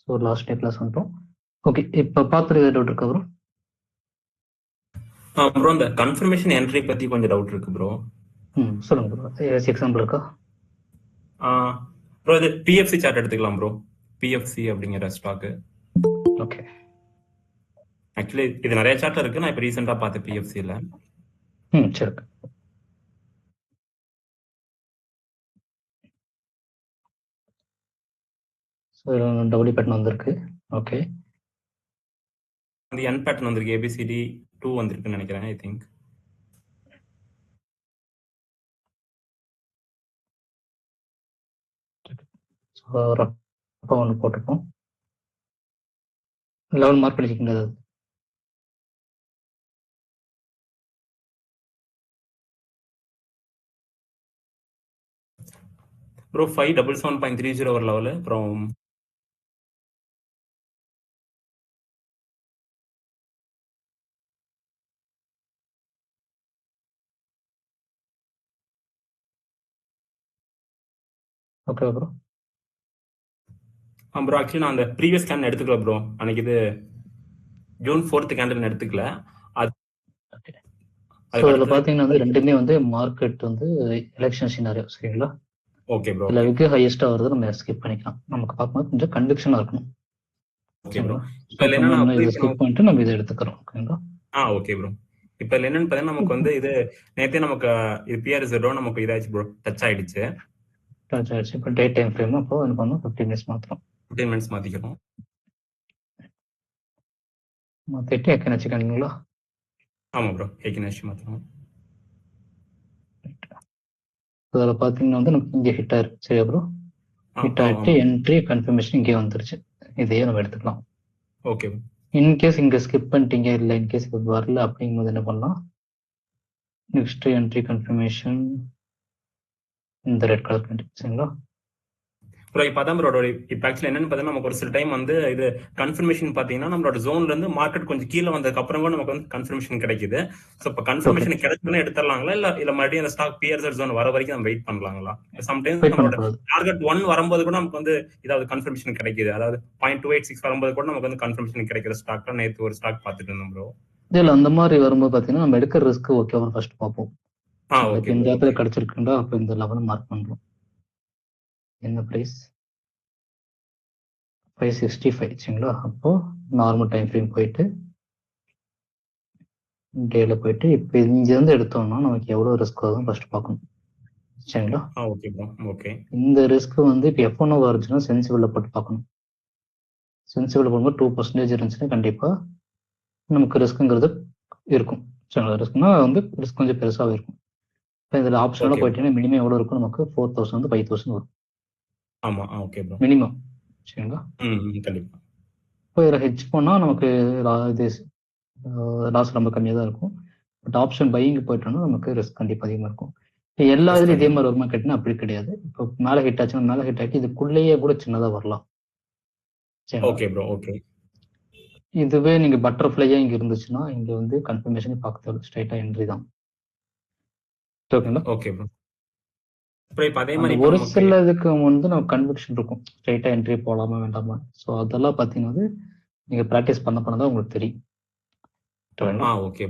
So last day class வந்துட்டோம். Okay, இப்போ பார்த்துட்டு டவுட் இருக்கா ப்ரோ? ப்ரோ இந்த கன்ஃபர்மேஷன் என்ட்ரி பத்தி கொஞ்சம் டவுட் இருக்கு ப்ரோ. சொல்லுங்க ப்ரோ. எக்ஸாம்பிள் இருக்கா? ப்ரோ இது பிஎஃப்சி சார்ட் எடுத்துக்கலாம் ப்ரோ. பிஎஃப்சி அப்படிங்கிற ஸ்டாக்கு. ஓகே, ஆக்சுவலி இது நிறைய சார்ட் இருக்கு. நான் இப்போ ரீசெண்டாக பார்த்தேன் பிஎஃப்சியில். சரி. ஸோ டபுள்யூ பேட்டர்ன் வந்திருக்கு. ஓகே, அந்த என் பேட்டர்ன் வந்திருக்கு. ஏபிசிடி 2 வந்திருக்குன்னு நினைக்கிறேன். ஐ திங்க் ஸோ ரப்பா ஒன்று போட்டுப்போம். 11 மார்க் பண்ணிக்கிங்க. ப்ரோ 577.30 ஒரு லெவலு. அப்புறம் ஓகே ப்ரோ. ப்ரோ ஆக்சுவலி நான் அந்த ப்ரீவியஸ் கேன் எடுத்துக்கல ப்ரோ. அன்னைக்கு இது ஜூன் 4th கேண்டில் எடுத்துக்கல. ஸோ இதில் பார்த்தீங்கன்னா வந்து ரெண்டுமே வந்து மார்க்கெட் வந்து எலெக்ஷன் சினாரியோ, சரிங்களா? Okay bro. இதில் விக்கு ஹையஸ்ட்டாக வருது, நம்ம ஸ்கிப் பண்ணிக்கலாம். நமக்கு பார்க்கும்போது கொஞ்சம் கன்விக்ஷனாக இருக்கணும். Okay bro. ஸோ இதை ஸ்கிப் பண்ணிட்டு நம்ம இதை எடுத்துக்கிறோம். ஓகேங்களா? Okay bro. இப்போ இதில் என்னன்னு பார்த்தீங்கன்னா நமக்கு வந்து இது நேற்றே நமக்கு இது பிஆர்எஸ்ஓ நமக்கு இதாச்சு ப்ரோ, டச் ஆயிடுச்சு. இப்போ டே டைம் ஃப்ரேம் அப்போ என்ன பண்ணணும், 15 மினிட்ஸ் மாத்திரம் 15 மினிட்ஸ் மாற்றிக்கிறோம். மாற்றிட்டு எக்கன் வச்சுக்கணுங்களா? ஆமாம் ப்ரோ, ஏக்கினாச்சு மாற்றணும். அதில் பார்த்தீங்கன்னா வந்து நமக்கு இங்கே ஹிட் ஆயிருக்கு, சரியா ப்ரோ? ஹிட் ஆகிட்டு என்ட்ரி கன்ஃபர்மேஷன் இங்கே வந்துருச்சு. இதையே நம்ம எடுத்துக்கலாம். ஓகே. இன்கேஸ் இங்கே ஸ்கிப் பண்ணிட்டீங்க, இல்லை இன்கேஸ் இது வரல அப்படிங்கும்போது என்ன பண்ணலாம், நெக்ஸ்ட் என்ட்ரி கன்ஃபர்மேஷன் இந்த ரெட் கலர் கண்டிப்பாக, சரிங்களா? ப்ரோ இப்போ அதான் ப்ரோ, இப்போ ஆக்சுவலி என்னன்னு பார்த்தீங்கன்னா நமக்கு ஒரு சில டைம் வந்து இது கன்ஃபர்மேஷன் பார்த்தீங்கன்னா நம்மளோட ஜோன்ல இருந்து மார்க்கெட் கொஞ்சம் கீழே வந்ததுக்கு அப்புறம் கூட நமக்கு வந்து கன்ஃபர்மேஷன் கிடைக்குது. ஸோ இப்போ கன்ஃபர்மேஷன் கிடைச்சதுன்னு எடுத்துடலாங்களா, இல்லை மறுபடியும் அந்த ஸ்டாக் பிஆர்எஸ் ஜோன் வர வரைக்கும் நம்ம வெயிட் பண்ணலாங்களா? சம்டைம்ஸ் நம்மளோட டார்கெட் 1 வரும்போது கூட நமக்கு வந்து இதாவது கன்ஃபர்மேஷன் கிடைக்குது. அதாவது 0.286 வரும்போது கூட நமக்கு வந்து கன்ஃபர்மேஷன் கிடைக்கிற ஸ்டாக் நேற்று ஒரு ஸ்டாக் பார்த்துட்டு இருந்தோம் ப்ரோ. இல்லை, அந்த மாதிரி வரும்போது பார்த்தீங்கன்னா நம்ம எடுக்கிற ரிஸ்க் ஓகே ஃபர்ஸ்ட் பார்ப்போம். ஓகே, இந்த இடத்துல கிடைச்சிருக்குண்டா, அப்போ இந்த லெவல் மார்க் பண்ணுறோம். என்ன ப்ரைஸ்? 565, சரிங்களா? அப்போ நார்மல் டைம் ஃப்ரேம் போயிட்டு டேல போயிட்டு இப்போ இங்கேருந்து எடுத்தோம்னா நமக்கு எவ்வளோ ரிஸ்க் ஆகும் ஃபர்ஸ்ட் பார்க்கணும், சரிங்களா? ஓகே. இந்த ரிஸ்க் வந்து இப்போ F1 வருச்சுன்னா சென்சிபிளில் போட்டு பார்க்கணும். சென்சிபிள் போகும்போது 2% இருந்துச்சுன்னா கண்டிப்பாக நமக்கு ரிஸ்க்குங்கிறது இருக்கும், சரிங்களா? ரிஸ்க்னா வந்து ரிஸ்க் கொஞ்சம் பெருசாகவே இருக்கும். இப்போ இதில் ஆப்ஷனால போயிட்டீங்கன்னா மினிமம் எவ்வளோ இருக்கும், நமக்கு 4000 வந்து 5000 வரும். ஆமாம், ஓகே ப்ரோ. மினிமம், சரிங்களா? கண்டிப்பாக. இப்போ இதில் ஹெட்ஜ் பண்ணால் நமக்கு இது லாஸ் ரொம்ப கம்மியாக தான் இருக்கும். பட் ஆப்ஷன் பையிங் போயிட்டோம்னா நமக்கு ரிஸ்க் கண்டிப்பாக அதிகமாக இருக்கும். இப்போ எல்லா இதுலையும் இதே மாதிரி வருமா கேட்டினா அப்படி கிடையாது. இப்போ மேலே ஹிட் ஆச்சுன்னா மேலே ஹிட் ஆகிட்டு இதுக்குள்ளேயே கூட சின்னதாக வரலாம், ஓகே ப்ரோ. ஓகே. இதுவே நீங்க பட்டர்ஃப்ளையா இங்க இருந்துச்சுன்னா இங்க வந்து கன்ஃபர்மேஷன் பார்க்க தேவை, ஸ்ட்ரைட்டா என்ட்ரி தான். Okay bro. இப்போ அதே மாதிரி ஒரு சிலதுக்கு வந்து நம்ம கன்விக்ஷன் இருக்கும், ஸ்ட்ரைட்டா என்ட்ரி போலாமா வேண்டாமா. ஸோ அதெல்லாம் பார்த்தீங்கன்னா நீங்க ப்ராக்டிஸ் பண்ண தான் உங்களுக்கு தெரியும். Okay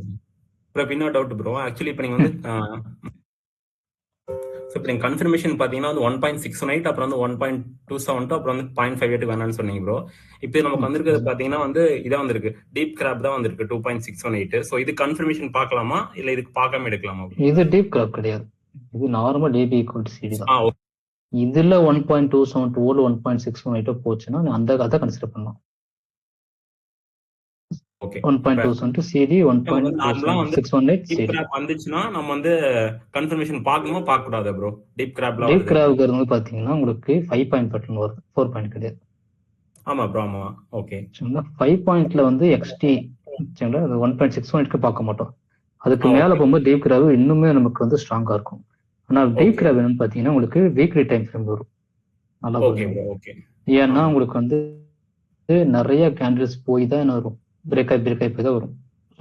bro. இன்னொரு டவுட் ப்ரோ. ஆக்சுவலி இப்போ நீங்க வந்து இப்போ நீங்கள் கன்ஃபர்மேஷன் பார்த்தீங்கன்னா வந்து 1.618, அப்புறம் வந்து 1.272, அப்புறம் வந்து 0.58 வேணாம்னு சொன்னீங்க ப்ரோ. இப்போ நமக்கு வந்திருக்கிறது பார்த்தீங்கன்னா வந்து இதான் வந்திருக்கு, டீப் கிராப் தான் வந்திருக்கு 2.618. ஸோ இது கன்ஃபர்மேஷன் பார்க்கலாமா, இல்லை இதுக்கு பார்க்காம எடுக்கலாமா? இது டீப் கிராப் கிடையாது, இது நார்மல் டிபி ஈக்குவல் சிடி தான். இதுல 1.272 1.618 போச்சுன்னா அந்த அதை கன்சிடர் பண்ணலாம். 1.272 CD 1.618 CD வந்துச்சுன்னா நம்ம வந்து கன்ஃபர்மேஷன் பார்க்கணுமா பார்க்க கூடாதா ப்ரோ? டீப் கிராப்ங்கிறது வந்து பாத்தீங்கன்னா உங்களுக்கு 5 பாயிண்ட் பேட்டர்ன் வருது, 4 பாயிண்ட் கிடையாது. ஆமா ப்ரோ, ஆமா. ஓகே. 5 பாயிண்ட்ல வந்து XT, சரிங்களா? அது 1.618க்கு பார்க்க மாட்டோம். அதுக்கு மேல போகும்போது டீப் கிராப் இன்னுமே நமக்கு வந்து ஸ்ட்ராங்கா இருக்கும். ஆனா டீப் கிராப் என்னன்னு பாத்தீங்கன்னா உங்களுக்கு வீக்லி டைம் ஃப்ரேம் வரும். நல்லா புரிஞ்சுக்கணும். ஏன்னா உங்களுக்கு வந்து நிறைய கேண்டில்ஸ் போய் தான் வரும், பிரேக் ஆகி போய் தான் வரும்.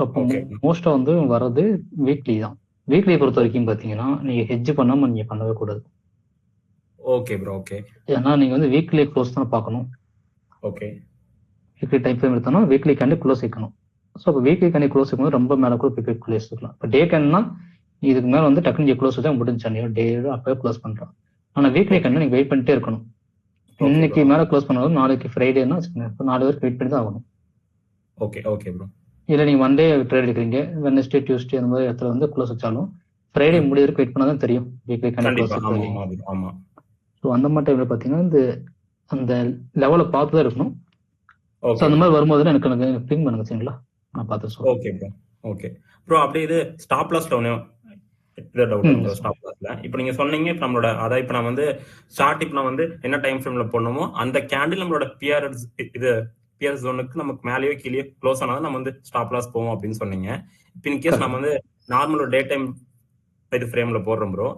அப்போ மோஸ்டா வந்து வர்றது வீக்லி தான். வீக்லியை பொறுத்த வரைக்கும் பாத்தீங்கன்னா நீங்க ஹெட்ஜ் பண்ணாம நீங்க பண்ணவே கூடாது. Okay bro. ஓகே. ஏன்னா நீங்க வந்து வீக்லி க்ளோஸ் தான் பார்க்கணும். ஓகே வீக்லி டைம் ஃப்ரேம் எடுத்தோம்னா வீக்லி கேண்டி க்ளோஸ் வைக்கணும். ஸோ அப்போ வீக்லி கேண்டி க்ளோஸ் வைக்கும்போது ரொம்ப மேலே கூட போய் க்ளோஸ் வைக்கலாம். இப்போ டே கேன்னா இதுக்கு மேலே வந்து டக்குனு க்ளோஸ் வச்சா முடிஞ்சு டே அப்பவே க்ளோஸ் பண்றோம். ஆனால் வீக்லி கேண்டி நீங்க வெயிட் பண்ணிட்டே இருக்கணும். இன்னைக்கு மேலே க்ளோஸ் பண்ணாலும் நாளைக்கு ஃப்ரைடேன்னா இப்போ 4 வரைக்கும் வெயிட் பண்ணி தான் ஆகணும். Okay okay bro. இல்லை நீங்க மண்டே ட்ரேட் எடுக்கிறீங்க, வெட்னஸ்டே டியூஸ்டே அந்த மாதிரி இடத்துல வந்து க்ளோஸ் வச்சாலும் ஃப்ரைடே முடிய வரைக்கும் வெயிட் பண்ணாதான் தெரியும் வீக்லி கேண்டி க்ளோஸ் இருக்கு. ஸோ அந்த மாதிரி டைம்ல பார்த்தீங்கன்னா இந்த அந்த லெவலை பார்த்து தான் இருக்கணும். ஸோ அந்த மாதிரி வரும்போது எனக்கு பிங் பண்ணுங்க சரிங்களா, நான் பார்த்து சொல்றேன். Okay bro. Okay bro. அப்படியே இது ஸ்டாப் லாஸ் டவுன் ஸ்டாப் லாஸ்ல இப்போ நீங்க சொன்னீங்க, இப்போ நம்மளோட அதாவது இப்போ நான் வந்து ஸ்டார்ட் இப்போ நான் வந்து என்ன டைம் ஃப்ரேம்ல போடணுமோ அந்த கேண்டில் நம்மளோட பிஆர் ஜோனுக்கு நமக்கு மேலேயோ கீழே க்ளோஸ் ஆனாலும் நம்ம வந்து ஸ்டாப் லாஸ் போவோம் அப்படின்னு சொன்னீங்க. இப்போ இன்கேஸ் நம்ம வந்து நார்மல் டே டைம் இது ஃப்ரேம்ல போடுறோம் ப்ரோ.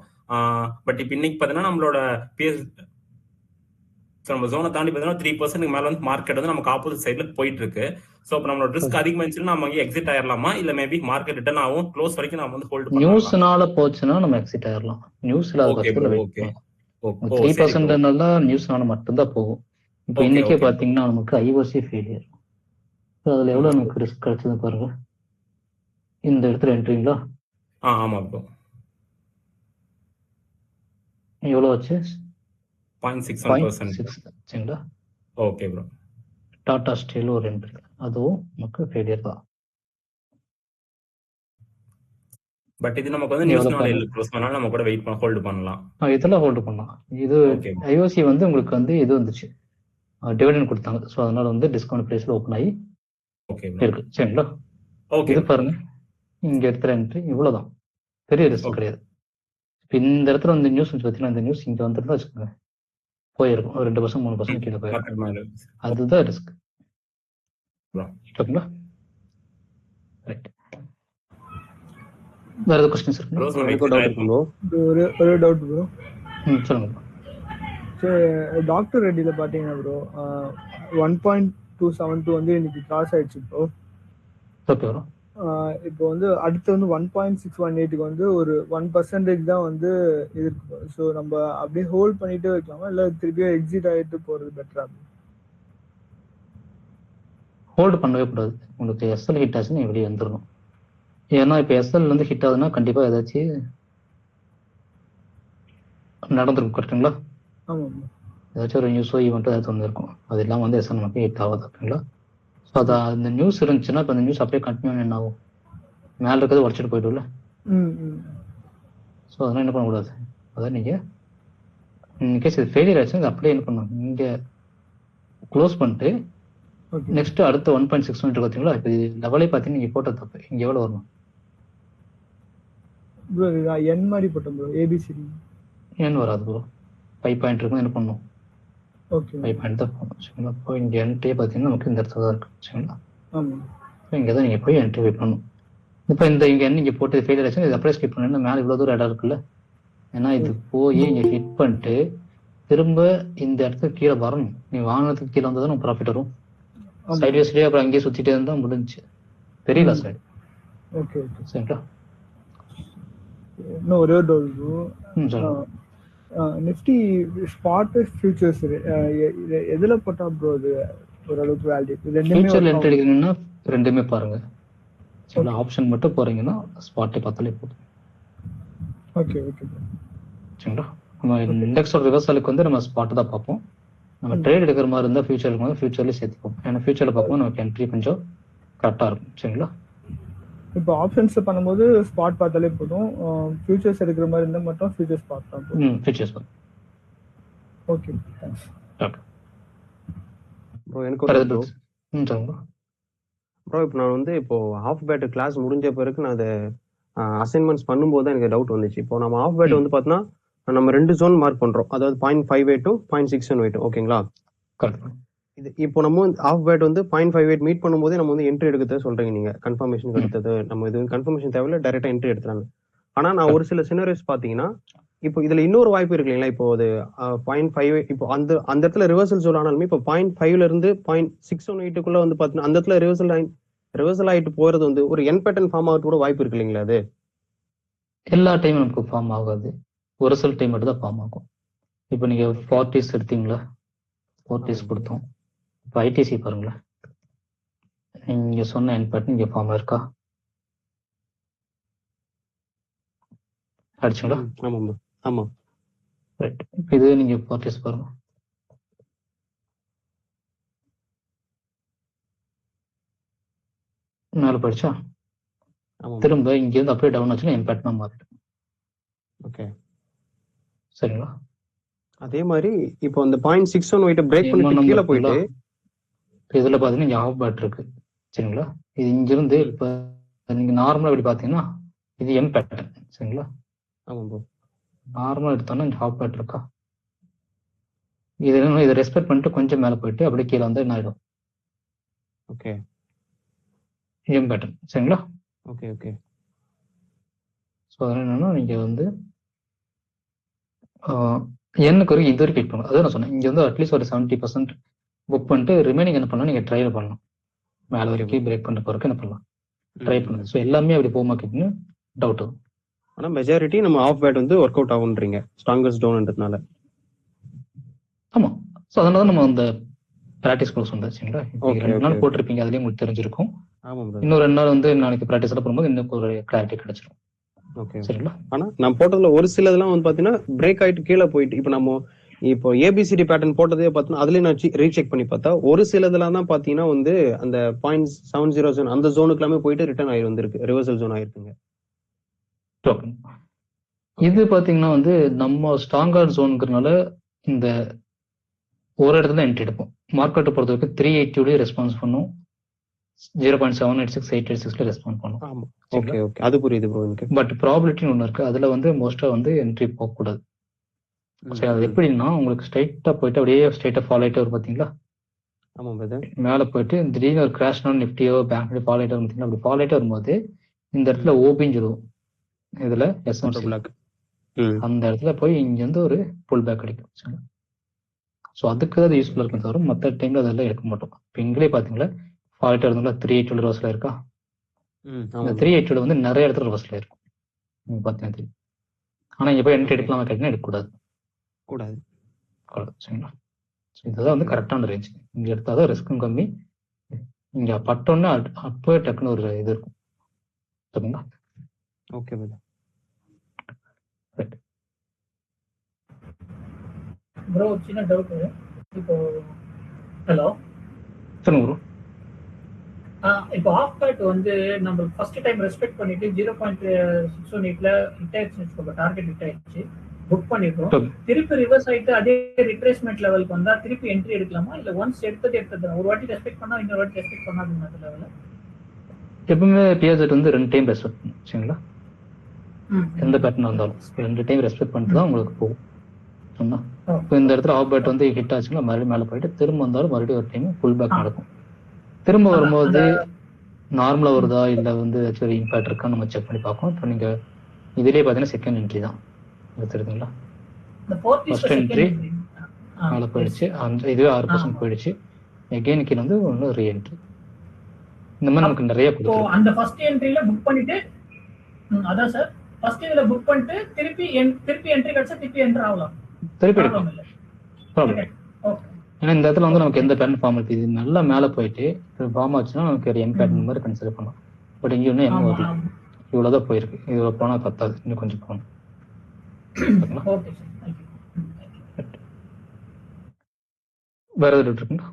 பட் இப்போ இன்னைக்கு பார்த்தீங்கன்னா நம்மளோட பிஎஸ் நம்ம ஜோனை தாண்டி பார்த்தீங்கன்னா 3% மேல வந்து மார்க்கெட் வந்து நமக்கு ஆப்போசிட் சைட்ல போயிட்டு இருக்கு. ஸோ இப்போ நம்மளோட ரிஸ்க் அதிகமா இருந்துச்சுன்னா நம்ம அங்கே எக்ஸிட் ஆயிடலாமா, இல்ல மேபி மார்க்கெட் ரிட்டர்ன் ஆகும் க்ளோஸ் வரைக்கும் நம்ம வந்து ஹோல்ட் பண்ணலாம்? நியூஸ்னால போச்சுன்னா நம்ம எக்ஸிட் ஆயிடலாம். நியூஸ் இல்லாத பட்சத்துல வெயிட் பண்ணலாம். 3% நியூஸ்னால மட்டும்தான் போகும். இப்போ இன்னைக்கே பாத்தீங்கன்னா நமக்கு ஐஓசி ஃபெயிலியர். அதுல எவ்வளவு நமக்கு ரிஸ்க் கிடைச்சது பாருங்க. இந்த இடத்துல என்ட்ரிங்களா? ஆமா ப்ரோ. எவ்வளவு வச்சு 0.61%. Okay bro. டாடா ஸ்டீல் ஒரு என்ட்ரி, அதுவும் நமக்கு ஃபெயிலியர் தான். பட் இது நமக்கு வந்து நியூஸ்னால இல்ல க்ளோஸ் பண்ணாலும் நம்ம கூட வெயிட் பண்ண ஹோல்ட் பண்ணலாம். இதெல்லாம் ஹோல்ட் பண்ணலாம். இது ஐஓசி வந்து உங்களுக்கு வந்து இது வந்துச்சு, டிவிடெண்ட் கொடுத்தாங்க. ஸோ அதனால வந்து டிஸ்கவுண்ட் பிரைஸ்ல ஓப்பன் ஆகி இருக்கு சரிங்களா. இது பாருங்க, இங்க எடுத்துற என்ட்ரி இவ்வளவுதான், பெரிய ரிஸ்க் கிடையாது. இந்த இடத்துல வந்து நியூஸ் பார்த்தீங்கன்னா இந்த நியூஸ் இங்க வந்துட்டு வச்சுக்கோங்க போயிருக்கும் 2% 3% கீழே போயிருக்கும். அதுதான் ரிஸ்க். ஓகேங்களா? ரைட். வேற ஏதாவது क्वेश्चंस இருக்குங்களா? ஒரு டவுட் ப்ரோ. சொல்லுங்க. டாக்டர் ரெட்டில பாத்தீங்கன்னா ப்ரோ 1.272 வந்து இன்னைக்கு கிராஸ் ஆயிடுச்சு ப்ரோ. Okay bro. இப்போ வந்து அடுத்து வந்து 1.618க்கு வந்து ஒரு 1% தான் வந்து இருக்கு. ஸோ நம்ம அப்படியே ஹோல்ட் பண்ணிட்டு வைக்கலாமா, இல்லை திருப்பியும் எக்ஸிட் ஆகிட்டு போறது பெட்டரா? ஹோல்டு பண்ணவே கூடாது. உங்களுக்கு எஸ்எல் ஹிட் ஆச்சுன்னா வெளியே வந்துடணும். ஏன்னா இப்போ எஸ்எல் வந்து ஹிட் ஆகுதுன்னா கண்டிப்பா ஏதாச்சும் நடந்திருக்கும். கரெக்டுங்களா? ஏதாச்சும் ஒரு நியூஸோ ஈவெண்ட்டோ ஏதாச்சும் வந்துருக்கும். அது இல்லாமல் வந்து எஸ்எல் நமக்கு ஹிட் ஆகுது. ஓகேங்களா? ஸோ அதை அந்த நியூஸ் இருந்துச்சுன்னா இப்போ அந்த நியூஸ் அப்படியே கண்டினியூ என்ன ஆகும், மேலே இருக்கிறது உடச்சிட்டு போயிடும்ல. ஸோ அதெல்லாம் என்ன பண்ணக்கூடாது. அதான் நீங்கள் இன்கேஸ் இது ஃபெயிலியர் ஆச்சுன்னா அப்படியே என்ன பண்ணணும், இங்கே க்ளோஸ் பண்ணிட்டு நெக்ஸ்ட் அடுத்த 1.6 பார்த்தீங்களா, இப்போ லெவலே பார்த்தீங்கன்னா நீங்கள் போட்ட தப்பு. இங்கே எவ்வளோ வரணும்? என் மாதிரி போட்டோம் ப்ரோ. ஏபிசிடி என் வராது ப்ரோ. 5 பாயிண்ட் இருக்கும். என்ன பண்ணணும்? 5 பாயிண்ட் தான் போகணும். சரிங்களா? இப்போ இங்கே என்ட்ரி பார்த்தீங்கன்னா நமக்கு இந்த இடத்துல தான் இருக்கு. சரிங்களா? இங்கே தான் நீங்கள் போய் என்ட்ரி வெயிட் பண்ணணும். இப்போ இந்த இங்கே நீங்கள் போட்டு ஃபெயிலியர் ஆச்சுன்னா இது அப்படியே ஸ்கிப் பண்ணணும். மேலே இவ்வளோ தூரம் இடம் இருக்குல்ல, ஏன்னா இது போய் இங்கே ஹிட் பண்ணிட்டு திரும்ப இந்த இடத்துக்கு கீழே வரணும். நீ வாங்கினதுக்கு கீழே வந்தால் தான் நமக்கு ப்ராஃபிட் வரும். சைட்வேஸ்லேயே அப்புறம் அங்கேயே சுற்றிட்டே இருந்தால் முடிஞ்சு பெரிய லாஸ் ஆகிடும். சரிங்களா? இன்னும் ஒரே டவுட். நிஃப்டி ஸ்பாட் ஃபியூச்சர்ஸ் எதுல போட்டா ப்ரோ அது ஓரளவுக்கு வேல்யூ? ஃபியூச்சர்ல என்ட்ரி எடுக்கிறீங்கன்னா ரெண்டுமே பாருங்க. சரிங்களா? ஆப்ஷன் மட்டும் போறீங்கன்னா ஸ்பாட்டை பார்த்தாலே போதும். Okay okay. சரிங்களா? நம்ம இண்டெக்ஸோட ரிவர்சலுக்கு வந்து நம்ம ஸ்பாட் தான் பார்ப்போம். நம்ம ட்ரேட் எடுக்கிற மாதிரி இருந்தால் ஃபியூச்சருக்கு வந்து ஃபியூச்சர்லேயே சேர்த்துப்போம். ஏன்னா ஃபியூச்சரில் பார்க்கும்போது நமக்கு என்ட்ரி கொஞ்சம் கரெக்டாக இருக்கும். சரிங்களா? இப்போ ஆப்ஷன்ஸ் பண்ணும்போது ஸ்பாட் பார்த்தாலே போதும். ஃபியூச்சர்ஸ் எடுக்கிற மாதிரி இருந்தால் மட்டும் ஃபியூச்சர்ஸ் பார்த்தா ஃபியூச்சர்ஸ் பார்த்து. Okay thanks. Okay bro. எனக்கு ஒரு சொல்லுங்க ப்ரோ. இப்போ நான் வந்து இப்போ ஹாஃப் பேட் கிளாஸ் முடிஞ்ச பிறகு நான் அதை அசைன்மெண்ட்ஸ் பண்ணும்போது தான் எனக்கு டவுட் வந்துச்சு. இப்போ நம்ம ஹாஃப் பேட் வந்து பார்த்தோன்னா நம்ம 2 ஜோன் மார்க் பண்றோம். அதாவது 0.58 to 0.618. ஓகேங்களா? கரெக்ட். இது இப்போ நம்ம ஹாஃப் பேட் வந்து 0.58 மீட் பண்ணும்போதே நம்ம வந்து என்ட்ரி எடுக்கிறத சொல்றீங்க நீங்க. கன்ஃபர்மேஷன் எடுத்தது நம்ம இது கன்ஃபர்மேஷன் தேவையில்ல, டைரக்டா என்ட்ரி எடுத்துறாங்க. ஆனா நான் ஒரு சில சினாரியோஸ் பாத்தீங்கன்னா இப்போ இதுல இன்னொரு வாய்ப்பு இருக்கு இல்லைங்களா? இப்போ அது 0.58 இப்போ அந்த இடத்துல ரிவர்சல் சொல்லானாலுமே இப்போ 0.5ல இருந்து 0.618க்குள்ள வந்து பாத்தீங்கன்னா அந்த இடத்துல ரிவர்சல் ஆயிட்டு போறது வந்து ஒரு என் பேட்டர்ன் ஃபார்ம் ஆகிறது கூட வாய்ப்பு இருக்கு இல்லைங்களா? அது எல்லா டைமும் நமக்கு ஃபார்ம் ஆகாது. ஒரு சில டைம் மட்டும் தான் ஃபார்ம் ஆகும். இப்போ நீங்க 40s எடுத்தீங்களா? 40s கொடுத்தோம். இப்போ ஐடிசி பாருங்களேன், இங்க சொன்ன என் பேட்டர்ன் இங்க ஃபார்ம் இருக்கா, அடிச்சுங்களா? ஆமாம் ப்ரோ. ஆமா. ரைட். இப்போ இது நீங்க பர்ச்சேஸ் பாருங்க, மேலே போயிடுச்சா? ஆமாம். திரும்ப இங்க இருந்து அப்படியே டவுன் ஆச்சுன்னா என் பேட்டர்னா மாறிடும். ஓகே. சரிங்களா? அதே மாதிரி இப்போ அந்த 0.61 பிரேக் பண்ணிட்டு M1 கீழே போயிட்டு இதுல பாத்தீங்கன்னா இங்க ஆஃப் பேட் இருக்கு. சரிங்களா? இது இங்கிருந்து இப்ப நீங்க நார்மலா இப்படி பாத்தீங்கன்னா இது எம் பேட்டர்ன். சரிங்களா? ஆமாம் ப்ரோ. நார்மலா எடுத்தோம்னா இங்க ஆஃப் பேட் இருக்கா, இதை ரெஸ்பெக்ட் பண்ணிட்டு கொஞ்சம் மேல போயிட்டு அப்படியே கீழே வந்து என்ன ஆயிடும், ஓகே. M pattern. சரிங்களா? Okay okay. ஸோ அதனால என்னன்னா நீங்க வந்து எண்ணுக்கு வரைக்கும் இது வரைக்கும் பண்ணணும். அதான் நான் சொன்னேன், இங்க வந்து அட்லீஸ்ட் ஒரு 70% புக் பண்ணிட்டு ரிமைனிங் என்ன பண்ணலாம், நீங்க ட்ரையல் பண்ணணும். மேல வரைக்கும் பிரேக் பண்ண போறதுக்கு என்ன பண்ணலாம், ட்ரை பண்ணணும். ஸோ எல்லாமே அப்படி போக மாட்டேங்குன்னு டவுட் வரும். ஆனா மெஜாரிட்டி நம்ம ஆஃப் பேட் வந்து ஒர்க் அவுட் ஆகுன்றீங்க ஸ்ட்ராங்கஸ்ட் டவுன்ன்றதுனால. ஆமா. ஸோ அதனால நம்ம அந்த ப்ராக்டிஸ் கோர்ஸ் வந்துச்சுங்களா, இப்போ Okay, 2 நாள் okay. போட்டிருப்பீங்க, அதுலயும் உங்களுக்கு தெரிஞ்சிருக்கும். ஆமாம் ப்ரோ. இன்னும் 2 நாள் வந்து நாளைக்கு ப்ராக்டிஸ் எல்லாம் பண்ணும்போது இன்னும் ஒரு கிளாரிட்டி கிடைச்சிடும். ஓகே. சரிங்களா? ஆனா நான் போட்டதுல ஒரு சிலதெல்லாம் வந்து பாத்தீங்கன்னா பிரேக் ஆயிட்டு கீழே போயிட்டு இப்போ நம்ம இப்போ ஏபிசிடி பேட்டர்ன் போட்டதே பார்த்தீங்கன்னா அதுலயும் நான் ரீசெக் பண்ணி பார்த்தா ஒரு சிலதெல்லாம் தான் பாத்தீங்கன்னா வந்து அந்த 0.707 அந்த ஜோனுக்கு எல்லாமே போயிட்டு ரிட்டர்ன் ஆகி வந்திருக்கு, ரிவர்சல் ஜோன் ஆயிருக்குங்க. டோக்கன் இது பாத்தீங்கன்னா வந்து நம்ம ஸ்ட்ராங்கர் ஜோனுங்கிறதுனால இந்த ஒரு இடத்துல என்ட்ரி எடுப்போம். மார்க்கெட்டை பொறுத்த வரைக்கும் 380 ரெஸ்பான்ஸ் பண்ணும், 0.786 886 ரெஸ்பான்ஸ் பண்ணும். ஆமா. ஓகே ஓகே, அது புரியுது ப்ரோ எனக்கு. பட் ப்ராபிலிட்டின்னு ஒன்று இருக்கு, அதுல வந்து மோஸ்டா வந்து என்ட்ரி போகக்கூடாது. சரி, அது எப்படின்னா உங்களுக்கு ஸ்ட்ரைட்டா போயிட்டு அப்படியே ஸ்ட்ரைட்டா ஃபாலோ ஆயிட்டு வரும் பாத்தீங்களா? ஆமா பிரதர். மேல போயிட்டு திடீர்னு ஒரு கிராஷ்னால நிஃப்டியோ பேங்க்லயோ ஃபாலோ ஆயிட்டு வரும் பாத்தீங்களா? அப்படி ஃபாலோ ஆயிட்டு வரும்போது இந்த இடத்துல ஓபின்னு சொல்லுவோம், இதுல எஸ்எம்சி பிளாக் அந்த இடத்துல போய் இங்க இருந்து ஒரு புல் பேக் கிடைக்கும். ஸோ அதுக்கு அது யூஸ்ஃபுல்லாக இருக்கும் தவிர மற்ற டைம்ல அதெல்லாம் எடுக்க மாட்டோம். இப்போ இங்களே பாத்தீங்களா ஃபாலோ ஆயிட்டு இருந்தாலும் 380 ரிவர்ஸ்ல இருக்கா, இந்த 380 வந்து நிறைய இடத்துல ரிவர்ஸ்ல இருக்கும், நீங்க பாத்தீங்கன்னா தெரியும். ஆனா இங்க போய் என்ட்ரி எடுக்கலாமா கேட்டீங்கன்னா எடுக்கக்கூடாது. கூடாது. சரிங்களா? இதுதான் வந்து கரெக்டான ரேஞ்ச். இங்க எடுத்தாதான் ரிஸ்க்கும் கம்மி, இங்க பட்டோன்னே அப்பவே டக்குன்னு ஒரு இது இருக்கும். சரிங்களா? Okay brother. ரைட். ப்ரோ சின்ன டவுட். இப்போ ஹலோ சொல்லுங்க ப்ரோ. இப்போ ஆஃப் பேட் வந்து நம்ம ஃபர்ஸ்ட் டைம் ரெஸ்பெக்ட் பண்ணிட்டு 0.618ல ஹிட் ஆயிடுச்சு வச்சுக்கோங்க, டார்கெட் ஹிட் ஆயிடுச்சு, புக் பண்ணிருக்கோம், திருப்பி ரிவர்ஸ் ஆயிட்டு அதே ரிட்ரேஸ்மெண்ட் லெவலுக்கு வந்தா திருப்பி என்ட்ரி எடுக்கலாமா, இல்ல ஒன்ஸ் எடுத்தது ஒரு வாட்டி ரெஸ்பெக்ட் பண்ணா இன்னொரு வாட்டி ரெஸ்பெக்ட் பண்ணாதுங்க அந்த லெவல்ல? எப்பவுமே பிஎஸ்எட் வந்து 2 டைம் ரெஸ்பெக்ட் பண்ணும். சரிங்களா? எந்த பேட்டர்ன் இருந்தாலும் 2 டைம் ரெஸ்பெக்ட் பண்ணிட்டு தான் உங்களுக்கு போகும். சொன்னா இப்போ இந்த இடத்துல ஆஃப் பேட் வந்து ஹிட் ஆச்சுன்னா மறுபடியும் மேலே போயிட்டு திரும்ப வந்தாலும் மறுபடியும் ஒரு டைம் ஃபுல் பேக் நடக்கும். திரும்ப வரும்போது நார்மலா வருதா இல்ல வந்து சரி இம்பாக்ட் இருக்கான்னு நம்ம செக் பண்ணி பார்ப்போம். இப்போ நீங்க இதுலயே பாத்தீங்கன்னா செகண்ட் என்ட்ரி தான் எடுத்துருக்கீங்களா, ஃபர்ஸ்ட் என்ட்ரி மேலே போயிடுச்சு, அந்த இதுவே 6% போயிடுச்சு, எகைன் கீழே வந்து ஒன்று ரீ என்ட்ரி. இந்த மாதிரி நமக்கு நிறைய கொடுக்கும். அந்த ஃபர்ஸ்ட் என்ட்ரில புக் பண்ணிட்டு அதான் சார் ஃபர்ஸ்ட் இதுல புக் பண்ணிட்டு திருப்பி என்ட்ரி கிடைச்சா திருப்பி என்டர் ஆகலாம், திருப்பி எடுக்கலாம், ப்ராப்ளம். ஏன்னா இந்த இடத்துல வந்து நமக்கு எந்த பேட்டர்ன் ஃபார்ம் இருக்கு, இது நல்லா மேலே போயிட்டு ஃபார்ம் ஆச்சுன்னா நமக்கு ஒரு எம் பேட்டர்ன் மாதிரி கன்சிடர் பண்ணலாம். பட் இங்க இன்னும் எம் வரல, இவ்வளவுதான் போயிருக்கு, இவ்வளவு போனா பத்தாது, இன்னும் கொஞ்சம் போகணும். வேற எதாவது இருக்குங்களா?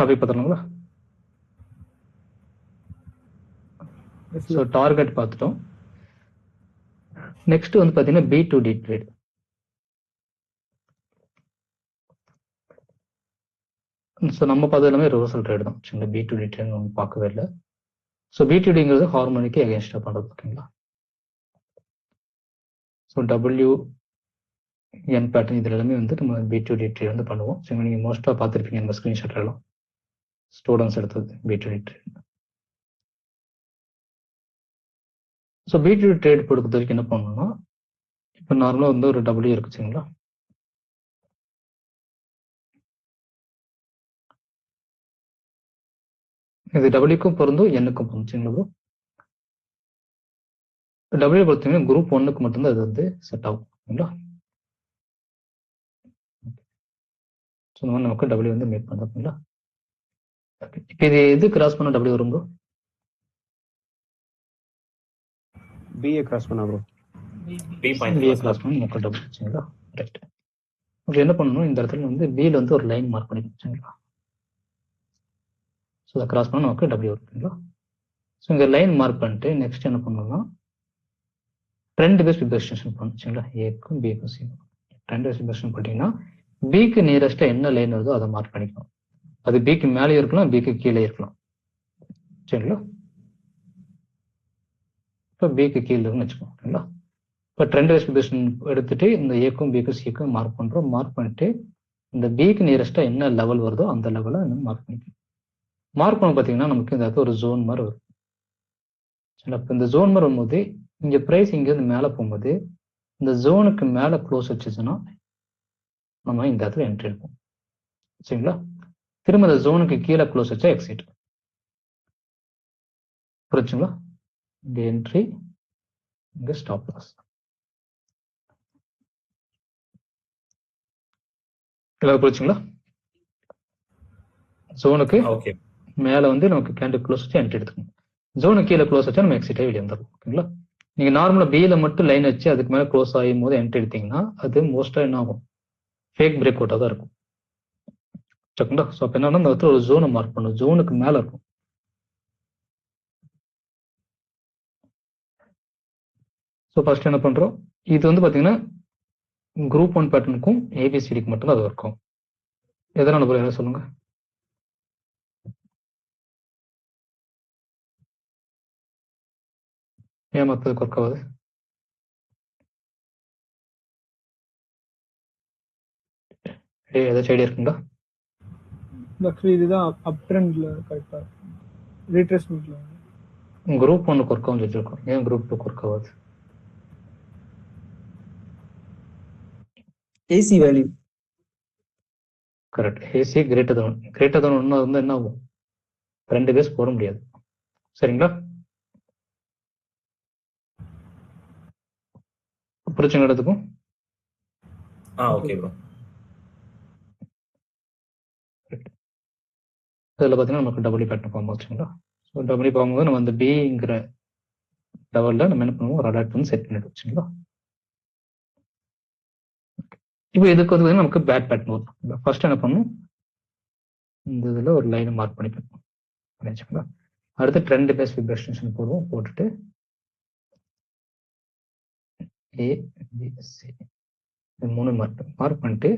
டாபிக் பார்த்துருங்களா? ஸோ டார்கெட் பார்த்துட்டோம். நெக்ஸ்ட் வந்து பாத்தீங்கன்னா B2D ட்ரேட். ஸோ நம்ம பார்த்தது எல்லாமே ரிவர்சல் ட்ரேட் தான். சரிங்களா? B2D ட்ரேட் நம்ம பார்க்கவே இல்லை. ஸோ B2Dங்கிறது ஹார்மோனிக்கு எகேன்ஸ்டா பண்றது. ஓகேங்களா? ஸோ WN பேட்டர்ன் இதுல எல்லாமே வந்து நம்ம B2D ட்ரேட் வந்து பண்ணுவோம். ஸோ நீங்க மோஸ்டா பார்த்துருப்பீங்க நம்ம ஸ்கிரீன்ஷாட் எல்லாம் ஸ்டூடெண்ட்ஸ் எடுத்தது B2D trade. So B2D trade பொறுத்த வரைக்கும் என்ன பண்ணணும்னா, இப்போ நார்மலாக வந்து ஒரு W இருக்கு. சரிங்களா? இது டபிள்யூக்கும் பொருந்தும் எண்ணுக்கும் பொருந்தும். சரிங்களா? டபிள்யூ பொறுத்தவரைக்கும் குரூப் 1க்கு மட்டும்தான் இது வந்து செட் ஆகும். சரிங்களா? இந்த மாதிரி நமக்கு டபிள்யூ வந்து மேக் பண்ணுது ஓகேங்களா. இப்போ இது எது கிராஸ் பண்ண டபிள்யூ வரும் ப்ரோ? பிஏ கிராஸ் பண்ணா bro. B point BA cross பண்ண நமக்கு டபிள்யூ சரிங்களா. ரைட். ஓகே, என்ன பண்ணணும், இந்த இடத்துல வந்து பியில் வந்து ஒரு லைன் மார்க் பண்ணிக்கணும் சரிங்களா. ஸோ அதை கிராஸ் பண்ண நமக்கு டபிள்யூ இருக்குங்களா. ஸோ இங்கே லைன் மார்க் பண்ணிட்டு நெக்ஸ்ட் என்ன பண்ணணும்னா ட்ரெண்ட் பேஸ் எக்ஸ்டென்ஷன் பண்ணணும் சரிங்களா. ஏக்கும் பிக்கும் சிக்கும் ட்ரெண்ட் பேஸ் எக்ஸ்டென்ஷன் பண்ணிட்டீங்கன்னா பிக்கு நியரஸ்டா என்ன லைன் வருதோ அதை மார்க் பண்ணிக்கணும். அது பிக்கு மேலே இருக்கலாம், பிக்கு கீழே இருக்கலாம் சரிங்களா. இப்போ பிக்கு கீழே இருக்குன்னு வச்சுக்கோங்க சரிங்களா. இப்போ ட்ரெண்ட் பேஸ் எக்ஸ்டென்ஷன் எடுத்துட்டு இந்த ஏக்கும் பிக்கும் சிக்கும் மார்க் பண்றோம். மார்க் பண்ணிட்டு இந்த பிக்கு நியரஸ்டா என்ன லெவல் வருதோ அந்த லெவலை மார்க் பண்ணிக்கணும். மார்க் பண்ண பார்த்தீங்கன்னா நமக்கு இந்த இடத்துல ஒரு ஜோன் மாதிரி வரும் சரிங்களா. இப்போ இந்த ஜோன் மாதிரி வரும்போது இங்க பிரைஸ் இங்கேருந்து மேலே போகும்போது இந்த ஜோனுக்கு மேலே க்ளோஸ் வச்சுச்சுன்னா நம்ம இந்த இடத்துல என்ட்ரி எடுப்போம் சரிங்களா. திரும்ப இந்த ஜோனுக்கு கீழே க்ளோஸ் வச்சா எக்ஸிட். புரிச்சுங்களா. இங்க என்ட்ரி, இங்க ஸ்டாப் லாஸ். புரிச்சுங்களா. ஜோனுக்கு ஓகே. மேல வந்து நமக்கு கேண்டில் க்ளோஸ் வச்சு என்ட்ரி எடுத்துக்கணும். ஜோனுக்கு கீழே க்ளோஸ் வச்சா நம்ம எக்ஸிட்டே வெளியே வந்துடும் ஓகேங்களா. நீங்க நார்மலா பியில மட்டும் லைன் வச்சு அதுக்கு மேல க்ளோஸ் ஆகும் போது என்ட்ரி எடுத்தீங்கன்னா அது மோஸ்டா என்ன ஆகும், ஃபேக் பிரேக் அவுட்டா தான் இருக்கும் சரிங்களா. ஸோ அப்போ என்னன்னா இந்த இடத்துல ஒரு ஜோனை மார்க் பண்ணும், ஜோனுக்கு மேல இருக்கும். ஸோ ஃபர்ஸ்ட் என்ன பண்றோம், இது வந்து பாத்தீங்கன்னா குரூப் 1 பேட்டர்னுக்கும் ஏபிசிடிக்கு மட்டும் தான் அது இருக்கும். எதனால போய் என்ன சொல்லுங்க. ஏன் மற்றதுக்கு ஒர்க் ஆகுது? ஏதாச்சும் ஐடியா இருக்குங்களா? ஆக்சுவலி இதுதான் அப் ட்ரெண்ட்ல கரெக்டா ரீட்ரேஸ்மென்ட்ல குரூப் 1க்கு ஒர்க் ஆகும் வச்சிருக்கோம், ஏன் குரூப் 2க்கு ஒர்க் ஆகாது? AC value correct. AC greater than ஒன்று வந்து என்ன ஆகும், 2 பேஸ் போட முடியாது சரிங்களா. புரிச்சுங்க இடத்துக்கும். Okay bro. இதில் பார்த்தீங்கன்னா நமக்கு டபுள்யூ பேட்டர்ன் ஃபார்ம் ஆச்சுங்களா. ஸோ டபுள்யூ பார்க்கும்போது நம்ம அந்த பிங்கிற லெவலில் நம்ம என்ன பண்ணுவோம், ஒரு அலர்ட் வந்து செட் பண்ணிட்டு வச்சுங்களா. இப்போ இதுக்கு வந்து நமக்கு பேட் பேட்டர்ன் வரும். ஃபர்ஸ்ட் என்ன பண்ணணும், இந்த இதில் ஒரு லைனை மார்க் பண்ணிக்கணும் வச்சுங்களா. அடுத்து ட்ரெண்ட் பேஸ் எக்ஸ்டென்ஷன் போடுவோம். போட்டுட்டு ஏபிசி 3 மார்க் பண்ணிட்டு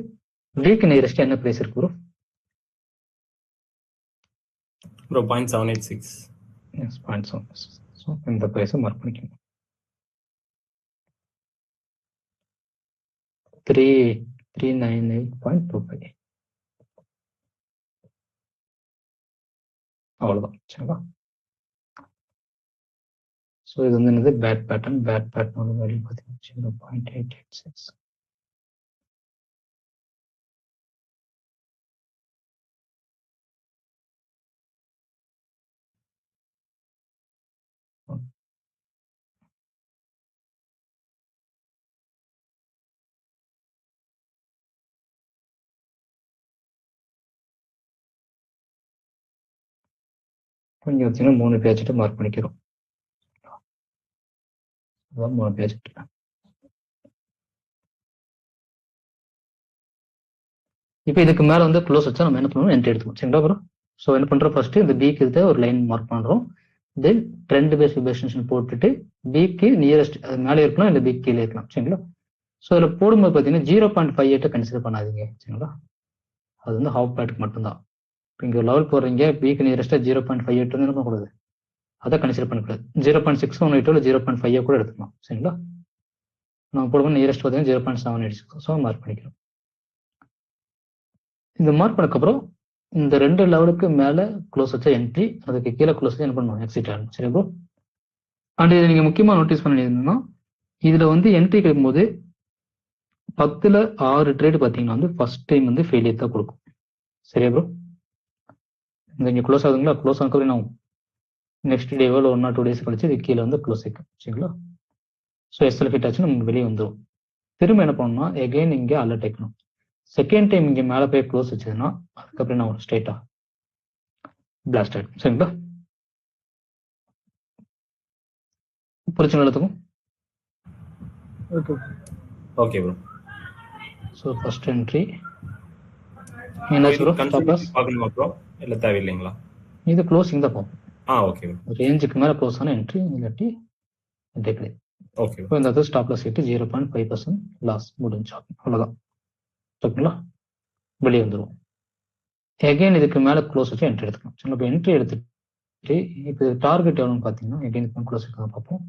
வீக் நியரஸ்ட் என்ன பிரைஸ் இருக்கு ப்ரோ? ப்ரோ 0.786. எஸ் 0.7. ஸோ இந்த பிரைஸை மார்க் பண்ணிக்கணும். 398.25 அவ்வளோதான் சரிங்களா. ஸோ இது வந்து என்னது பேட் பேட்டர்ன். பேட் பேட்டர்னோட வேல்யூ பார்த்தீங்கன்னா 0.886. கொஞ்சம் வச்சுன்னா 3 பேஜெட்டு மார்க் பண்ணிக்கிறோம். 3 பேஜெட். இப்போ இதுக்கு மேல வந்து க்ளோஸ் வச்சா நம்ம என்ன பண்ணுவோம், என்ட்ரி எடுத்துக்கணும் சரிங்களா ப்ரோ. ஸோ என்ன பண்றோம், ஃபர்ஸ்ட் இந்த பிக்கு இதை ஒரு லைன் மார்க் பண்றோம். தென் ட்ரெண்ட் பேஸ் எக்ஸ்டென்ஷன் போட்டுட்டு பிக்கு நியரஸ்ட் அது மேலே இருக்கலாம், இல்லை பிக் கீழே இருக்கலாம் சரிங்களா. ஸோ அதில் போடும்போது பார்த்தீங்கன்னா 0.58 கன்சிடர் பண்ணாதீங்க சரிங்களா. அது வந்து ஹாஃப் பேட்டுக்கு மட்டும்தான். இப்போ இங்கே லெவல் போடுறீங்க, பிக்கு நியரஸ்டா 0.58 வந்து என்ன பண்ணக்கூடாது, அதை கன்சிடர் பண்ணக்கூடாது. 0.618 இல்லை 0.5 கூட எடுத்துக்கலாம் சரிங்களா. நம்ம போடும்போது நியரஸ்ட் பார்த்தீங்கன்னா 0.786. ஸோ மார்க் பண்ணிக்கிறோம். இந்த மார்க் பண்ணக்கப்புறம் இந்த 2 லெவலுக்கு மேல க்ளோஸ் வச்சா என்ட்ரி, அதுக்கு கீழே க்ளோஸ் வச்சா என்ன பண்ணுவோம், எக்ஸிட் ஆகணும் சரி ப்ரோ. அண்ட் இதை நீங்க முக்கியமா நோட்டீஸ் பண்ணியிருந்தீங்கன்னா இதுல வந்து என்ட்ரி கிடைக்கும்போது 10ல் 6 ட்ரேட் பார்த்தீங்கன்னா வந்து ஃபர்ஸ்ட் டைம் வந்து ஃபெயிலியர் தான் கொடுக்கும் சரியா ப்ரோ. இந்த இங்கே க்ளோஸ் ஆகுதுங்களா, க்ளோஸ் ஆனதுக்கு என்ன ஆகும், நெக்ஸ்ட் டேவோ 1 or 2 days கழிச்சு இது கீழே வந்து க்ளோஸ் ஆகும் சரிங்களா. ஸோ எஸ்எல் ஃபிட் ஆச்சு நமக்கு வெளியே வந்துடும். திரும்ப என்ன பண்ணணும்னா எகைன் இங்கே அலர்ட் ஆக்கணும். செகண்ட் டைம் இங்க மேல போய் க்ளோஸ் வச்சதுன்னா அதுக்கப்புறம் நான் ஸ்ட்ரைட்டா பிளாஸ்ட் ஆயிடும். சரிங்களா? புரிச்சுங்களா எல்லாத்துக்கும்? Okay okay bro. So first entry என்ன ப்ரோ? ஸ்டாப் லாஸ் பார்க்கணுமா ப்ரோ இல்ல தேவையில்லைங்களா? இது க்ளோசிங் தான் பார்ப்போம். Okay bro. ரேஞ்சுக்கு மேல க்ளோஸ் ஆன என்ட்ரி இல்லாட்டி என்ட்ரி. ஓகே இப்போ இந்த இடத்துல ஸ்டாப் லாஸ் ஹிட் 0.5% லாஸ் முடிஞ்சு. அவ்வளவுதான். ஓகேங்களா? வெளியே வந்துடும். எகைன் இதுக்கு மேல க்ளோஸ் வச்சு என்ட்ரி எடுத்துக்கலாம். சரி, இப்போ என்ட்ரி எடுத்துட்டு இப்போ டார்கெட் எவ்வளோன்னு பார்த்தீங்கன்னா எகைன் இதுக்கு க்ளோஸ் எடுத்து பார்ப்போம்.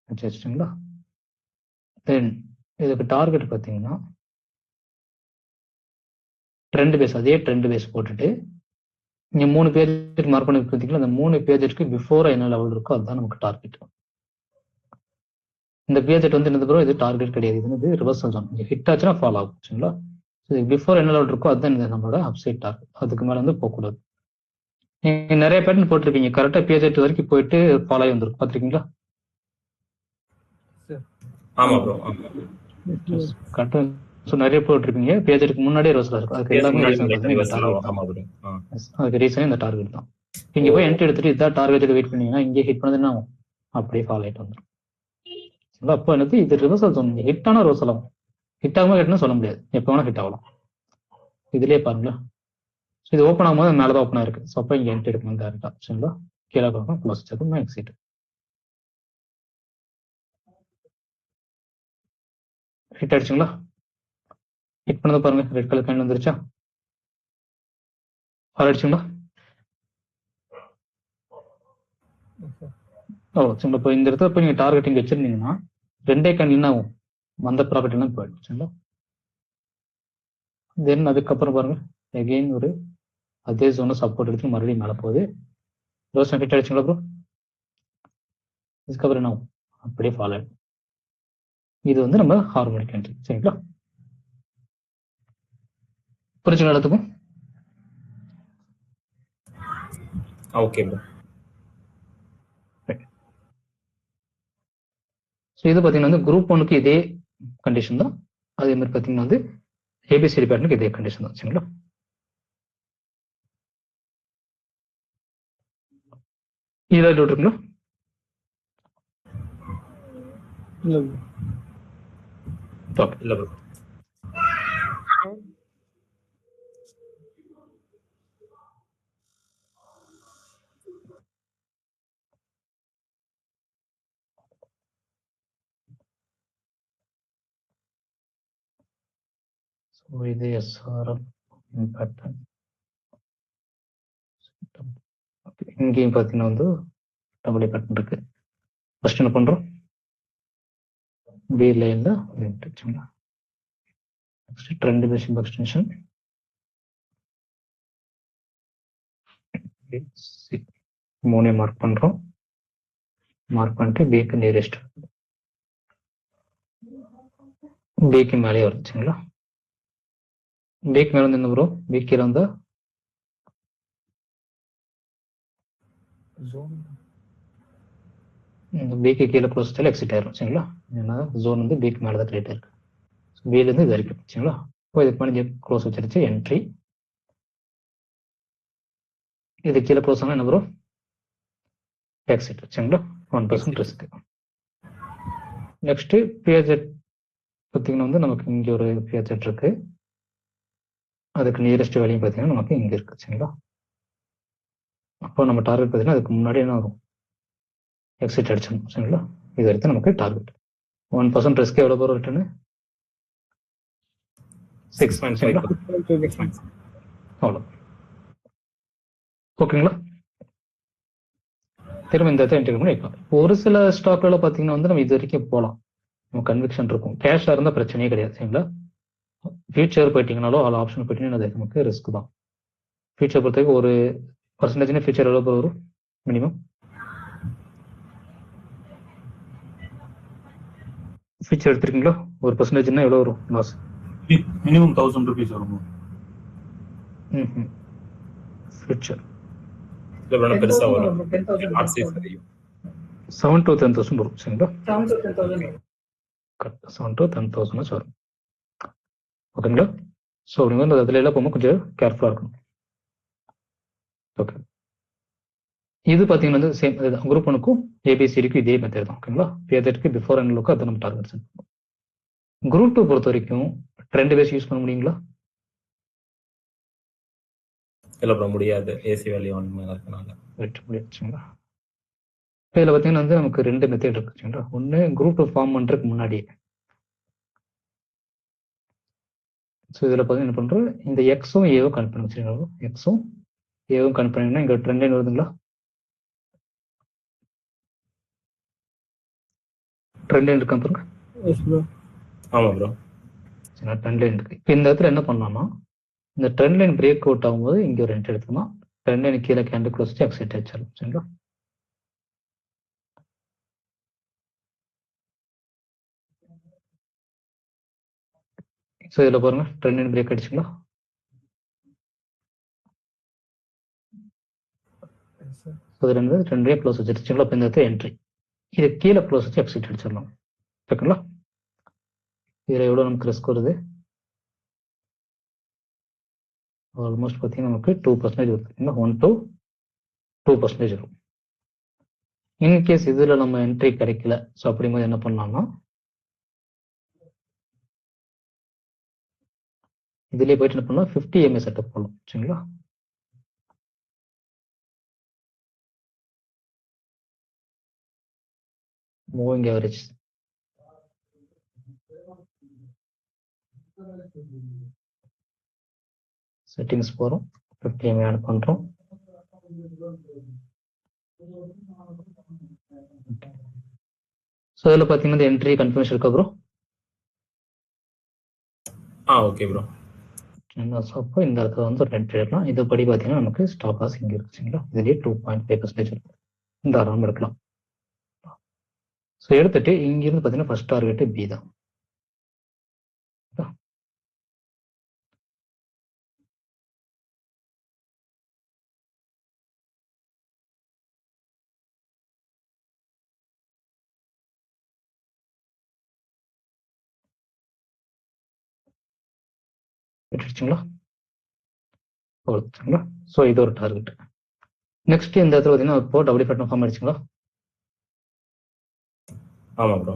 வச்சுங்களா? தென் இதுக்கு டார்கெட் பார்த்தீங்கன்னா ட்ரெண்ட் பேஸ், அதே ட்ரெண்ட் பேஸ் போட்டுட்டு இங்க 3 பேஜுக்கு மார்க் பண்ணி பார்த்தீங்களா, அந்த 3 பேஜுக்கு பிஃபோரா என்ன லெவல் இருக்கோ அதுதான் நமக்கு டார்கெட். இந்த பேஜெட் வந்து என்னது ப்ரோ? இது டார்கெட் கிடையாது, இது ரிவர்சல் ஜோன். இங்க ஹிட் ஆச்சுன்னா ஃபாலோ ஆகும். சரிங்களா? பிஃபோர் என்ன லெவல் இருக்கோ அதுதான் இந்த நம்மளோட அப்சைட் டார்கெட். அதுக்கு மேல வந்து போகக்கூடாது. நீங்க நிறைய பேட்டர்ன் போட்டிருப்பீங்க, கரெக்டா பேஜெட் வரைக்கும் போயிட்டு ஃபாலோ ஆகி வந்துருக்கும். பார்த்துருக்கீங்களா? ஆமா ப்ரோ. கரெக்டா. ஸோ நிறைய போட்டிருப்பீங்க, பேஜெட்டுக்கு முன்னாடியே ரிவர்சல் இருக்கும். அதுக்கு எல்லாமே ரீசன் அதுக்கு ரீசன் இந்த டார்கெட் தான். இங்க போய் என்ட்ரி எடுத்துட்டு இதான் டார்கெட்டுக்கு வெயிட் பண்ணீங்கன்னா இங்கே ஹிட் பண்ணதுன்னா அப்படியே ஃபாலோ ஆகிட்டு வந்துடும். அப்போ எனக்கு இது ரிவர்சல் சொன்னீங்க, ஹிட் ஆனா ரிவர்சல் ஆகும். ஹிட் ஆகாம ஹிட்னு சொல்ல முடியாது, எப்போ வேணா ஹிட் ஆகலாம். இதுலயே பாருங்களா, இது ஓப்பன் ஆகும்போது மேலே தான் ஓப்பன் ஆயிருக்கு. ஸோ அப்போ இங்கே என்ட்ரி எடுக்கணும் டேரக்டா. சரிங்களா? கீழே பார்க்கணும், க்ளோஸ் வச்சிருக்கோம், எக்ஸிட். ஹிட் ஆயிடுச்சுங்களா? ஹிட் பண்ணதை பாருங்க, ரெட் கலர் கேன் வந்துருச்சா? ஃபாலோ ஆயிடுச்சுங்களா? சரிங்களா? இப்போ இந்த இடத்துல போய் நீங்கள் டார்கெட்டிங் வச்சிருந்தீங்கன்னா 2 கேண்டில் என்ன ஆகும்? வந்த ப்ராஃபிட் எல்லாம் போயிடும். சரிங்களா? தென் அதுக்கப்புறம் பாருங்க எகெயின் ஒரு அதே ஜோனை சப்போர்ட் எடுத்து மறுபடியும் மேலே போகுது. ரோஸ் ஹிட் ஆயிடுச்சுங்களா ப்ரோ? இதுக்கப்புறம் என்ன ஆகும்? அப்படியே ஃபாலோ ஆயிடும். இது வந்து நம்ம ஹார்மோனிக் என்ட்ரி. சரிங்களா? புரிச்சுங்களா எல்லாத்துக்கும்? Okay bro. ஸோ இது பார்த்தீங்கன்னா வந்து குரூப் 1க்கு இதே கண்டிஷன் தான். அதே மாதிரி பார்த்தீங்கன்னா வந்து ஏபிசிடி பேட்டர்னுக்கு இதே கண்டிஷன் தான். சரிங்களா? ஏதாவது டவுட் இருக்குங்களா? இல்ல ப்ரோ. ஸோ இது எஸ்ஆர்எம் பேட்டர்ன். இங்கேயும் பார்த்தீங்கன்னா வந்து டபுள் பேட்டர்ன் இருக்கு. ஃபர்ஸ்ட் என்ன பண்றோம்? பி லைன்ல நெக்ஸ்ட் ட்ரெண்ட் பேசிக் எக்ஸ்டென்ஷன் மூணே மார்க் பண்றோம். மார்க் பண்ணிட்டு பிக்கு நியரஸ்ட், பிக்கு மேலே வருச்சுங்களா? பிக்கு மேல வந்து என்ன ப்ரோ? பிக்கு வந்தா பிக்கு கீழே க்ளோஸ் வச்சாலும் எக்ஸிட் ஆயிரும். சரிங்களா? ஏன்னா ஜோன் வந்து பிக்கு மேலே தான் கிரியேட் ஆயிருக்கு. பில இருந்து இது வரைக்கும். சரிங்களா? இப்போ இதுக்கு மேலே க்ளோஸ் வச்சிருச்சு, என்ட்ரி. இது கீழே க்ளோஸ் ஆனால் என்ன ப்ரோ? எக்ஸிட். சரிங்களா? 1% ரிஸ்க். நெக்ஸ்ட் பிஎஜெட் பார்த்தீங்கன்னா வந்து நமக்கு இங்கே ஒரு பிஎஜெட் இருக்கு, அதுக்கு நியரஸ்ட் வேல்யூ பார்த்தீங்கன்னா நமக்கு இங்கே இருக்கு. சரிங்களா? அப்போ நம்ம டார்கெட் பார்த்தீங்கன்னா அதுக்கு முன்னாடி என்ன வரும்? எக்ஸிட் அடிச்சிடணும். சரிங்களா? இது வரைக்கும் நமக்கு டார்கெட். 1% ரிஸ்க் எவ்வளோ போகிற ரிட்டர்னு? 6. அவ்வளோ. ஓகேங்களா? திரும்ப இந்த இடத்துல என்ட்ரி பண்ணி வைக்கலாம். ஒரு சில ஸ்டாக்ல பார்த்தீங்கன்னா வந்து நம்ம இது வரைக்கும் போகலாம், நம்ம கன்விக்ஷன் இருக்கும். கேஷா இருந்தால் பிரச்சனையே கிடையாது. சரிங்களா? ஃபியூச்சர் போயிட்டீங்கனாலோ அதில் ஆப்ஷன் போயிட்டீங்கன்னா அது நமக்கு ரிஸ்க் தான். ஃபியூச்சர் பொறுத்தவரைக்கும் ஒரு பர்சன்டேஜ்னா ஃபியூச்சர் எவ்வளோ வரும் மினிமம்? ஃபியூச்சர் எடுத்துருக்கீங்களா? ஒரு பர்சன்டேஜ்னா எவ்வளோ வரும் லாஸ்? மினிமம் 1000 rupees வரும். ஃபியூச்சர் பெருசா வரும். 7 to 10,000 வரும். சரிங்களா? 7 to 10,000 7 to 10,000 வரும். ஓகேங்களா? ஸோ அப்படிங்கும்போது அதுல எல்லாம் போகும்போது கொஞ்சம் கேர்ஃபுல்லாக இருக்கணும். ஓகே, இது பார்த்தீங்கன்னா வந்து சேம் குரூப் ஒனுக்கும் ஏபிசிடிக்கும் இதே மெத்தட் தான். ஓகேங்களா? பேதற்கு பிஃபோர் அண்ட் லுக்கு அதை நம்ம டார்கெட் செட் பண்ணுவோம். குரூப் 2 பொறுத்த வரைக்கும் ட்ரெண்ட் பேஸ் யூஸ் பண்ண முடியுங்களா? இல்ல ப்ரோ முடியாது, ஏசி வேல்யூ 1 மேல இருக்கனால. முடியாதுங்களா? இப்போ இதில் பார்த்தீங்கன்னா வந்து நமக்கு 2 மெத்தட் இருக்குங்களா. ஒன்று குரூப் 2 ஃபார்ம் பண்ணுறதுக்கு முன்னாடியே. ஸோ இதில் பார்த்தீங்கன்னா என்ன பண்ணுறோம், இந்த எக்ஸும் ஏவும் கனெக்ட் பண்ணி வச்சுருக்கோம். எக்ஸும் ஏவும் கனெக்ட் பண்ணிங்கன்னா இங்கே ட்ரெண்ட் லைன் வருதுங்களா? ட்ரெண்ட் லைன் இருக்கா பாருங்க. ஆமா ப்ரோ. சரி, ட்ரெண்ட் லைன் இருக்கு. இப்போ இந்த இடத்துல என்ன பண்ணலாம்னா, இந்த ட்ரெண்ட் லைன் பிரேக் அவுட் ஆகும்போது இங்கே ஒரு என்ட்ரி எடுத்துக்கலாம். ட்ரெண்ட் லைன் கீழே கேண்டில் க்ளோஸ் வச்சு எக்ஸைட் ஆயிடுச்சு. சரிங்களா? ஸோ இதில் பாருங்க ட்ரெண்ட் லைன் பிரேக் அடிச்சுங்களா? இதில் இருந்து ட்ரெண்ட் லைன் க்ளோஸ் வச்சிருச்சுங்களா? இப்போ இந்த இடத்துல என்ட்ரி, இது கீழே க்ளோஸ் வச்சு எக்ஸைட் அடிச்சிடலாம். ஓகேங்களா? இதில் எவ்வளோ நமக்கு ரிஸ்க் வருது? ஆல்மோஸ்ட் பார்த்தீங்கன்னா நமக்கு 2% வருது. 1 to 2% வரும். இன்கேஸ் இதில் நம்ம என்ட்ரி கிடைக்கல, ஸோ அப்படிங்கும்போது என்ன பண்ணலாம்னா, இதுலேயே போயிட்டு என்ன பண்ணலாம், 50 EMA செட்டப் பண்ணலாம். சரிங்களா? மூவிங் ஆவரேஜ் செட்டிங்ஸ் போகிறோம், 50 EMA ஆட் பண்ணுறோம். ஸோ இதில் பார்த்தீங்கன்னா என்ட்ரி கன்ஃபர்மேஷன் இருக்கா ப்ரோ? Okay bro. அப்போ இந்த இடத்துல வந்து ஒரு என்ட்ரி எடுக்கலாம். இதுபடி பார்த்தீங்கன்னா நமக்கு ஸ்டாப் லாஸ் இங்கே இருக்கு. சரிங்களா? இதுலேயே 2.5% இருக்கும். இந்த ஆரம்பம் எடுக்கலாம். ஸோ எடுத்துட்டு இங்கிருந்து பார்த்தீங்கன்னா ஃபர்ஸ்ட் டார்கெட்டு பி தான். எடுத்துச்சுங்களா? ஓகேங்களா? ஸோ இது ஒரு டார்கெட். நெக்ஸ்ட் இந்த இடத்துல பார்த்தீங்கன்னா இப்போ டபுள் பேட்டர்ன் ஃபார்ம் ஆயிடுச்சுங்களா? ஆமா ப்ரோ.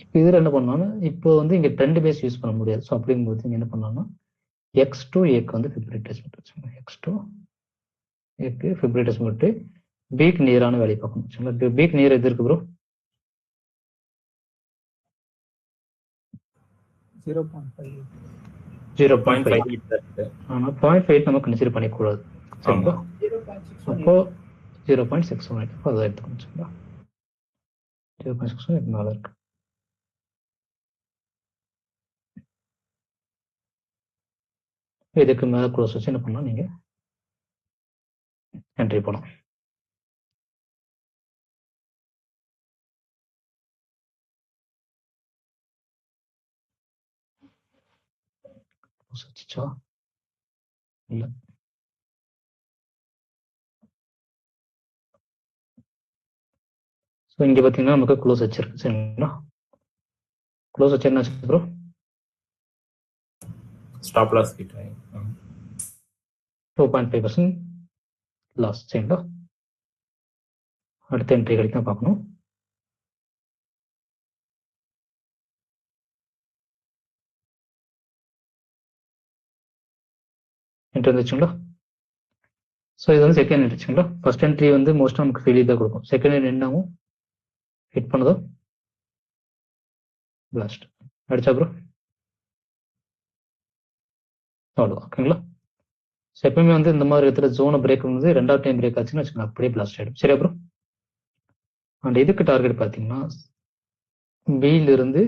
இப்போ இதில் என்ன பண்ணலாம்னா, இப்போ வந்து இங்கே ட்ரெண்ட் பேஸ் யூஸ் பண்ண முடியாது. ஸோ அப்படிங்கும்போது இங்கே என்ன பண்ணலாம்னா, X2 ஏக்கு வந்து ஃபிப்ரவரி டெஸ்ட் வச்சுங்க. X2 ஏக்கு ஃபிப்ரவரி டெஸ்ட் போட்டு பீக் நியரான வேலையை பார்க்கணும். சரிங்களா? பீக் நியர் எது இருக்கு ப்ரோ? 0.5. ஆனால் 0.5 நம்ம கன்சிடர் பண்ணிக்கூடாது. சரிங்களா? அப்போ 0.618 அதை எடுத்துக்கணும். சரிங்களா? 0.618 மேலே இருக்கு. இதுக்கு மேலே க்ளோஸ் வச்சு என்ன பண்ணலாம், நீங்க என்ட்ரி போகலாம். வச்சுச்சா இல்லை? ஸோ இங்கே பார்த்தீங்கன்னா நமக்கு க்ளோஸ் வச்சிருக்கு. சரிங்களா? க்ளோஸ் வச்சு என்ன ப்ரோ? ஸ்டாப் லாஸ் கிட்ட 2.5% லாஸ். சரிங்களா? அடுத்த என்ட்ரி கிடைக்கும் பார்க்கணும். என்ட்ரி வந்துச்சுங்களா? ஸோ இது வந்து செகண்ட் என்ட்ரிச்சுங்களா? ஃபர்ஸ்ட் என்ட்ரி வந்து மோஸ்ட்டாக நமக்கு ஃபெயிலியர் தான் கொடுக்கும். செகண்ட் என்ட்ரி என்ன ஆகும், ஹிட் பண்ணதோ பிளாஸ்ட் அடிச்சா ப்ரோ அவ்வளோ. ஓகேங்களா? ஸோ எப்பவுமே வந்து இந்த மாதிரி இடத்துல ஜோனை பிரேக் வந்து ரெண்டாவது டைம் பிரேக் ஆச்சுன்னு வச்சுக்கோங்க, அப்படியே பிளாஸ்ட் ஆகிடும். சரியா ப்ரோ? அண்ட் இதுக்கு டார்கெட் பார்த்தீங்கன்னா பியிலிருந்து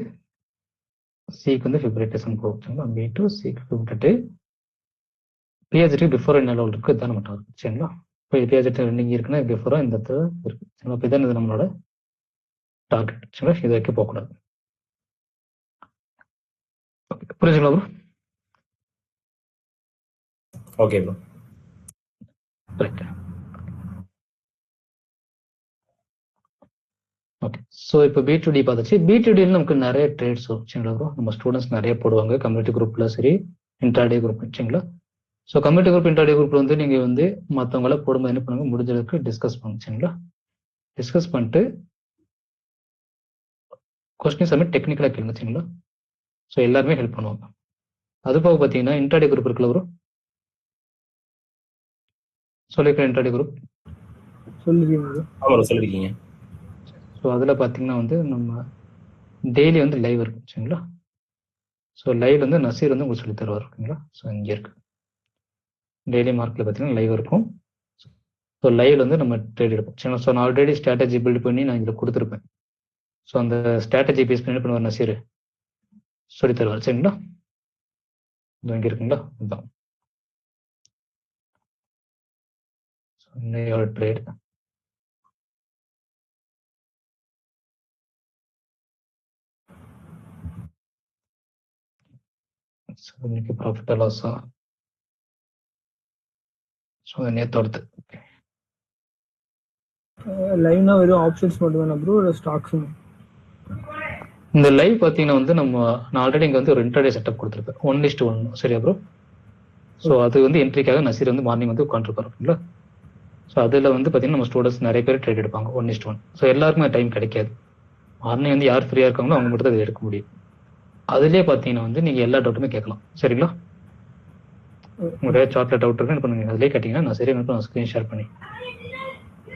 சிக்கு வந்து ஃபிப்ரவரி டெஸ்ட் போகும். பி டு சிக்கு விட்டுட்டு பிஹெச்டி பிஃபோர் என்ன லெவல் இருக்குது இதுதான் நம்ம டார்கெட். சரிங்களா? இப்போ பிஹெச்டி ரன்னிங் இருக்குன்னா பிஃபோராக இந்த இடத்துல இருக்கு. சரிங்களா? இப்போ இதான் இது நம்மளோட டார்கெட். சரிங்களா? இது வரைக்கும் போகக்கூடாது. புரிஞ்சுங்களா bro? Okay bro. Right. Okay. So இப்போ B2D பார்த்துச்சு. B2Dல நமக்கு நிறைய ட்ரேட்ஸ் வரும் சரிங்களா ப்ரோ. நம்ம ஸ்டூடெண்ட்ஸ் நிறைய போடுவாங்க கம்யூனிட்டி குரூப்ல சரி, இன்ட்ராடே குரூப் சரிங்களா. ஸோ கம்யூனிட்டி குரூப் இன்ட்ராடே குரூப்ல வந்து நீங்க வந்து மற்றவங்கள போடும்போது என்ன பண்ணுங்க, முடிஞ்ச அளவுக்கு டிஸ்கஸ் பண்ணுங்க சரிங்களா. டிஸ்கஸ் பண்ணிட்டு கொஸ்டின்ஸ் எல்லாமே டெக்னிக்கலா கேளுங்க சரிங்களா. ஸோ எல்லாருமே ஹெல்ப் பண்ணுவாங்க. அது போக பார்த்தீங்கன்னா இன்ட்ராடே குரூப் இருக்குல்ல ப்ரோ, சொல்லியிருக்கேன் இன்ட்ராடே குரூப் சொல்லிருக்கீங்க. ஸோ அதில் பார்த்தீங்கன்னா வந்து நம்ம டெய்லி வந்து லைவ் இருக்கும் சரிங்களா. ஸோ லைவ்ல வந்து நசீர் வந்து உங்களுக்கு சொல்லி தருவார் ஓகேங்களா. ஸோ இங்கே இருக்கு டெய்லி மார்க்கில் பார்த்தீங்கன்னா லைவ் இருக்கும். ஸோ லைவ்ல வந்து நம்ம ட்ரேட் எடுப்போம் சரிங்களா. ஸோ நான் ஆல்ரெடி ஸ்ட்ராட்டஜி பில்ட் பண்ணி நான் இதில் கொடுத்துருப்பேன். ஸோ அந்த ஸ்ட்ராட்டஜி பேஸ் பண்ணி என்ன பண்ணுவார் நசீர் சொல்லி தருவார் சரிங்களா. இது இங்கே இருக்குங்களா, இதுதான் இன்னையோட ட்ரேட். ஸோ இன்னைக்கு ப்ராஃபிட்டா லாஸா, ஸோ நேத்தோடது லைவ்னா வெறும் ஆப்ஷன்ஸ் மட்டும் தானே ப்ரோ, இல்லை ஸ்டாக்ஸும்? இந்த லைவ் பார்த்தீங்கன்னா வந்து நான் ஆல்ரெடி இங்கே வந்து ஒரு இன்டர்டே செட்டப் கொடுத்துருப்பேன் 1:1 சரியா ப்ரோ. ஸோ அது வந்து என்ட்ரிக்காக நசீர் வந்து மார்னிங் வந்து உட்காந்துருப்பாரு ஓகேங்களா. ஸோ அதில் வந்து பார்த்தீங்கன்னா நம்ம ஸ்டூடெண்ட்ஸ் நிறைய பேர் ட்ரேட் எடுப்பாங்க 1:1. ஸோ எல்லாருக்குமே டைம் கிடைக்காது. மார்னிங் வந்து யார் ஃப்ரீயாக இருக்காங்களோ அவங்க மட்டும் தான் அதை எடுக்க முடியும். அதுலேயே பார்த்தீங்கன்னா வந்து நீங்கள் எல்லா டவுட்டுமே கேட்கலாம் சரிங்களா. உங்களுடைய சார்ட்ல டவுட் இருக்கு என்ன பண்ணுங்க, அதுலேயே கேட்டிங்கன்னா நான் சரியாக நான் ஸ்க்ரீன் ஷேர் பண்ணி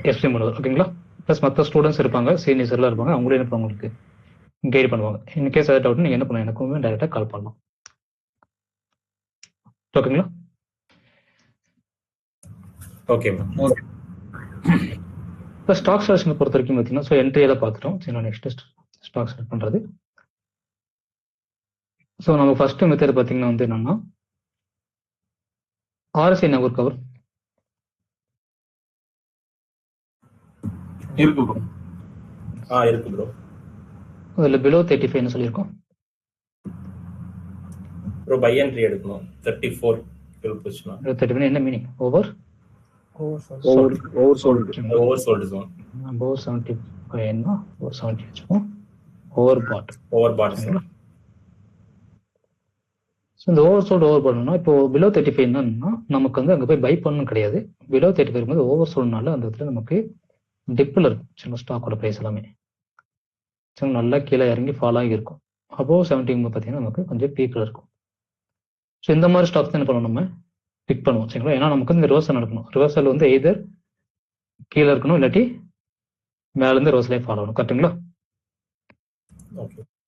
எக்ஸ்பிளைன் பண்ணுவேன் ஓகேங்களா. ப்ளஸ் மற்ற ஸ்டூடெண்ட்ஸ் இருப்பாங்க, சீனியர்ஸ் எல்லாம் இருப்பாங்க, அவங்களே என்ன உங்களுக்கு கைட் பண்ணுவாங்க. இன் கேஸ் ஏதாவது டவுட் நீங்கள் என்ன பண்ணுங்க எனக்குமே டைரெக்டாக கால் பண்ணலாம் ஓகேங்களா. ஓகே. இப்போ ஸ்டாக் செலக்ஷனை பொறுத்த வரைக்கும் பார்த்தீங்கன்னா ஸோ என்ட்ரியெல்லாம் பார்த்துட்டோம் சரி. நெக்ஸ்ட் ஸ்டாக் செலக்ட் பண்ணுறது. ஸோ நம்ம ஃபர்ஸ்ட் மெத்தட் பார்த்தீங்கன்னா வந்து என்னன்னா RSI நம்பர் கவர் இருக்கு ப்ரோ. இருக்கு ப்ரோ. அதில் பிலோ 35 சொல்லியிருக்கோம் ப்ரோ. பை என்ட்ரி எடுக்கணும் 34 பொசிஷன். 35 என்ன meaning? Over sold zone. Over 75 என்ன ஓவர் 70 வச்சுப்போம். Over bought sir. ஸோ இந்த ஓவர் சோல்டு ஓவர் பண்ணணும்னா இப்போ பிலோ 35 என்னன்னா நமக்கு வந்து அங்கே போய் பை பண்ணணும் கிடையாது. பிலோ 35 போது ஓவர் சோல்டுனால அந்த இடத்துல நமக்கு டிப்பில் இருக்கும் சின்ன ஸ்டாக்கோட ப்ரைஸ் எல்லாமே சரி நல்லா கீழே இறங்கி ஃபால் ஆகி இருக்கும். அபோவ் 70 பார்த்தீங்கன்னா நமக்கு கொஞ்சம் பீக்கில் இருக்கும். ஸோ இந்த மாதிரி ஸ்டாக்ஸ் தான் என்ன பண்ணுவோம் நம்ம பிக் பண்ணுவோம் சரிங்களா. ஏன்னா நமக்கு வந்து ரிவர்சல் நடக்கணும். ரிவர்சல் வந்து எய்தர் கீழே இருக்கணும் இல்லாட்டி மேலேருந்து ரிவர்சலே ஃபாலோ ஆகணும் கரெக்டுங்களா.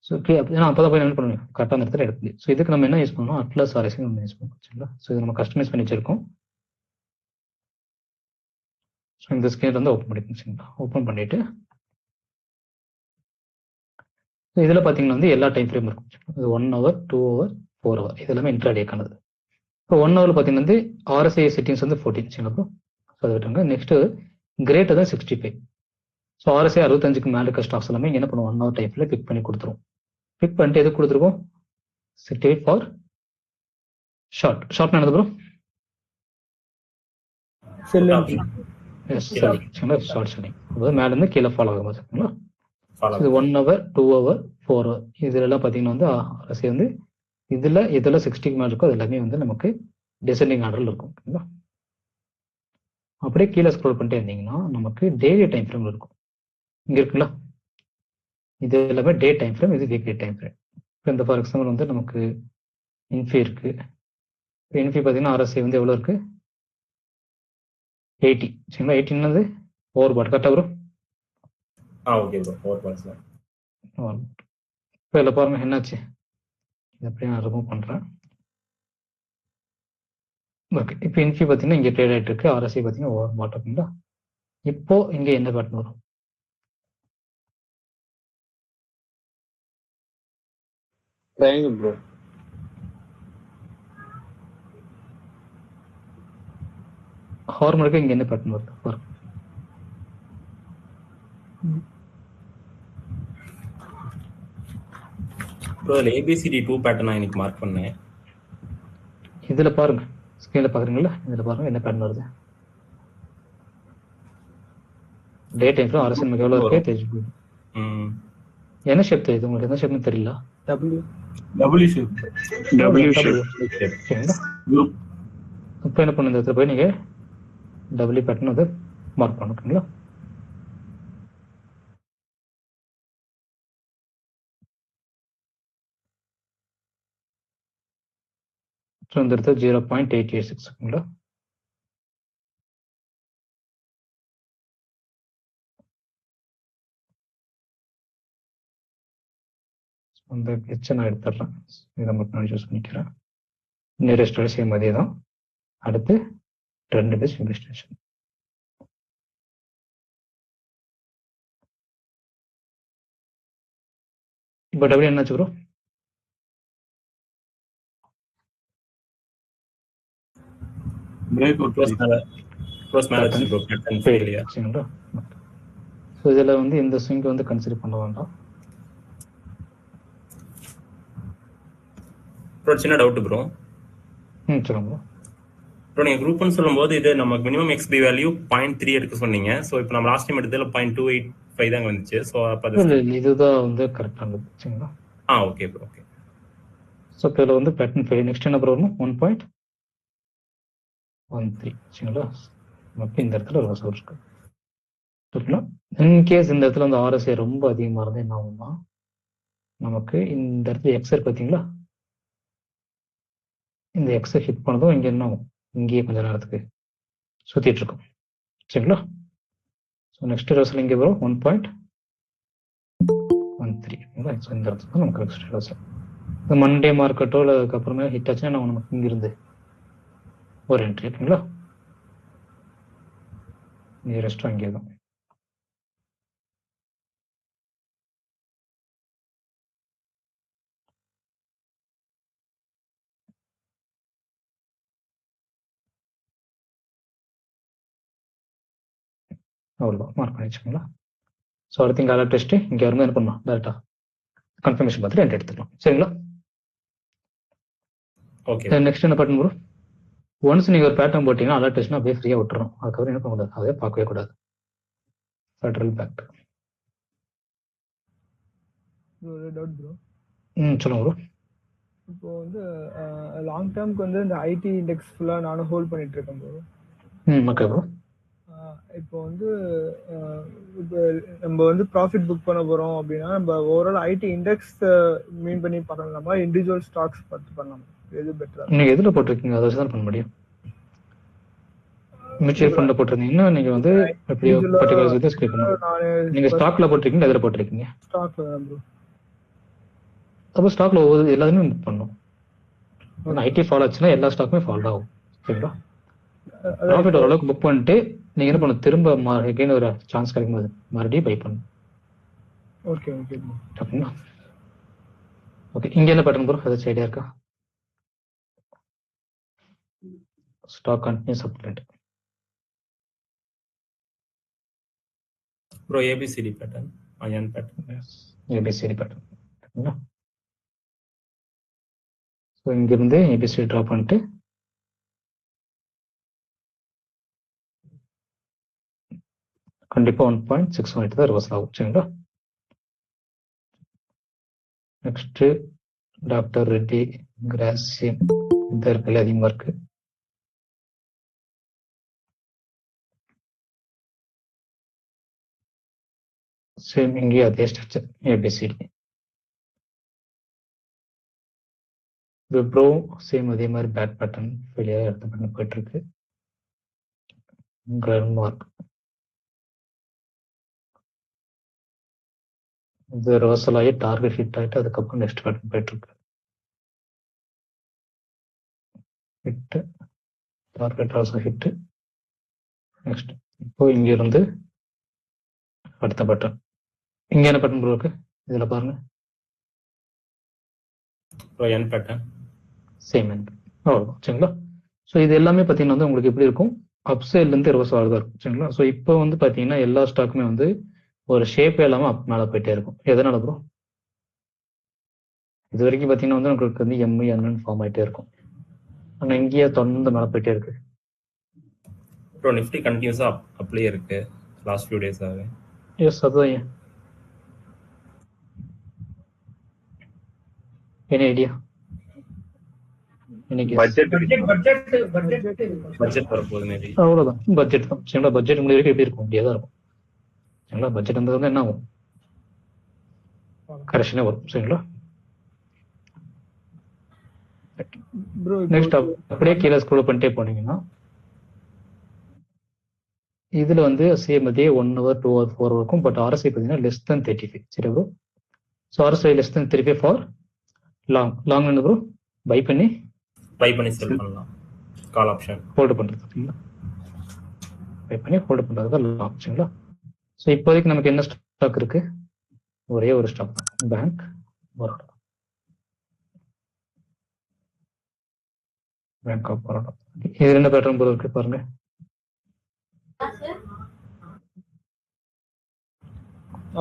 ஸோ ஏன்னா அப்போ தான் போய் என்ன பண்ணுவோம் கரெக்டாக அந்த இடத்துல எடுக்க முடியும். ஸோ இதுக்கு நம்ம என்ன யூஸ் பண்ணணும், அட்லஸ் RSI நம்ம யூஸ் பண்ணுவோம் சரிங்களா. ஸோ இது நம்ம கஸ்டமைஸ் பண்ணி வச்சிருக்கோம். ஸோ இந்த ஸ்கிரீன் வந்து ஓப்பன் பண்ணிக்கணும் சரிங்களா. ஓப்பன் பண்ணிட்டு இதில் பார்த்தீங்கன்னா வந்து எல்லா டைம் ஃப்ரேம் இருக்கும். இது 1 hour 2 hour 4 hour இது எல்லாமே இன்ட்ராடேக்கானது. இப்போ 1 hour பார்த்தீங்கன்னா வந்து RSI செட்டிங்ஸ் வந்து 14 சரிங்களா. ஸோ அதை விட்டாங்க. Next greater than 65. So RSI 65க்கு மேலே இருக்க ஸ்டாக்ஸ் எல்லாமே இங்கே என்ன பண்ணுவோம் 1 hour டைப்ல பிக் பண்ணி கொடுத்துரும். பிக் பண்ணிட்டு எது கொடுத்துருக்கோம் 68 ஃபார் ஷார்ட். ஷார்ட் என்னது ப்ரோ? Short selling. அதாவது மேல இருந்து கீழே ஃபாலோ ஆகும் சரிங்களா. இது 1 hour 2 hour 4 hour இதுல எல்லாம் பார்த்தீங்கன்னா வந்து RSI வந்து இதுல 60க்கு மேலே இருக்கோ அது எல்லாமே வந்து நமக்கு டிசெண்டிங் ஆர்டர்ல இருக்கும் ஓகேங்களா. அப்படியே கீழே ஸ்க்ரோல் பண்ணிட்டே இருந்தீங்கன்னா நமக்கு டெய்லி டைம் ஃப்ரேம் இருக்கும். இங்க இருக்குங்களா, இது எல்லாமே டே டைம் ஃப்ரேம், இது வீக்லி டைம் ஃப்ரேம். இப்போ இந்த ஃபார் எக்ஸாம்பிள் வந்து நமக்கு இன்ஃபி இருக்கு. இன்ஃபி பார்த்தீங்கன்னா RSI வந்து எவ்வளோ இருக்கு 80 சரிங்களா. 80 என்னது ஓவர் பாட் கரெக்டாக வரும். Okay bro. Over bought sir. இப்போ இதில் பாருங்க என்னாச்சு, இது அப்படியே நான் ரிமூவ் பண்ணுறேன். ஓகே. இப்போ இன்ஃபி பார்த்தீங்கன்னா இங்கே ட்ரேட் ஆகிட்டு இருக்கு. RSI பார்த்தீங்கன்னா ஓவர் பாட் அப்படிங்களா. இப்போ இங்கே என்ன பேட்டர்ன் வரும் ட்ரையாங்கிள் ப்ரோ. ஹார்மோனுக்கு இங்கே என்ன பேட்டர்ன் வருது பாருங்க. ப்ரோ அதில் ABCD 2 பேட்டர்ன் நான் இன்னைக்கு மார்க் பண்ணேன். இதில் பாருங்க ஸ்க்ரீனில் பார்க்குறீங்களா, இதில் பாருங்க என்ன பேட்டர்ன் வருது. டே டைம் RSI நமக்கு எவ்வளோ இருக்கு என்ன ஷேப் தெரியுது உங்களுக்கு? என்ன ஷேப்னு தெரியல. Double shape. சரிங்களா? இப்போ என்ன பண்ணு, இந்த இடத்துல போய் நீங்க டபுள்யூ பேட்டர்ன் வந்து மார்க் பண்ணுங்களா. ஸோ இந்த இடத்துல 0.886ங்களா. அந்த ஹெச்சை நான் எடுத்துடுறேன். இதை மட்டும் நான் யூஸ் பண்ணிக்கிறேன். நியரஸ்ட் சேம் அதே தான். அடுத்து 2 பேஸ் இன்வெஸ்டிகேஷன். இப்போ டபுள் என்னாச்சு ப்ரோ? பிரேக் அவுட் சரிங்களா. ஸோ இதில் வந்து இந்த ஸ்விங் வந்து கன்சிடர் பண்ண வேண்டாம். சின்ன டவுட் ப்ரோ. சொல்லுங்க ப்ரோ. நீங்க குரூப்னு சொல்லும்போது இது நமக்கு மினிமம் எக்ஸ்பி வேல்யூ 0.3 எடுக்க சொன்னீங்க. ஸோ இப்போ நம்ம லாஸ்ட் டைம் எடுத்ததுல 0.285 தாங்க வந்துச்சு. ஸோ அப்போ இதுதான் வந்து கரெக்டானது. சரிங்களா. Okay bro. ஓகே. ஸோ இப்போ இதில் வந்து பேட்டர்ன் ஃபெயில். நெக்ஸ்ட் என்ன ப்ரோ வரணும்? 1.13. சரிங்களா. நமக்கு இந்த இடத்துல ஒரு வசூல் இருக்கு. சரிங்களா. இன்கேஸ் இந்த இடத்துல வந்து ஆர்எஸ்ஐ ரொம்ப அதிகமாக இருந்தால் என்ன ஆகும்னா, நமக்கு இந்த இடத்துல எக்ஸர் பார்த்தீங்களா, இந்த எக்ஸை ஹிட் பண்ணதும் இங்கே என்ன ஆகும், இங்கேயே கொஞ்ச நேரத்துக்கு சுற்றிட்டு இருக்கும். சரிங்களா. ஸோ நெக்ஸ்ட் ரிவர்சல் இங்கே வரும் 1.13. ஸோ இந்த இடத்துல தான் நமக்கு நெக்ஸ்ட் ரிவர்சல். இந்த மண்டே மார்க்கெட்டோ இல்லை அதுக்கப்புறமே ஹிட் ஆச்சுன்னா நம்ம நமக்கு இங்கிருந்து ஒரு என்ட்ரி இருக்குங்களா. நியரஸ்ட்டும் அங்கே தான். அவ்வளோதான், மார்க் பண்ணி வச்சுக்கோங்களா. ஸோ அடுத்து இங்கே அலர்ட் டெஸ்ட்டு இங்கே வரும்போது என்ன பண்ணலாம், டேரெக்டாக கன்ஃபர்மேஷன் பார்த்துட்டு என்ட்ரி எடுத்துக்கலாம். சரிங்களா. ஓகே. நெக்ஸ்ட் என்ன பட்டன் ப்ரோ? ஒன்ஸ் நீங்கள் ஒரு பேட்டர்ன் போட்டிங்கன்னா அலர்ட் டெஸ்ட்னா அப்படியே ஃப்ரீயாக விட்டுறணும். அதுக்கப்புறம் என்ன பண்ணக்கூடாது, அதே பார்க்கவே கூடாது. Federal bank. Doubt bro. சொல்லுங்க ப்ரோ. இப்போ வந்து லாங் டேர்ம்க்கு வந்து இந்த ஐடி இண்டெக்ஸ் ஃபுல்லாக நானும் ஹோல்ட் பண்ணிட்டு இருக்கேன் ப்ரோ. Okay bro. இப்போ வந்து இப்போ நம்ம வந்து ப்ராஃபிட் புக் பண்ண போறோம் அப்படின்னா நம்ம ஓவரால் ஐடி இண்டெக்ஸ் மீன் பண்ணி பண்ணலாமா, இண்டிவிஜுவல் ஸ்டாக்ஸ் பார்த்து பண்ணலாமா? எது பெட்டரா? நீங்க எதுல போட்டிருக்கீங்க அதை வச்சு தான் பண்ண முடியும். மியூச்சுவல் ஃபண்ட்ல போட்டிருந்தீங்கன்னா நீங்க வந்து எப்படியோ பர்டிகுலர் இது ஸ்கிப் பண்ணலாம். நீங்க ஸ்டாக்ல போட்டிருக்கீங்க, எதுல போட்டிருக்கீங்க? ஸ்டாக்ல தான் ப்ரோ. அப்போ ஸ்டாக்ல ஒவ்வொரு எல்லாத்தையுமே புக் பண்ணணும். ஐடி ஃபால் ஆச்சுன்னா எல்லா ஸ்டாக்குமே ஃபால் ஆகும். சரிங்களா. ப்ராஃபிட் ஓரளவுக்கு புக் பண்ணிட்டு நீங்க என்ன பண்ணணும், திரும்ப எகைன் ஒரு சான்ஸ் கிடைக்கும்போது மறுபடியும் பை பண்ணணும். ஓகே ஓகே ஓகேங்களா. ஓகே, இங்க என்ன பேட்டர்ன் ப்ரோ, ஏதாச்சும் ஐடியா இருக்கா? Stock continues uptrend bro. ABCD pattern, iron pattern, ABCD pattern. ஓகேங்களா. ஸோ இங்கிருந்து ஏபிசிடி ட்ராப் பண்ணிட்டு கண்டிப்பா 1.618 தான் ரிவர்ஸ் ஆகும். சரிங்களா. நெக்ஸ்ட் டாக்டர் ரெட்டி, கிராசியம், இந்த இருக்கல அதிகமா இருக்கு. சேம் இங்கே அதே ஸ்ட்ரக்சர் ஏபிசிடி. விப்ரோ சேம் அதே மாதிரி பேட் பேட்டர்ன் ஃபெயிலியர் எடுத்த பேட்டர்ன் போயிட்டு இருக்கு. மார்க் இது ரிவர்சல் ஆகி டார்கெட் ஹிட் ஆகிட்டு அதுக்கப்புறம் நெக்ஸ்ட் பேட்டர்ன் போயிட்டு இருக்கு. Hit, target also hit. Next இப்போ இங்க இருந்து அடுத்த பேட்டர்ன். இங்க என்ன பேட்டர்ன் ப்ரோ இருக்கு இதுல பாருங்க. என் பேட்டர்ன் சேம் என். அவ்வளோதான். சரிங்களா. ஸோ இது எல்லாமே பார்த்தீங்கன்னா வந்து உங்களுக்கு எப்படி இருக்கும், அப் சைட்லேருந்து ரிவர்ஸ் ஆகுதா இருக்கும். சரிங்களா. ஸோ இப்போ வந்து பார்த்தீங்கன்னா எல்லா ஸ்டாக்குமே வந்து ஒரு ஷேப்பே இல்லாமல் அப் மேலே போயிட்டே இருக்கும். எதனால ப்ரோ? இது வரைக்கும் பார்த்தீங்கன்னா வந்து உங்களுக்கு வந்து எம்என் ஃபார்ம் ஆகிட்டே இருக்கும். ஆனால் இங்கேயே தொடர்ந்து மேலே போயிட்டே இருக்கு. ப்ரோ நிஃப்டி கண்டினியூஸா அப்லயே இருக்கு லாஸ்ட் ஃபியூ டேஸாவே. எஸ், அதுதான் ஏன் எனி ஐடியா? இன்னைக்கு பட்ஜெட் பட்ஜெட் வரப்போகுது மேபி. அவ்வளவுதான், பட்ஜெட் தான். சரிங்களா, பட்ஜெட் முடிவு வரைக்கும் எப்படி இருக்கும், இப்படியே தான் இருக்கும். சரிங்களா, பட்ஜெட் இருந்தது என்ன ஆகும், கரெக்ஷனே வரும். சரிங்களா, ப்ரோ நெக்ஸ்ட் அப்படியே கீழே ஸ்க்ரோல் பண்ணிட்டே போனீங்கன்னா இதுல வந்து சேம் அதே 1 hour 2 hour 4 hour இருக்கும். பட் RSI பார்த்தீங்கன்னா லெஸ் தென் 35. சரி bro, so RSI less than 35 for long என்ன ப்ரோ, பை பண்ணி செல் பண்ணலாம், கால் ஆப்ஷன் ஹோல்டு பண்றது, பை பண்ணி ஹோல்டு பண்றது தான் லாங். சரிங்களா, ஸோ இப்போதைக்கு நமக்கு என்ன ஸ்டாக் இருக்கு, ஒரே ஒரு stock, bank Baroda, bank of Baroda. இது என்ன பேட்டர்ன் போல இருக்கு பாருங்க.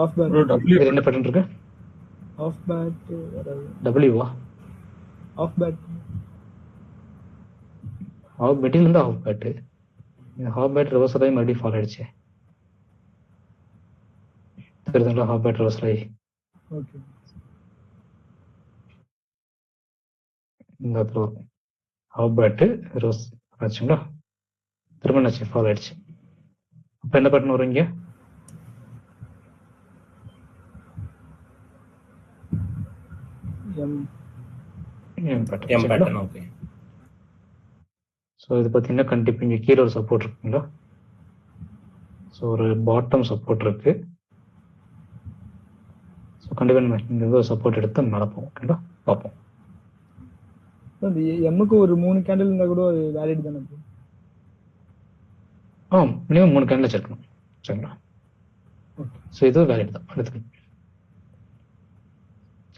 ஆஃப் பேட் ப்ரோ இது என்ன பேட்டர்ன் இருக்கு, ஆஃப் பேட் டபிள்யூவா, ஆஃப் பேட் ஆஃப் பேட்டில் இருந்து half bat, half bat reverse ஆகி மறுபடியும் ஃபால் ஆயிடுச்சு. தெரியுதுங்களா, ஹாஃப் பேட் ரிவர்ஸ் ஆகி ஓகே இந்த இடத்துல வரும். ஹாஃப் பேட்டு ரிவர்ஸ் ஆச்சுங்களா, திரும்ப என்னாச்சு, ஃபால் ஆயிடுச்சு. அப்போ என்ன பேட்டர்ன் வரும் இங்கே, எம் பேட்டர்ன். ஓகே, ஸோ இது பார்த்தீங்கன்னா கண்டிப்பாக இங்கே கீழே ஒரு சப்போர்ட் இருக்குங்களா, ஸோ ஒரு பாட்டம் சப்போர்ட் இருக்கு. ஸோ கண்டிப்பாக நம்ம இந்த ஒரு சப்போர்ட் எடுத்து நடப்போம். ஓகேங்களா, பார்ப்போம். அந்த எம்முக்கு ஒரு 3 கேண்டில் இருந்தா கூட அது வேலிட் தானே ப்ரோ? மினிமம் 3 கேண்டில் வச்சிருக்கணும். சரிங்களா, ஸோ இது வேலிட் தான். அடுத்து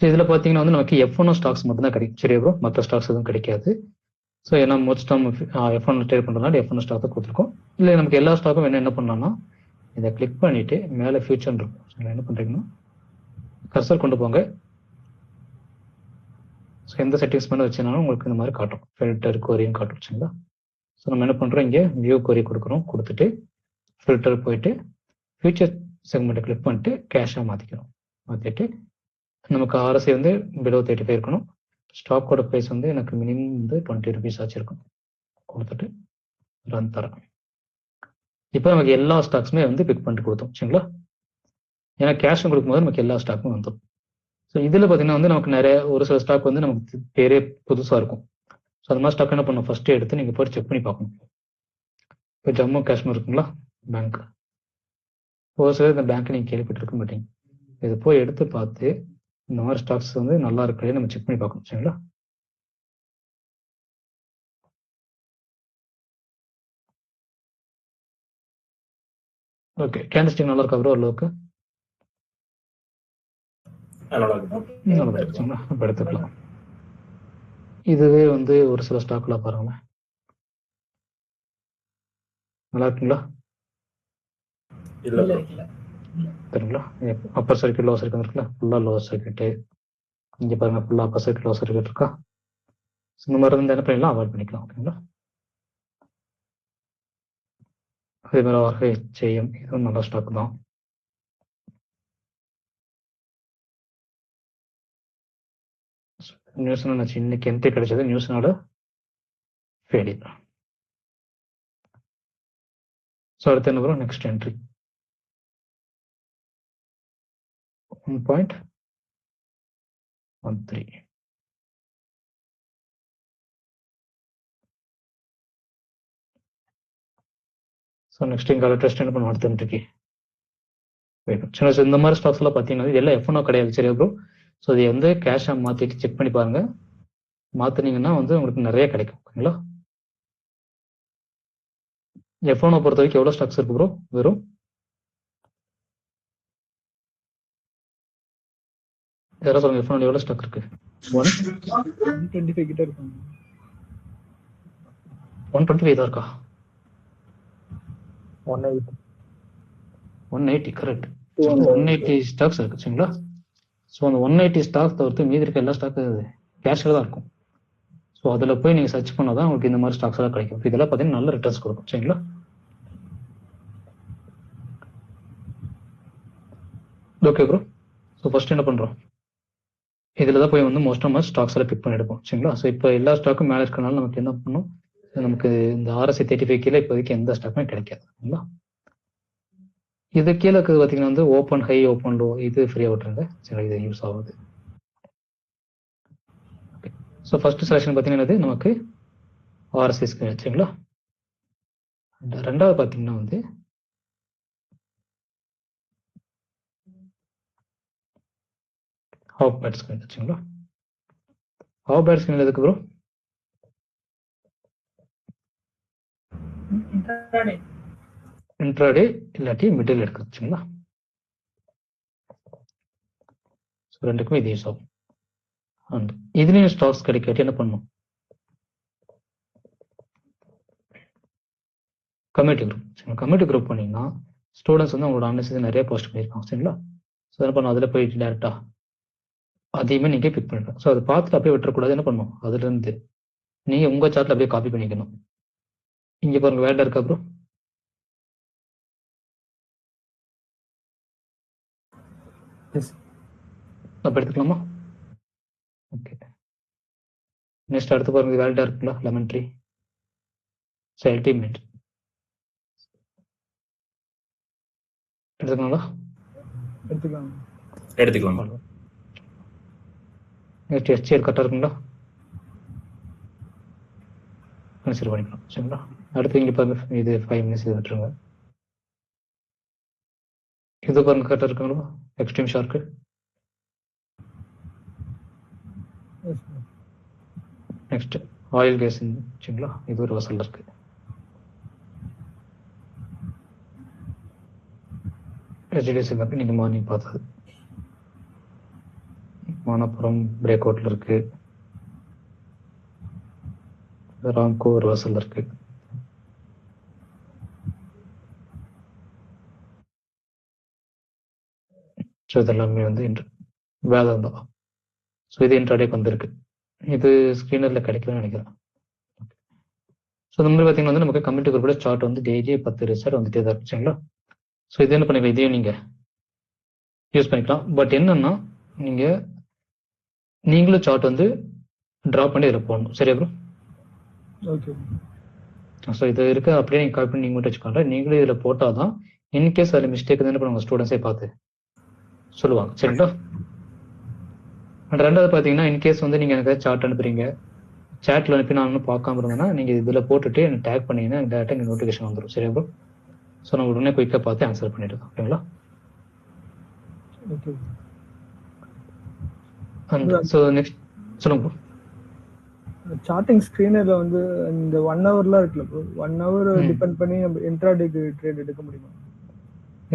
ஸோ இதில் பார்த்தீங்கன்னா வந்து நமக்கு F1 ஸ்டாக்ஸ் மட்டும்தான் கிடைக்கும். சரி ப்ரோ, மற்ற ஸ்டாக்ஸ் எதுவும் கிடைக்காது. ஸோ ஏன்னா மோஸ்ட் நம்ம F1 ட்ரேட் பண்ணுறதுனால F1 ஸ்டாக் தான் கொடுத்துருக்கோம். இல்லை நமக்கு எல்லா ஸ்டாக்கும் வேணும், என்ன பண்ணலாம்னா இதை கிளிக் பண்ணிட்டு மேலே ஃபியூச்சர் இருக்கும். ஸோ என்ன பண்ணுறீங்கன்னா கர்சர் கொண்டு போங்க. ஸோ எந்த செட்டிங்ஸ் மேலே வச்சுனாலும் உங்களுக்கு இந்த மாதிரி காட்டும், ஃபில்டர் கொரியும் காட்டும். சரிங்களா, ஸோ நம்ம என்ன பண்ணுறோம், இங்கே வியூ கொரி கொடுக்குறோம், கொடுத்துட்டு ஃபில்டர் போயிட்டு ஃபியூச்சர் செக்மெண்ட்டை கிளிக் பண்ணிட்டு கேஷாக மாற்றிட்டு நமக்கு RSI வந்து பிலோ 35 இருக்கணும். ஸ்டாக்கோட ப்ரைஸ் வந்து எனக்கு மினிமம் வந்து 20 rupees ஆச்சு இருக்கும். கொடுத்துட்டு ரன் தரேன். இப்போ நமக்கு எல்லா ஸ்டாக்ஸுமே வந்து பிக் பண்ணிட்டு கொடுத்தோம். சரிங்களா, ஏன்னா கேஷும் கொடுக்கும்போது நமக்கு எல்லா ஸ்டாக்கும் வந்துடும். ஸோ இதில் பார்த்தீங்கன்னா வந்து நமக்கு நிறைய ஒரு சில ஸ்டாக் வந்து நமக்கு பேரே புதுசாக இருக்கும். ஸோ அது மாதிரி ஸ்டாக் என்ன பண்ணணும், ஃபர்ஸ்ட்டு எடுத்து நீங்கள் போய் செக் பண்ணி பார்க்கணும். இப்போ ஜம்மு காஷ்மீர் இருக்குங்களா பேங்க், ஒரு சில இந்த பேங்க் நீங்கள் கேள்விப்பட்டிருக்க மாட்டீங்க. இதை போய் எடுத்து பார்த்து இந்த மாதிரி ஸ்டாக்ஸ் வந்து நல்லா இருக்கிறதே நம்ம செக் பண்ணி பார்க்கணும். சரிங்களா, ஓகே, கேண்டில்ஸ்டிக் நல்லா இருக்கா ப்ரோ, ஓரளவுக்கு நல்லா இருக்கு. சரிங்களா, இப்போ எடுத்துக்கலாம். இதுவே வந்து ஒரு சில ஸ்டாக்லாம் பாருங்களேன், நல்லா இருக்குங்களா, சரிங்களா. அப்பர் சர்க்கியூட் லோ சர்க்கியூட் இருக்குல்ல, ஃபுல்லாக லோ சர்க்கியூட்டு. இங்கே பாருங்க, ஃபுல்லாக அப்பர் சர்க்கியூட் லோ சர்க்கியூட் இருக்கா. இந்த மாதிரி இருந்து என்ன பண்ணிடலாம், அவாய்ட் பண்ணிக்கலாம். ஓகேங்களா, அதே மாதிரி RHIM இதுவும் நல்ல ஸ்டாக் தான். நியூஸ் நினச்சி இன்னைக்கு என்ட்ரி கிடைச்சது, நியூஸ்னால ஃபெயிலி. ஸோ அடுத்து என்ன வரும், நெக்ஸ்ட் என்ட்ரி 1.13. ஸோ நெக்ஸ்ட் இங்கே டெஸ்ட் என்ன பண்ணுவோம், அடுத்த என்ட்ரிக்கு சின்ன இந்த மாதிரி ஸ்டாக்ஸ் எல்லாம் பார்த்தீங்கன்னா இதெல்லாம் F1 கிடையாது. சரியா ப்ரோ, ஸோ இது வந்து கேஷாக மாற்றிட்டு செக் பண்ணி பாருங்க. மாற்றினீங்கன்னா வந்து உங்களுக்கு நிறைய கிடைக்கும். ஓகேங்களா, F1 பொறுத்த வரைக்கும் எவ்வளோ ஸ்டாக்ஸ் இருக்கு ப்ரோ, வெறும் யாராவது சொல்லுங்க, F1 எவ்வளோ ஸ்டாக் இருக்கு, 125 கிட்ட இருக்கும். 125 தான் இருக்கா, 180 கரெக்ட். 180 ஸ்டாக்ஸ் இருக்கு. சரிங்களா, ஸோ அந்த 180 ஸ்டாக்ஸ் தவிர்த்து மீதி இருக்க எல்லா ஸ்டாக் கேஷில் தான் இருக்கும். ஸோ அதில் போய் நீங்கள் சர்ச் பண்ணால் தான் உங்களுக்கு இந்த மாதிரி ஸ்டாக்ஸ் எல்லாம் கிடைக்கும். இதெல்லாம் பார்த்தீங்கன்னா நல்ல ரிட்டர்ன்ஸ் கொடுக்கும். சரிங்களா, ஓகே ப்ரோ. ஸோ ஃபர்ஸ்ட் என்ன பண்ணுறோம், இதுல தான் போய் வந்து மோஸ்ட் நம்ம ஸ்டாக்ஸ் எல்லாம் பிக் பண்ணி எடுப்போம் சரிங்களா. ஸோ இப்போ எல்லா ஸ்டாக்கும் மேலே இருக்கனால நமக்கு என்ன பண்ணும், நமக்கு இந்த RSI 35 கீழே இப்போதைக்கு எந்த ஸ்டாக்குமே கிடைக்காது சரிங்களா. இது கீழே இருக்கிறது பார்த்தீங்கன்னா வந்து ஓப்பன் ஹை ஓப்பன் லோ இது ஃப்ரீயாக விட்டுருங்க சரி, இது யூஸ் ஆகுது. ஸோ ஃபர்ஸ்ட் செலெக்ஷன் பார்த்தீங்கன்னா நமக்கு RSI ஸ்கிரீன் சரிங்களா. ரெண்டாவது பார்த்தீங்கன்னா வந்து ஹாஃப் பேட் ஸ்கிரீன் வச்சுங்களா. ஹாஃப் பேட் ஸ்கிரீன் எதுக்கு ப்ரோ? இன்ட்ராடே இல்லாட்டி மிடில் எடுக்க வச்சுங்களா. ஸோ ரெண்டுக்குமே இது யூஸ் ஆகும். அண்ட் இதுலேயும் ஸ்டாக்ஸ் கிடைக்காட்டி என்ன பண்ணணும், கம்யூனிட்டி குரூப் சரிங்களா. கம்யூனிட்டி குரூப் பண்ணிங்கன்னா ஸ்டூடெண்ட்ஸ் வந்து அவங்களோட அனலிசிஸ் நிறைய போஸ்ட் பண்ணியிருக்காங்க சரிங்களா. ஸோ என்ன பண்ணணும், அதில் போயிட்டு டேரெக்டாக அதையுமே நீங்கள் பிக் பண்ணிடலாம். ஸோ அதை பார்த்துட்டு அப்படியே விட்டுறக்கூடாது, என்ன பண்ணணும், அதுலேருந்து நீங்கள் உங்கள் சார்ட்டில் அப்படியே காப்பி பண்ணிக்கணும். இங்கே பாருங்க வேர்டா இருக்கா ப்ரோ? அப்போ எடுத்துக்கலாமா? ஓகே, நெக்ஸ்ட் அடுத்து பாருங்க வேர்டா இருக்குங்களா, லெமன் ட்ரீ. ஸோ அல்டிமேட் எடுத்துக்கலாங்களா? எடுத்துக்கலாம். நெக்ஸ்ட் HCL கரெக்டாக இருக்குங்களா? கன்சிடர் பண்ணிக்கலாம் சரிங்களா. அடுத்து இங்கே பாருங்க இது 5 மினிட்ஸ் விட்டுருங்க. இது பாருங்க கரெக்டாக இருக்குங்களா, extreme shark. Next oil case சரிங்களா, இது ஒரு வசல் இருக்கு. HDFC பேங்க் நீங்கள் மார்னிங் பார்த்தது. மணப்புறம் பிரேக் அவுட்ல இருக்கு. ராம்கோ ஒரு வசல் இருக்கு. ஸோ இதெல்லாமே வந்து வேதம் தான். ஸோ இது இன்ட்ராடேக்கு வந்திருக்கு. இது ஸ்க்ரீனரில் கிடைக்கலன்னு நினைக்கிறேன். ஸோ இந்த மாதிரி பார்த்தீங்கன்னா வந்து நமக்கு கம்யூனிட்டி குரூப்போட சார்ட் வந்து டெய்லி 10 ரிசல்ட் வந்துட்டே தான் இருக்கு சரிங்களா. ஸோ இது என்ன பண்ணிக்கலாம், இதையும் நீங்கள் யூஸ் பண்ணிக்கலாம். பட் என்னன்னா நீங்களும் சார்ட் வந்து ட்ரா பண்ணி இதில் போடணும் சரியா ப்ரோ? ஓகே. ஸோ இது இருக்க அப்படியே நீங்கள் காப்பி பண்ணி நீங்கள் மட்டும் வச்சுக்கோங்க. நீங்களும் இதில் போட்டால் தான் இன்கேஸ் அதில் மிஸ்டேக் என்ன பண்ணுவாங்க ஸ்டூடெண்ட்ஸே பார்த்து சொல்லுவாங்க சரிங்களா. அண்ட் ரெண்டாவது பார்த்தீங்கன்னா இன்கேஸ் வந்து நீங்கள் எனக்கு சார்ட் அனுப்புறீங்க, சேட்டில் அனுப்பி நான் ஒன்றும் பார்க்காம இருந்தேன்னா நீங்கள் இதில் போட்டுட்டு எனக்கு டேக் பண்ணிங்கன்னா எனக்கு டேரெக்டாக இங்கே நோட்டிஃபிகேஷன் வந்துடும் சரியா ப்ரோ. ஸோ நான் உடனே குயிக்காக பார்த்து ஆன்சர் பண்ணிவிடுவேன் ஓகேங்களா. ஓகே. அண்ட் ஸோ நெக்ஸ்ட் சொல்லுங்க ப்ரோ. சார்ட்டிங் ஸ்கிரீனர்ல வந்து இந்த 1 ஹவர்லாம் இருக்குல்ல ப்ரோ, 1 ஹவர் டிபெண்ட் பண்ணி நம்ம இன்ட்ராடேக்கு ட்ரேட் எடுக்க முடியுமா?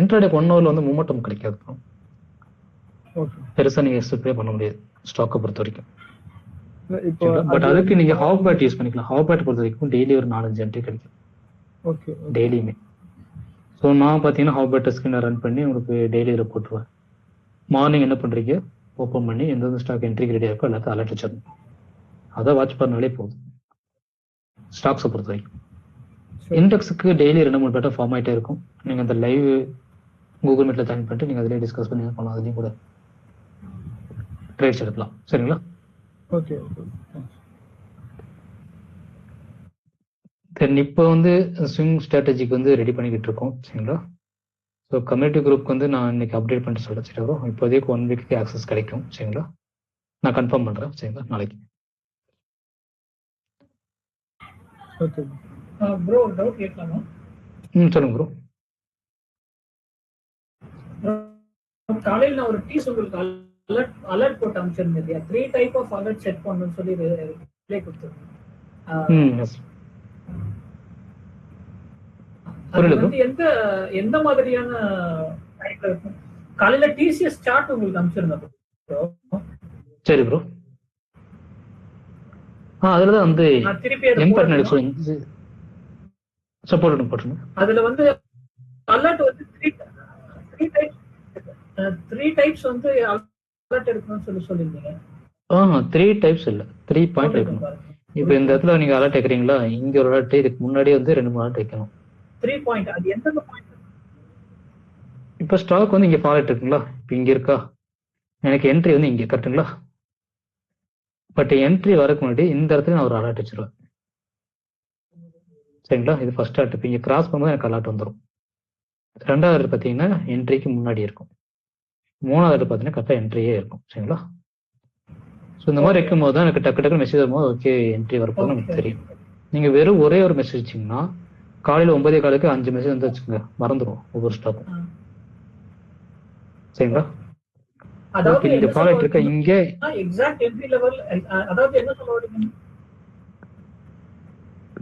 இன்ட்ராடேக்கு 1 ஹவர்ல வந்து மூமெண்டம் கிடைக்காது ப்ரோ. ஓகே. பெருசாக நீங்கள் எக்ஸ்பெக்ட் பண்ண முடியாது ஸ்டாக்கை பொறுத்த வரைக்கும். இப்போ பட் அதுக்கு நீங்கள் ஹாஃப் பேட் யூஸ் பண்ணிக்கலாம். ஹாஃப் பேட் பொறுத்த வரைக்கும் டெய்லி ஒரு 4-5 என்ட்ரி கிடைக்கும். ஓகே. டெய்லியுமே. ஸோ நான் பார்த்தீங்கன்னா ஹாஃப் பேட் ஸ்கிரீனை ரன் பண்ணி உங்களுக்கு டெய்லி இதில் போட்டுருவேன். மார்னிங் என்ன பண்ணுறீங்க, ஓப்பன் பண்ணி எந்தெந்த ஸ்டாக் என்ட்ரிக்கு ரெடியாக இருக்கோ எல்லாத்தையும் அலர்ட் வச்சிடணும். அதை வாட்ச் பண்ணாலே போதும் ஸ்டாக்ஸை பொறுத்த வரைக்கும். இண்டெக்ஸுக்கு டெய்லி 2-3 பேட்டர் ஃபார்ம் ஆகிட்டே இருக்கும். நீங்கள் அந்த லைவ் கூகுள் மீட்டில் ஜாயின் பண்ணிட்டு நீங்கள் அதிலே டிஸ்கஸ் பண்ணி பண்ணலாம், அதுலேயும் கூட ட்ரேட்ஸ் எடுக்கலாம் சரிங்களா. ஓகே. தென் இப்போ வந்து ஸ்விங் ஸ்ட்ராட்டஜிக்கு வந்து ரெடி பண்ணிக்கிட்டு இருக்கோம் சரிங்களா. ஸோ கம்யூனிட்டி குரூப்க்கு வந்து நான் இன்னைக்கு அப்டேட் பண்ணிட்டு சொல்ல சரி வரும். இப்போதைக்கு 1 வீக்கு ஆக்சஸ் கிடைக்கும் சரிங்களா. நான் கன்ஃபார்ம் பண்ணுறேன் சரிங்களா நாளைக்கு. ஓகே ப்ரோ ஒரு டவுட் கேட்கலாமா? சொல்லுங்க ப்ரோ. காலையில் நான் ஒரு டீஸ் உங்களுக்கு அலர்ட் போட்டு அமைச்சிருந்தேன் இல்லையா, 3 டைப் ஆஃப் அலர்ட் செட் பண்ணணும்னு சொல்லி ரிப்ளை கொடுத்துருந்தேன். அது வந்து எந்த மாதிரியான டைப்ல இருக்கும்? காலையில டிசிஎஸ் சார்ட் உங்களுக்கு அமைச்சிருந்தேன் ப்ரோ. சரி ப்ரோ. அதுல தான் வந்து சப்போர்ட் போட்டுருங்க. அதுல வந்து அலர்ட் வந்து 3 டைப்ஸ் வந்து அலர்ட் எடுக்கணும்னு சொல்லிருந்தீங்க. 3 டைப்ஸ் இல்ல, 3 பாயிண்ட் வைக்கணும். இப்போ இந்த இடத்துல நீங்க அலர்ட் வைக்கிறீங்களா, இங்க ஒரு அலர்ட், இதுக்கு முன்னாடி வந்து 2-3 அலர்ட் வைக்கணும். 3 பாயிண்ட் அது எந்த பாயிண்ட்? இப்போ ஸ்டாக் வந்து இங்க ஃபாலோ இருக்குங்களா, இப்போ இங்க இருக்கா, எனக்கு என்ட்ரி வந்து இங்க கரெக்ட்டுங்களா, பட் என்ட்ரி வரக்கு முன்னாடி இந்த இடத்துல நான் ஒரு அலர்ட் வச்சிருவேன். சரிங்களா, இது ஃபர்ஸ்ட் அலர்ட். இப்போ இங்கே கிராஸ் பண்ணும்போது எனக்கு அலர்ட் வந்துடும். ரெண்டாவது அலர்ட் பார்த்தீங்கன்னா என்ட்ரிக்கு முன்னாடி இருக்கும். மூணாவது அலர்ட் பார்த்தீங்கன்னா கரெக்டாக என்ட்ரியே இருக்கும். சரிங்களா, ஸோ இந்த மாதிரி இருக்கும் போது தான் எனக்கு டக்கு டக்கு மெசேஜ் வரும்போது ஓகே என்ட்ரி வரப்போது நமக்கு தெரியும். நீங்கள் வெறும் ஒரே ஒரு மெசேஜ் வச்சிங்கன்னா காலையில் 9:15 5 மெசேஜ் வந்து வச்சுக்கோங்க, மறந்துடும் ஒவ்வொரு ஸ்டாப்பும். சரிங்களா, அதாவது நீங்க ஃபாலோ இருக்க இங்கே எக்ஸாக்ட் என்ட்ரி லெவல், அதாவது என்ன சொல்ல வரீங்க,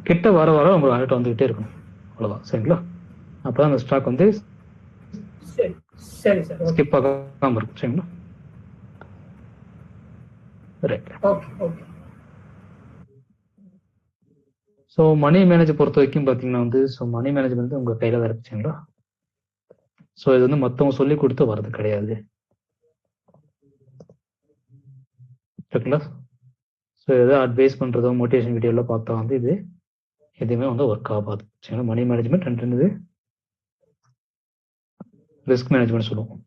கிட்ட வர வர உங்களுக்கு அலர்ட் வந்துகிட்டே இருக்கணும், அவ்வளவுதான். சரிங்களா, அப்பதான் அந்த ஸ்டாக் வந்து சரி சரி சரி ஸ்கிப் ஆகாம இருக்கும். சரிங்களா, right. Okay okay. So money manager பொறுத்த வரைக்கும் பார்த்தீங்கன்னா வந்து ஸோ மணி மேனேஜ்மெண்ட் வந்து உங்கள் கையில் தான் இருக்குங்களா. ஸோ இது வந்து மற்றவங்க சொல்லி கொடுத்து வர்றது கிடையாது. ஓகேங்களா, ஸோ எதாவது அட்வைஸ் பண்ணுறதோ மோட்டிவேஷன் வீடியோலாம் பார்த்தா வந்து இது எதுவுமே வந்து ஒர்க் ஆகாது. சரிங்களா, மணி மேனேஜ்மெண்ட் ரெண்டு ரிஸ்க் மேனேஜ்மெண்ட் சொல்லுவோம்.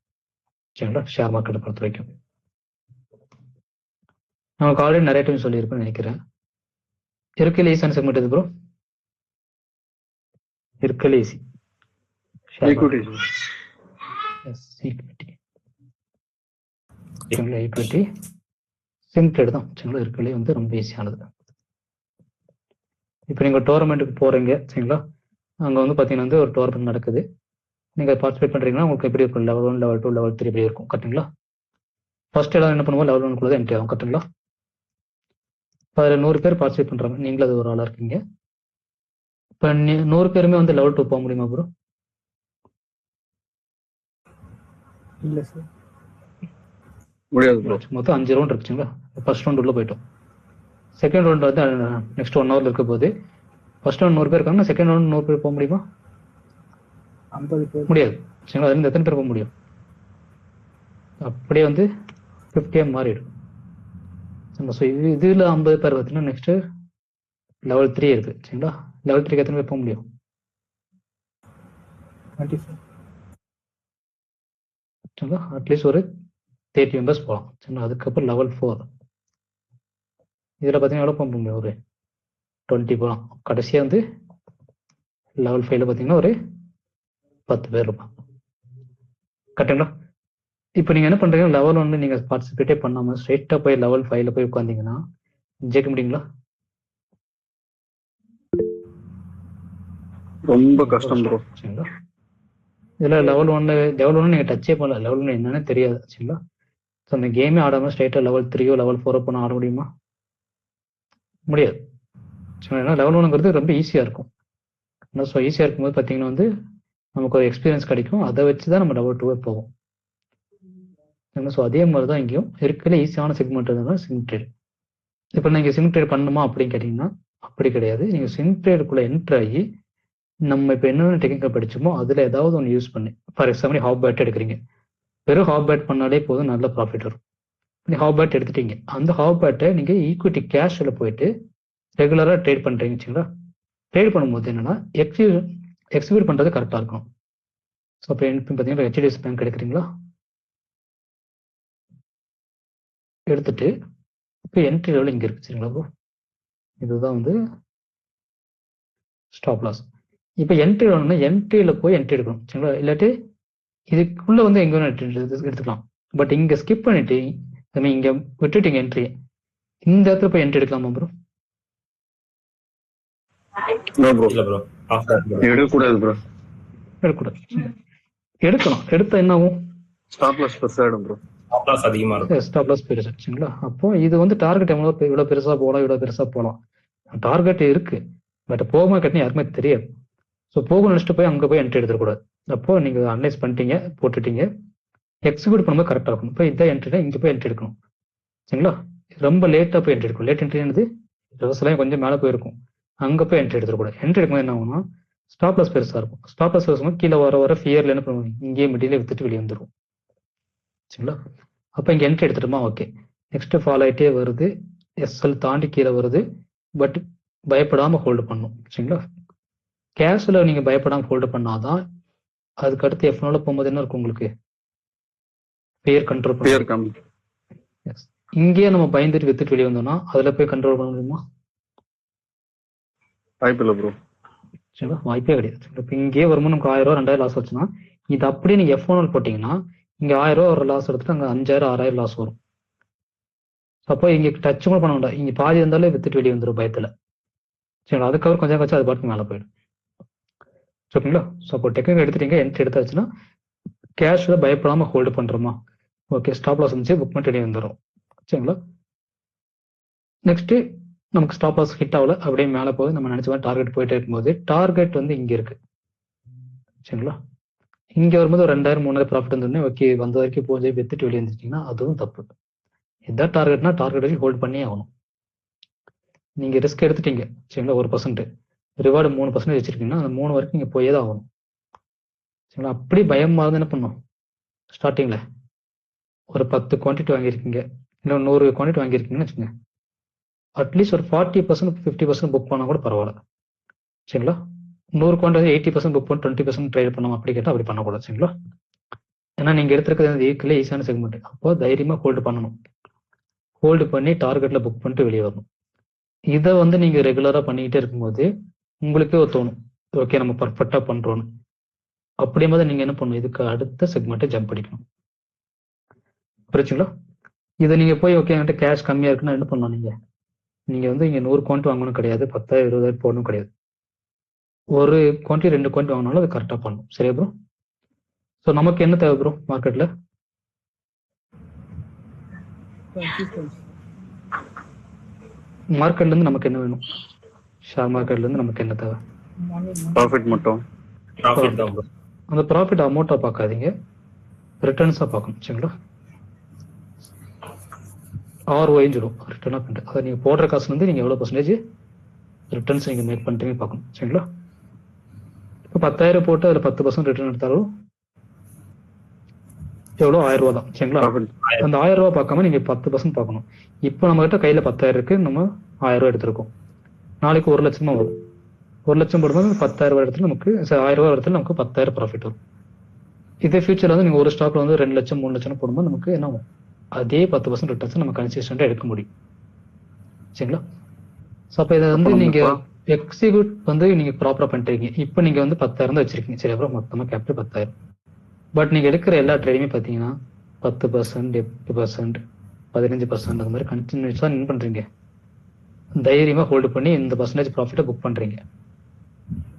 சரிங்களா, ஷேர் மார்க்கெட்டை பொறுத்த வரைக்கும் நமக்கு ஆல்ரெடி நிறைய டைம் சொல்லியிருப்பேன்னு நினைக்கிறேன். இருக்கல ஈஸியான செக்மெண்ட் எது ப்ரோ? இருக்கல ஈஸி ஈக்விட்டி சிம் ட்ரேட் தான். சரிங்களா, இருக்கலே வந்து ரொம்ப ஈஸியானது. இப்போ நீங்கள் டோர்னமெண்ட்டுக்கு போகிறீங்க. சரிங்களா, அங்கே வந்து பார்த்தீங்கன்னா வந்து ஒரு டோர்னமெண்ட் நடக்குது. நீங்கள் பார்ட்டிசிபேட் பண்ணுறீங்கன்னா உங்களுக்கு எப்படி இருக்கும், லெவல் 1 லெவல் 2 லெவல் 3 எப்படி இருக்கும் கரெக்டுங்களா. ஃபர்ஸ்ட் எல்லாம் என்ன பண்ணுவோம், லெவல் 1 குள்ள என்ட்ரி ஆகும் கரெக்டுங்களா. இப்போ அதில் 100 பேர் பார்ட்டிசிபேட் பண்ணுறாங்க, நீங்களும் அது ஒரு ஆளாக இருக்கீங்க. இப்போ 100 பேருமே வந்து லெவல் 2 போக முடியுமா ப்ரோ? இல்ல சார், முடியாது ப்ரோ. மொத்தம் 5 ரவுண்ட் இருக்குங்களா. ஃபர்ஸ்ட் ரவுண்ட் உள்ள போயிட்டோம். செகண்ட் ரவுண்ட் வந்து நெக்ஸ்ட் 1 ஹவர்ல இருக்க போது ஃபர்ஸ்ட் ரவுண்ட் 100 பேர் இருக்காங்க, செகண்ட் ரவுண்ட் 100 பேர் போக முடியுமா? 50 பேர் முடியாது. சரிங்களா, அதுல எத்தனை பேர் போக முடியும்? அப்படியே வந்து 50 மாறிடும். ஸோ இதுல 50 பேர் பார்த்தீங்கன்னா நெக்ஸ்ட் லெவல் 3 இருக்கு. சரிங்களா, லெவல் 3க்கு எத்தனை பேர் போக முடியும்? 20 சார். சரிங்களா, அட்லீஸ்ட் ஒரு 30 மெம்பர்ஸ் போகலாம். சரிங்களா, அதுக்கப்புறம் லெவல் 4 இதில் பார்த்தீங்கன்னா எவ்வளோ போக முடியும்? ஒரு 20 போகலாம். கடைசியாக வந்து லெவல் 5ல பார்த்தீங்கன்னா ஒரு 10 பேர் இருப்பாங்க கரெக்டுங்களா. இப்போ நீங்கள் என்ன பண்ணுறீங்க, லெவல் 1 நீங்கள் பார்ட்டிசிபேட்டே பண்ணாமல் ஸ்ட்ரைட்டாக போய் லெவல் 5ல போய் உட்காந்தீங்கன்னா ஜெயிக்க முடியுங்களா? ரொம்ப கஷ்டம் ப்ரோ. சரிங்களா, இதில் லெவல் 1 நீங்கள் டச்சே பண்ணல, லெவல் 1 என்னன்னு தெரியாது. சரிங்களா, ஸோ அந்த கேமே ஆடாமல் ஸ்ட்ரைட்டாக லெவல் 3 லெவல் 4 போனால் ஆட முடியுமா? முடியாது. ஏன்னா லெவல் 1ங்கிறது ரொம்ப ஈஸியாக இருக்கும். ஸோ ஈஸியாக இருக்கும்போது பார்த்தீங்கன்னா வந்து நமக்கு ஒரு எக்ஸ்பீரியன்ஸ் கிடைக்கும், அதை வச்சு தான் நம்ம லெவல் 2 போவோம். ஸோ அதே மாதிரி தான் இங்கேயும் இருக்கிற ஈஸியான செக்மெண்ட் இருந்தால் சிம் ட்ரேட். இப்போ நீங்கள் சிம் ட்ரேட் பண்ணணுமா அப்படின்னு கேட்டிங்கன்னா அப்படி கிடையாது. நீங்கள் சிம் ட்ரேடுக்குள்ளே என்ட்ரு ஆகி நம்ம இப்போ என்னென்ன டெக்னிக்கல் படிச்சோமோ அதில் ஏதாவது ஒன்று யூஸ் பண்ணி, ஃபார் எக்ஸாம்பிள் ஹாப் பேட் எடுக்கிறீங்க, வெறும் ஹாப் பேட் பண்ணாலே போதும், நல்ல ப்ராஃபிட் வரும். நீங்கள் ஹாப் பேட் எடுத்துட்டீங்க, அந்த ஹாப் பேட்டை நீங்கள் ஈக்விட்டி கேஷில் போயிட்டு ரெகுலராக ட்ரேட் பண்ணுறீங்க. சரிங்களா, ட்ரேட் பண்ணும்போது என்னன்னா எக்ஸிக்யூட் பண்ணுறது கரெக்டாக இருக்கும். ஸோ இப்போ பார்த்தீங்கன்னா HDFC பேங்க் எடுக்கிறீங்களா, எடுத்துட்டு இப்போ என்ட்ரி லெவல் இங்கே இருக்கு. சரிங்களா ப்ரோ, இதுதான் வந்து ஸ்டாப் லாஸ். இப்போ என்ட்ரி வேணும்னா என்ட்ரியில் போய் என்ட்ரி எடுக்கணும். சரிங்களா, இல்லாட்டி இதுக்குள்ளே வந்து எங்கே வேணும் எடுத்துக்கலாம். பட் இங்கே ஸ்கிப் பண்ணிட்டு இங்கே விட்டுட்டீங்க என்ட்ரி, இந்த இடத்துல போய் என்ட்ரி எடுக்கலாமா ப்ரோ? எடுக்கக்கூடாது ப்ரோ. எடுக்கக்கூடாது. எடுக்கலாம், எடுத்தா என்ன ஆகும்? ஸ்டாப் லாஸ் பெருசா ஆயிடும் ப்ரோ. அதிகமா இருக்கும். ஸ்டாப் லாஸ் பெருசா. சரிங்களா, அப்போ இது வந்து டார்கெட் இவ்வளவு பெருசா போகலாம், இவ்வளவு பெருசா போகலாம். டார்கெட் இருக்கு, பட் போகாம கட்டினா யாருமே தெரியாது. ஸோ போக நினைச்சிட்டு போய் அங்கே போய் என்ட்ரி எடுத்துக்கூடாது. அப்போ நீங்க அனலைஸ் பண்ணிட்டீங்க, போட்டுட்டீங்க, எக்ஸிக்யூட் பண்ணும்போது கரெக்டாக இருக்கும். இப்போ இதான் என்ட்ரினா இங்கே போய் என்ட்ரி எடுக்கணும். சரிங்களா, ரொம்ப லேட்டாக போய் என்ட்ரி எடுக்கணும். லேட் என்ட்ரினது ரிவர்ஸ்லாம் கொஞ்சம் மேலே போயிருக்கும், அங்கே போய் என்ட்ரி எடுத்துக்கூடாது. என்ட்ரி எடுக்கும்போது என்ன ஆகும்னா ஸ்டாப் லாஸ் பெருசா இருக்கும். ஸ்டாப் லாஸ் பெருசும் கீழே வர ஃபியர்ல என்ன பண்ணுவோம், இங்கேயே மிடியில வித்துட்டு வெளியே வந்துடும். சரிங்களா, அப்போ இங்கே என்ட்ரி எடுத்துட்டோமா, ஓகே. நெக்ஸ்ட் ஃபாலோ ஆகிட்டே வருது, எஸ்எல் தாண்டி கீழே வருது, பட் பயப்படாமல் ஹோல்டு பண்ணும். சரிங்களா, கேஷில் நீங்கள் பயப்படாமல் ஹோல்டு பண்ணாதான் அதுக்கு அடுத்து F0 போகும்போது என்ன இருக்கும் உங்களுக்கு, ஃபியர் கண்ட்ரோல் பண்ணும். கம்மி. எஸ், இங்கேயே நம்ம பயந்துட்டு வித்துட்டு வெளியே வந்தோம்னா அதுல போய் கண்ட்ரோல் பண்ண முடியுமா? வாய்ப்பு இல்லை ப்ரோ. சரிங்களா, வாய்ப்பே கிடையாது. இப்போ இங்கேயே வரும்போது நமக்கு 1000 ரூபா 2000 லாஸ் வச்சுன்னா இது அப்படியே நீங்க F1 போட்டீங்கன்னா இங்க 1000 ரூபா ஒரு லாஸ் எடுத்துட்டு அங்க 5000 6000 லாஸ் வரும். அப்போ இங்க டச் கூட பண்ண வேண்டாம், இங்க பாதி இருந்தாலே வித்துட்டு வெளியே வந்துடும் பயத்துல. சரிங்களா, அதுக்கப்புறம் கொஞ்சம் கழிச்சு அது பாட்டு மேலே போயிடும். ஓகேங்களா. ஸோ அப்போ டெக்னிக் எடுத்துட்டீங்க, என்ட்ரி எடுத்தாச்சுன்னா கேஷ்ல பயப்படாம ஹோல்டு பண்றோமா, ஓகே, ஸ்டாப் லாஸ் இருந்துச்சு புக் பண்ணிட்டு வெளியே வந்துடும். சரிங்களா. நெக்ஸ்ட் நமக்கு ஸ்டாப் லாஸ் ஹிட் ஆகல, அப்படியே மேலே போகுது, நம்ம நினைச்ச மாதிரி டார்கெட் போயிட்டே இருக்கும்போது டார்கெட் வந்து இங்க இருக்கு. சரிங்களா, இங்க வரும்போது ஒரு 2000 3000 ப்ராஃபிட் வந்தோடனே ஓகே வந்த வரைக்கும் போய் வித்துட்டு வெளியே வந்துட்டீங்கன்னா அதுவும் தப்பு. இதான் டார்கெட்னா டார்கெட் வரைக்கும் ஹோல்ட் பண்ணியே ஆகணும். நீங்க ரிஸ்க் எடுத்துட்டீங்க, சரிங்களா, 1% ரிவார்டு 3% வச்சிருக்கீங்கன்னா அந்த 3 வரைக்கும் நீங்க போயே தான் ஆகணும். சரிங்களா, அப்படி பயமா இருந்து என்ன பண்ணும், ஸ்டார்டிங்ல ஒரு 10 குவான்டிட்டி வாங்கியிருக்கீங்க, இன்னும் 100 குவான்டிட்டி வாங்கியிருக்கீங்கன்னு வச்சுங்க, அட்லீஸ்ட் ஒரு 40% 50% புக் பண்ணா கூட பரவாயில்ல. சரிங்களா, 100 குவான்டிட்டி 80% புக் பண்ணி 20% ட்ரேட் பண்ணலாம் அப்படி கேட்டால் அப்படி பண்ணக்கூடாது. சரிங்களா, ஏன்னா நீங்க எடுத்துருக்கிறது ஈக்குவலே ஈஸியான செக்மெண்ட், அப்போ தைரியமா ஹோல்டு பண்ணணும். ஹோல்டு பண்ணி டார்கெட்ல புக் பண்ணிட்டு வெளியே வரணும். இதை வந்து நீங்க ரெகுலரா பண்ணிக்கிட்டே இருக்கும்போது உங்களுக்கே தோணும் ஓகே நம்ம பர்ஃபெக்டா பண்றோம்னு. அப்படியும் போது நீங்க என்ன பண்ணணும், இதுக்கு அடுத்த செக்மெண்ட்டை ஜம்ப் அடிக்கணும். புரிச்சுங்களா. இதை நீங்க போய் ஓகே என்கிட்ட கேஷ் கம்மியா இருக்குன்னா என்ன பண்ணலாம், நீங்க வந்து இங்க 100 குவான்டிட்டி வாங்கணும் கிடையாது, 10,000 20,000 போடணும் கிடையாது, ஒரு குவான்டிட்டி 2 குவான்டிட்டி வாங்கினாலும் அது கரெக்டா பண்ணணும். சரியா ப்ரோ. ஸோ நமக்கு என்ன தேவை ப்ரோ மார்க்கெட்ல, மார்க்கெட்ல இருந்து நமக்கு என்ன வேணும், ஷேர் மார்க்கெட்ல இருந்து நமக்கு என்ன தேவை, ப்ராஃபிட் மட்டும். ப்ராஃபிட் தான் bro. அந்த ப்ராஃபிட் அமௌண்ட்டா பார்க்காதீங்க, ரிட்டர்ன்ஸா பார்க்கணும். சரிங்களா, ROIன்னு சொல்லுவோம், ரிட்டர்ன் ஆஃப் இன்ட்ரெஸ்ட். அதை நீங்க போடுற காசுல இருந்து நீங்க எவ்வளவு பர்சன்டேஜ் ரிட்டர்ன்ஸ் நீங்க மேக் பண்ணிட்டீங்க பார்க்கணும். சரிங்களா, இப்போ 10,000 போட்டு அதுல 10% ரிட்டர்ன் எடுத்தாலும் எவ்வளோ 1000 ரூபா தான். சரிங்களா, அந்த 1000 ரூபா பார்க்காம நீங்க 10% பார்க்கணும். இப்போ நம்ம கிட்ட கையில 10,000 இருக்கு, நம்ம 1000 ரூபா எடுத்திருக்கோம், நாளைக்கு 1 லட்சமா வரும். 1 லட்சம் போடும்போது 10,000 ரூபாய் இடத்துல நமக்கு 1000 ரூபாய் இடத்துல நமக்கு 10,000 ப்ராஃபிட் வரும். இதே ஃபியூச்சர்ல வந்து நீங்க ஒரு ஸ்டாக்ல வந்து 2 லட்சம் 3 லட்சம் போடும்போது நமக்கு என்ன ஆகும், அதே 10% ரிட்டர்ன்ஸ் நம்ம கன்சிஸ்டன்டா எடுக்க முடியும். சரிங்களா. ஸோ அப்போ இதை வந்து நீங்க எக்ஸிக்யூட் வந்து நீங்க ப்ராப்பரா பண்ணிட்டீங்க. இப்போ நீங்க வந்து 10,000 தான் வச்சிருக்கீங்க. சரி, அப்புறம் மொத்தமா கேபிட்டல் 10,000. பட் நீங்க எடுக்கிற எல்லா ட்ரேடுமே பாத்தீங்கன்னா 10%, 8%, 15% அந்த மாதிரி கண்டினியூஸா என்ன பண்றீங்க, தைரியமா ஹோல்டு பண்ணி இந்த பர்சன்டேஜ் ப்ராஃபிட்டை புக் பண்றீங்க.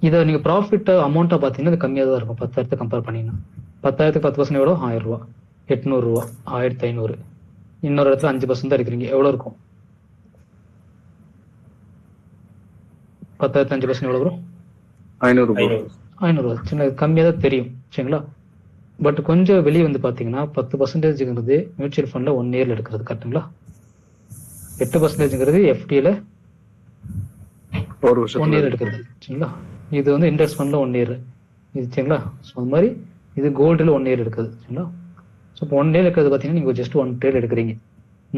இதை நீங்க ப்ராஃபிட் அமௌண்ட்டா பாத்தீங்கன்னா இது கம்மியாக தான் இருக்கும். 10,000 கம்பேர் பண்ணீங்கன்னா 10,000க்கு 10% எவ்வளோ, 1000 ரூபா, 800 ரூபா, 1500. இன்னொரு இடத்துல 5% தான் எடுக்கிறீங்க, எவ்வளவு இருக்கும், 10,000 5% எவ்வளவு வரும், 500 ரூபா. சின்ன கம்மியாக தான் தெரியும். சரிங்களா, பட் கொஞ்சம் வெளியே வந்து பாத்தீங்கன்னா 10%ங்கிறது மியூச்சுவல் ஃபண்ட்ல 1 இயர்ல எடுக்கிறது, கரெக்டுங்களா. 8%ங்கிறது FDல 1 இயர் எடுக்கிறது. சரிங்களா, இது வந்து இண்டெக்ஸ் ஃபண்ட்ல 1 இயர் இது. சரிங்களா, ஸோ அது மாதிரி இது கோல்டுல 1 இயர் எடுக்குது. சரிங்களா, ஸோ இப்போ 1 இயர் எடுக்கிறது பாத்தீங்கன்னா நீங்க ஜஸ்ட் 1 ட்ரேட் எடுக்கிறீங்க.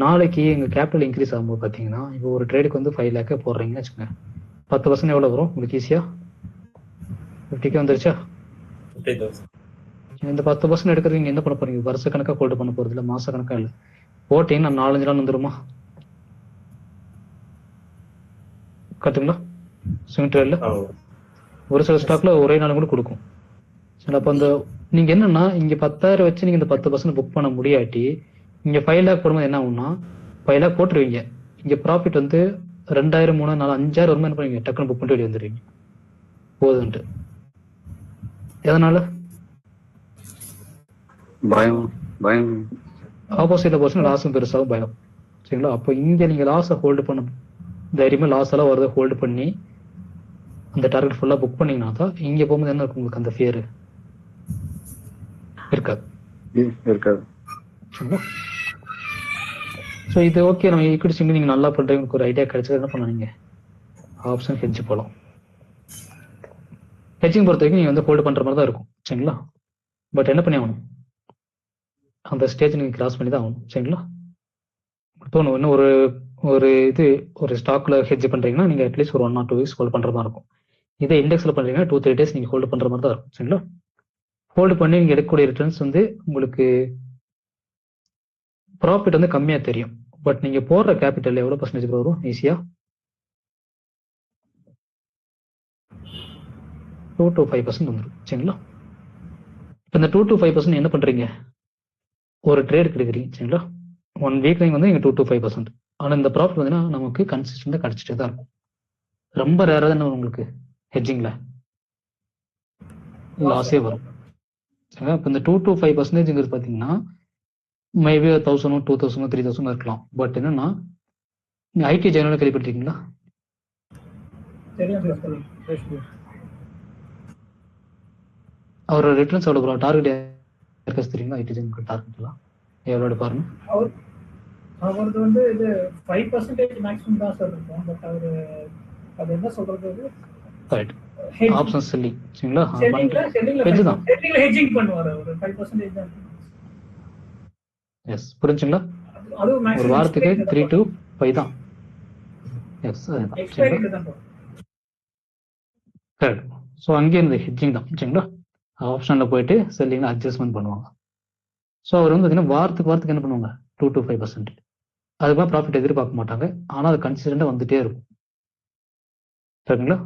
நாளைக்கு எங்க கேபிட்டல் இன்க்ரீஸ் ஆகும்போது பாத்தீங்கன்னா இப்போ ஒரு ட்ரேடுக்கு வந்து 5 lakh போடுறீங்கன்னு வச்சுக்கோங்க, 10% எவ்வளவு வரும் உங்களுக்கு, ஈஸியா 50K வந்துருச்சா. இந்த 10% எடுக்கிறீங்க என்ன பண்ண போறீங்க, வருஷ கணக்கா ஹோல்டு பண்ண போறது இல்லை, மாச கணக்கா இல்லை, போட்டீங்கன்னா 4-5 நாள் வந்துருமா, கரெக்டுங்களா. ஸ்விங் ட்ரேட்ல ஒரு சில ஸ்டாக்ல ஒரே நாள் கூட கொடுக்கும். சரி, அப்போ அந்த நீங்க என்னன்னா இங்க 10,000 வச்சு நீங்க இந்த 10% புக் பண்ண முடியாட்டி இங்க 5 lakh போடும்போது என்ன ஆகும்னா 5 lakh போட்டுருவீங்க, இங்க ப்ராஃபிட் வந்து 2000 3000 4 5000 வருமா, என்ன பண்ணுவீங்க, டக்குன்னு புக் பண்ணிட்டு வெளியே வந்துடுவீங்க போதுன்ட்டு. எதனால, பயம் ஆப்போசிட்ல போச்சுன்னா லாஸும் பெருசாகும், பயம். சரிங்களா, அப்போ இங்க நீங்க லாஸை ஹோல்டு பண்ண தைரியமா லாஸ் எல்லாம் வருதை ஹோல்டு பண்ணி அந்த டார்கெட் ஃபுல்லா புக் பண்ணீங்கன்னா தான் இங்க போகும்போது என்ன இருக்கும், உங்களுக்கு அந்த ஃபியர் இருக்காது. சரிங்களா. ஸோ இது ஓகே, நம்ம ஈக்விட்டி ஸ்விங் நீங்க நல்லா பண்றீங்க, ஒரு ஐடியா கிடைச்சது என்ன பண்ணுவீங்க, ஆப்ஷன் ஹெட்ஜ் போகலாம். ஹெட்ஜிங் பொறுத்த வரைக்கும் நீங்க வந்து ஹோல்டு பண்ற மாதிரி தான் இருக்கும். சரிங்களா, பட் என்ன பண்ணி ஆகணும், அந்த ஸ்டேஜ் நீங்க கிராஸ் பண்ணி தான் ஆகணும். சரிங்களா, தோணும் இன்னும் ஒரு ஸ்டாக்ல ஹெட்ஜ் பண்றீங்கன்னா நீங்க அட்லீஸ்ட் ஒரு 1 or 2 weeks ஹோல்டு பண்ற மாதிரி இருக்கும். இதே இண்டெக்ஸ்ல பண்றீங்கன்னா 2-3 days நீங்க ஹோல்டு பண்ற மாதிரி தான் இருக்கும். சரிங்களா, ஹோல்டு பண்ணி நீங்க எடுக்கக்கூடிய ரிட்டர்ன்ஸ் வந்து உங்களுக்கு ப்ராஃபிட் வந்து கம்மியா தெரியும். பட் நீங்க போடுற கேபிட்டல் எவ்வளவு பர்சன்டேஜ் வரும் ஈஸியா 2 to 5% வந்துடும். சரிங்களா? இந்த 2 to 5% என்ன பண்றீங்க, ஒரு ட்ரேட் எடுக்கிறீங்க. சரிங்களா? 1 வீக் வந்து நீங்க 2 to 5%. ஆனா இந்த ப்ராஃபிட் வந்து நமக்கு கன்சிஸ்டண்டா கிடைச்சிட்டே தான் இருக்கும். ரொம்ப ரேரா தான் உங்களுக்கு ஹெட்ஜிங்ல லாஸே வரும். இப்போ இந்த 2 to 5% பாத்தீங்கன்னா மேபி 1000 2000 3000 இருக்கலாம். பட் என்னன்னா ஐடி ஜெனரல் கேள்விப்பட்டிருக்கீங்களா? அவரோட ரிட்டர்ன்ஸ் எவ்வளோ டார்கெட் யாருக்காச்சும் தெரியுங்களா? ஐடி ஜெனரல் டார்கெட்லாம் எவ்வளோ பாருங்க. அவரது வந்து இது 5% மேக்ஸிமம் தான் சார் இருக்கும். பட் அவரு அது என்ன சொல்றது, ரைட் ஆப்ஷன் செல்லிங். சரிங்களா? ஹெட்ஜிங் பண்ணுவார் அவர் 5% தான். எஸ், புரிஞ்சுங்களா? ஒரு வாரத்துக்கு 3 to 5 தான். S, correct. ஸோ அங்கே இந்த ஹெட்ஜிங் தான். சரிங்களா? ஆப்ஷன்ல போயிட்டு செல்லிங்ல அட்ஜஸ்ட்மெண்ட் பண்ணுவாங்க. ஸோ அவர் வந்து பார்த்தீங்கன்னா வாரத்துக்கு என்ன பண்ணுவாங்க, 2 to 5%. அதுக்கப்புறம் ப்ராஃபிட் எதிர்பார்க்க மாட்டாங்க. ஆனால் அது கன்சிஸ்டண்டா வந்துட்டே இருக்கும். சரிங்களா?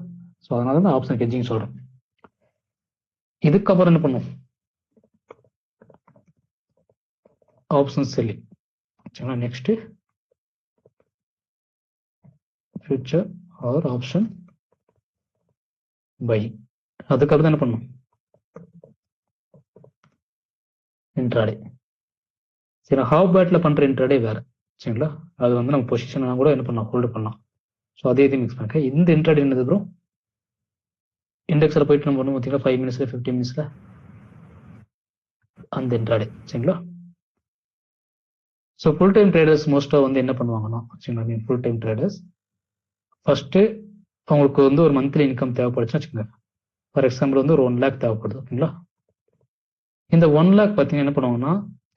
ஸோ அதனால தான் ஆப்ஷன் ஹெட்ஜிங் சொல்றேன். இதுக்கப்புறம் என்ன பண்ணுவோம், ஆப்ஷன் செல்லிங். சரிங்களா? Next future or option buy. அதுக்கப்புறம் என்ன பண்ணும், இன்ட்ராடே. சரி, ஹாவ் பேட்ல பண்ற இன்ட்ராடே வேற. சரிங்களா? அது வந்து நம்ம பொசிஷன் கூட என்ன பண்ணலாம், ஹோல்டு பண்ணலாம். ஸோ அதே இது மிக்ஸ் பண்ணிக்க. இந்த இன்ட்ராடே என்னது ப்ரோ, இண்டெக்ஸில் போயிட்டு நம்ம ஒன்று பார்த்தீங்கன்னா 5 minutes 15 minutes அந்த இன்ட்ராடே. சரிங்களா? ஸோ ஃபுல் டைம் ட்ரேடர்ஸ் மோஸ்ட்டாக வந்து என்ன பண்ணுவாங்கன்னா, சரிங்களா, ஃபுல் டைம் ட்ரேடர்ஸ் ஃபர்ஸ்ட்டு அவங்களுக்கு வந்து ஒரு மந்த்லி இன்கம் தேவைப்படுச்சுன்னு வச்சுக்கோங்க. ஃபார் எக்ஸாம்பிள் வந்து ஒரு 1 lakh தேவைப்படுது. ஓகேங்களா? இந்த 1 lakh பார்த்தீங்கன்னா என்ன பண்ணுவாங்கன்னா,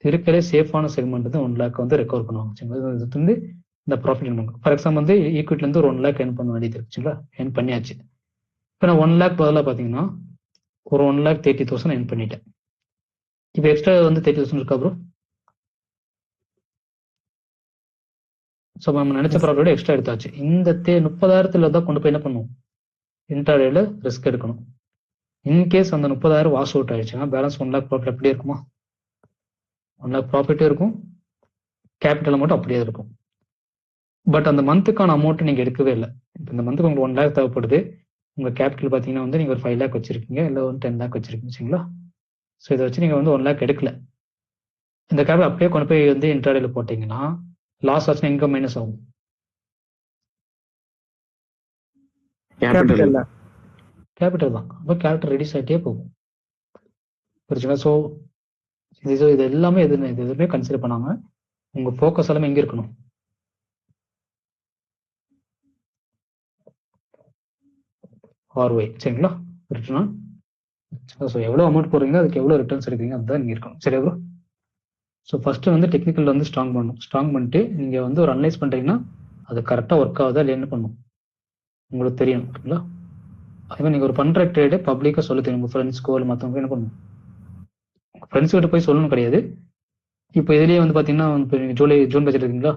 இருக்கிற சேஃபான செக்மெண்ட் வந்து 1 lakh வந்து ரெக்கவர் பண்ணுவாங்க. சரிங்களா? இது வந்து இந்த ப்ராஃபிட் பண்ணுவாங்க. ஃபார் எக்ஸாம்பிள் வந்து ஈக்விட்டிலேருந்து ஒரு 1 lakh earn பண்ண வேண்டியது இருக்குங்களா, earn பண்ணியாச்சு. இப்போ நான் 1 lakh பதிலாக பார்த்தீங்கன்னா ஒரு 1,30,000 earn பண்ணிட்டேன். இப்போ எக்ஸ்ட்ரா வந்து 30,000 இருக்கா ப்ரோ? ஸோ நம்ம நினைச்ச ப்ராஃபிட்டோட எக்ஸ்ட்ரா எடுத்தாச்சு. இந்த 30,000 தான் கொண்டு போய் என்ன பண்ணுவோம், இன்ட்ராடேல ரிஸ்க் எடுக்கணும். இன்கேஸ் அந்த 30,000 வாஷ் அவுட் ஆயிடுச்சுன்னா பேலன்ஸ் 1 lakh ப்ராஃபிட் அப்படியே இருக்குமா? 1 lakh ப்ராஃபிட்டே இருக்கும், கேபிட்டல் மட்டும் அப்படியே இருக்கும். பட் அந்த மந்த்துக்கான அமௌண்ட் நீங்க எடுக்கவே இல்லை. இப்போ இந்த மந்த்துக்கு உங்களுக்கு 1 lakh தேவைப்படுது. உங்க கேபிட்டல் பார்த்தீங்கன்னா வந்து நீங்க ஒரு 5 lakh வச்சிருக்கீங்க, இல்லை ஒரு 10 lakh வச்சிருக்கீங்க. சரிங்களா? ஸோ இதை வச்சு நீங்க வந்து 1 lakh எடுக்கல. இந்த கேபிட்டல் அப்படியே கொண்டு போய் வந்து இன்ட்ராடேல போட்டீங்கன்னா லாஸ் ஆச்சுன்னா இன்கம் மைனஸ் ஆகும். கேபிட்டல் தான். அப்போ கேபிட்டல் ரெடியூஸ் ஆகிட்டே போகும். புரிச்சுங்களா? ஸோ இது எல்லாமே இது எதுவுமே கன்சிடர் பண்ணாம உங்க ஃபோக்கஸ் எல்லாமே எங்க இருக்கணும், ROI. சரிங்களா? ரிட்டர்ன். ஸோ எவ்வளோ அமௌண்ட் போடுறீங்க, அதுக்கு எவ்வளோ ரிட்டர்ன்ஸ் எடுக்கிறீங்க, அதுதான் நீங்க இருக்கணும். சரி ப்ரோ? ஸோ ஃபர்ஸ்ட் வந்து டெக்னிக்கல் வந்து ஸ்ட்ராங் பண்ணணும். ஸ்ட்ராங் பண்ணிட்டு நீங்க வந்து ஒரு அனலைஸ் பண்றீங்கன்னா அது கரெக்டாக ஒர்க் ஆகுதா இல்லை என்ன பண்ணும் உங்களுக்கு தெரியணும். ஓகேங்களா? அதுமாதிரி நீங்க ஒரு பண்ற ட்ரேடு பப்ளிக்கா சொல்ல தெரியும். உங்க ஃப்ரெண்ட்ஸ்க்கோ இல்லை மற்றவங்க என்ன பண்ணணும், ஃப்ரெண்ட்ஸ் கிட்ட போய் சொல்லணும் கிடையாது. இப்போ இதுலேயே வந்து பார்த்தீங்கன்னா இப்போ நீங்கள் ஜூன் பட்ஜெட் இருக்கீங்களா,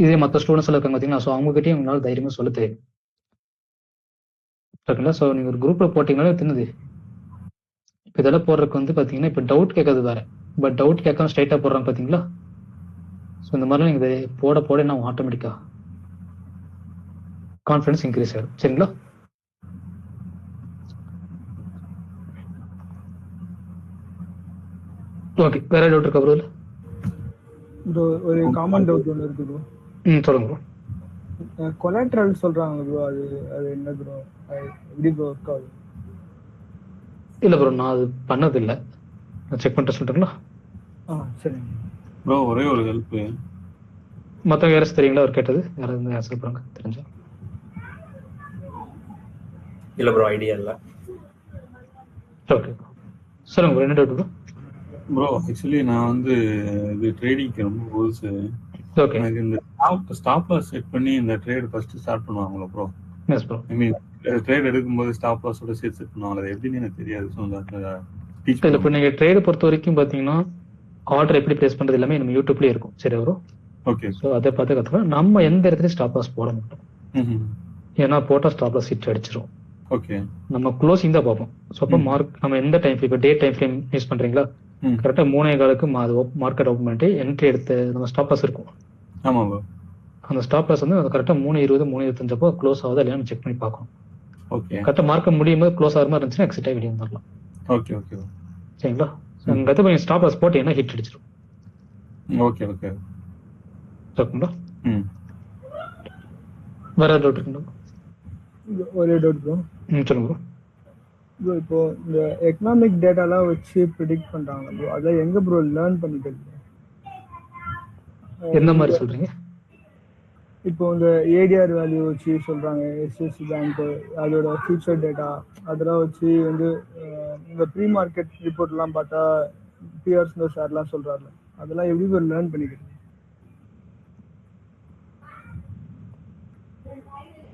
இதே மற்ற ஸ்டூடெண்ட்ஸ் எல்லாம் இருக்காங்க பார்த்தீங்கன்னா, ஸோ அவங்ககிட்டயும் உங்களால் தைரியமாக சொல்ல தெரியும். ஓகேங்களா? ஸோ நீங்கள் ஒரு குரூப்பில் போட்டிங்கனாலே தெரியுது. இப்போ இதெல்லாம் போடுறதுக்கு வந்து பார்த்தீங்கன்னா இப்போ டவுட் கேட்கறது வேற, பட் டவுட் கேட்காம ஸ்ட்ரைட்டாக போடுறாங்க பார்த்தீங்களா. ஸோ இந்த மாதிரிலாம் நீங்கள் போட என்ன ஆட்டோமேட்டிக்காக கான்ஃபிடன்ஸ் இன்க்ரீஸ் ஆகிடும். சரிங்களா? ஓகே, வேற டவுட் இருக்கா ப்ரோ? ப்ரோ ஒரு காமன் டவுட் ஒன்று இருக்கு ப்ரோ. சொல்லுங்க ப்ரோ. கொலாட்ரல் சொல்றாங்க ப்ரோ, அது என்ன ப்ரோ, எப்படி ப்ரோ ஒர்க் ஆகுது? இல்ல ப்ரோ, நான் அது பண்ணது இல்லை. நான் செக் பண்ணிட்டு சொல்லிட்டுங்களா? சரி ப்ரோ. ஒரே ஒரு ஹெல்ப், மற்றவங்க யாராச்சும் தெரியுங்களா அவர் கேட்டது? யாராவது ஆன்சர் பண்ணுங்க தெரிஞ்சா. இல்ல ப்ரோ, ஐடியா இல்ல. ஓகே சொல்லுங்க ப்ரோ, என்ன டவுட் ப்ரோ? ப்ரோ ஆக்சுவலி நான் வந்து இது ட்ரேடிங்க்கு ரொம்ப புதுசு. ஓகே. எனக்கு இந்த ஸ்டாப் லாஸ் செட் பண்ணி இந்த ட்ரேட் ஃபர்ஸ்ட் ஸ்டார்ட் பண்ணுவாங்களா bro? Yes bro. I mean trade எடுக்கும்போது ஸ்டாப் லாஸோட சேர்த்து செட் பண்ணுவாங்க. அது எப்படின்னு எனக்கு தெரியாது. ஸோ டீச் இல்லை, இப்போ நீங்கள் ட்ரேடு பொறுத்த வரைக்கும் பார்த்தீங்கன்னா ஆர்டர் எப்படி பிளேஸ் பண்ணுறது எல்லாமே நம்ம யூடியூப்லேயே இருக்கும். சரி ப்ரோ? ஓகே. ஸோ அதை பார்த்து கற்றுக்கலாம். நம்ம எந்த இடத்துலையும் ஸ்டாப் லாஸ் போட மாட்டோம். ஏன்னா போட்டால் ஸ்டாப் லாஸ் ஹிட் அடிச்சிடும். ஓகே. நம்ம க்ளோசிங் தான் பார்ப்போம். ஸோ அப்போ நம்ம எந்த டைம் ஃப்ரேம், இப்போ டே டைம் ஃப்ரேம் யூஸ் பண்ணுறீங்களா, கரெக்டாக 3:15 அது மார்க்கெட் ஓப்பன் பண்ணிட்டு என்ட்ரி எடுத்து நம்ம ஸ்டாப் லாஸ் இருக்கும். ஆமாம். அந்த ஸ்டாப் லாஸ் வந்து கரெக்டாக 3:20 3:25 க்ளோஸ் ஆகுதா இல்லையா செக் பண்ணி பார்க்கணும். ஓகே. கரெக்டாக மார்க்கெட் முடியும் போது க்ளோஸ் ஆகிற மாதிரி இருந்துச்சுன்னா எக்ஸிட் ஆகி வெளியே வந்துடலாம். Okay okay. சரிங்களா? அங்கே நீங்கள் ஸ்டாப் லாஸ் போட்டீங்கன்னா ஹிட் அடிச்சிடும். Okay okay. ஓகேங்களா? வேற டவுட் இருக்குங்களா? ஒரே டவுட் ப்ரோ. சொல்லுங்க ப்ரோ. இப்போ இந்த எக்கனாமிக் டேட்டாலாம் வச்சு ப்ரிடிக்ட் பண்றாங்க ப்ரோ, அதெல்லாம் எங்க ப்ரோ லேர்ன் பண்ணிக்கிறது? என்ன மாதிரி சொல்றீங்க? இப்போ இந்த ஏடிஆர் வேல்யூ வச்சு சொல்றாங்க, எஸ்எஸ்சி பேங்க் அதோட ஃபியூச்சர் டேட்டா அதெல்லாம் வச்சு வந்து இந்த ப்ரீ மார்க்கெட் ரிப்போர்ட்லாம் பார்த்தா பியர்ஸ் ஷேர்லாம் சொல்றாங்க, அதெல்லாம் எப்படி ப்ரோ லேர்ன் பண்ணிக்கிறது?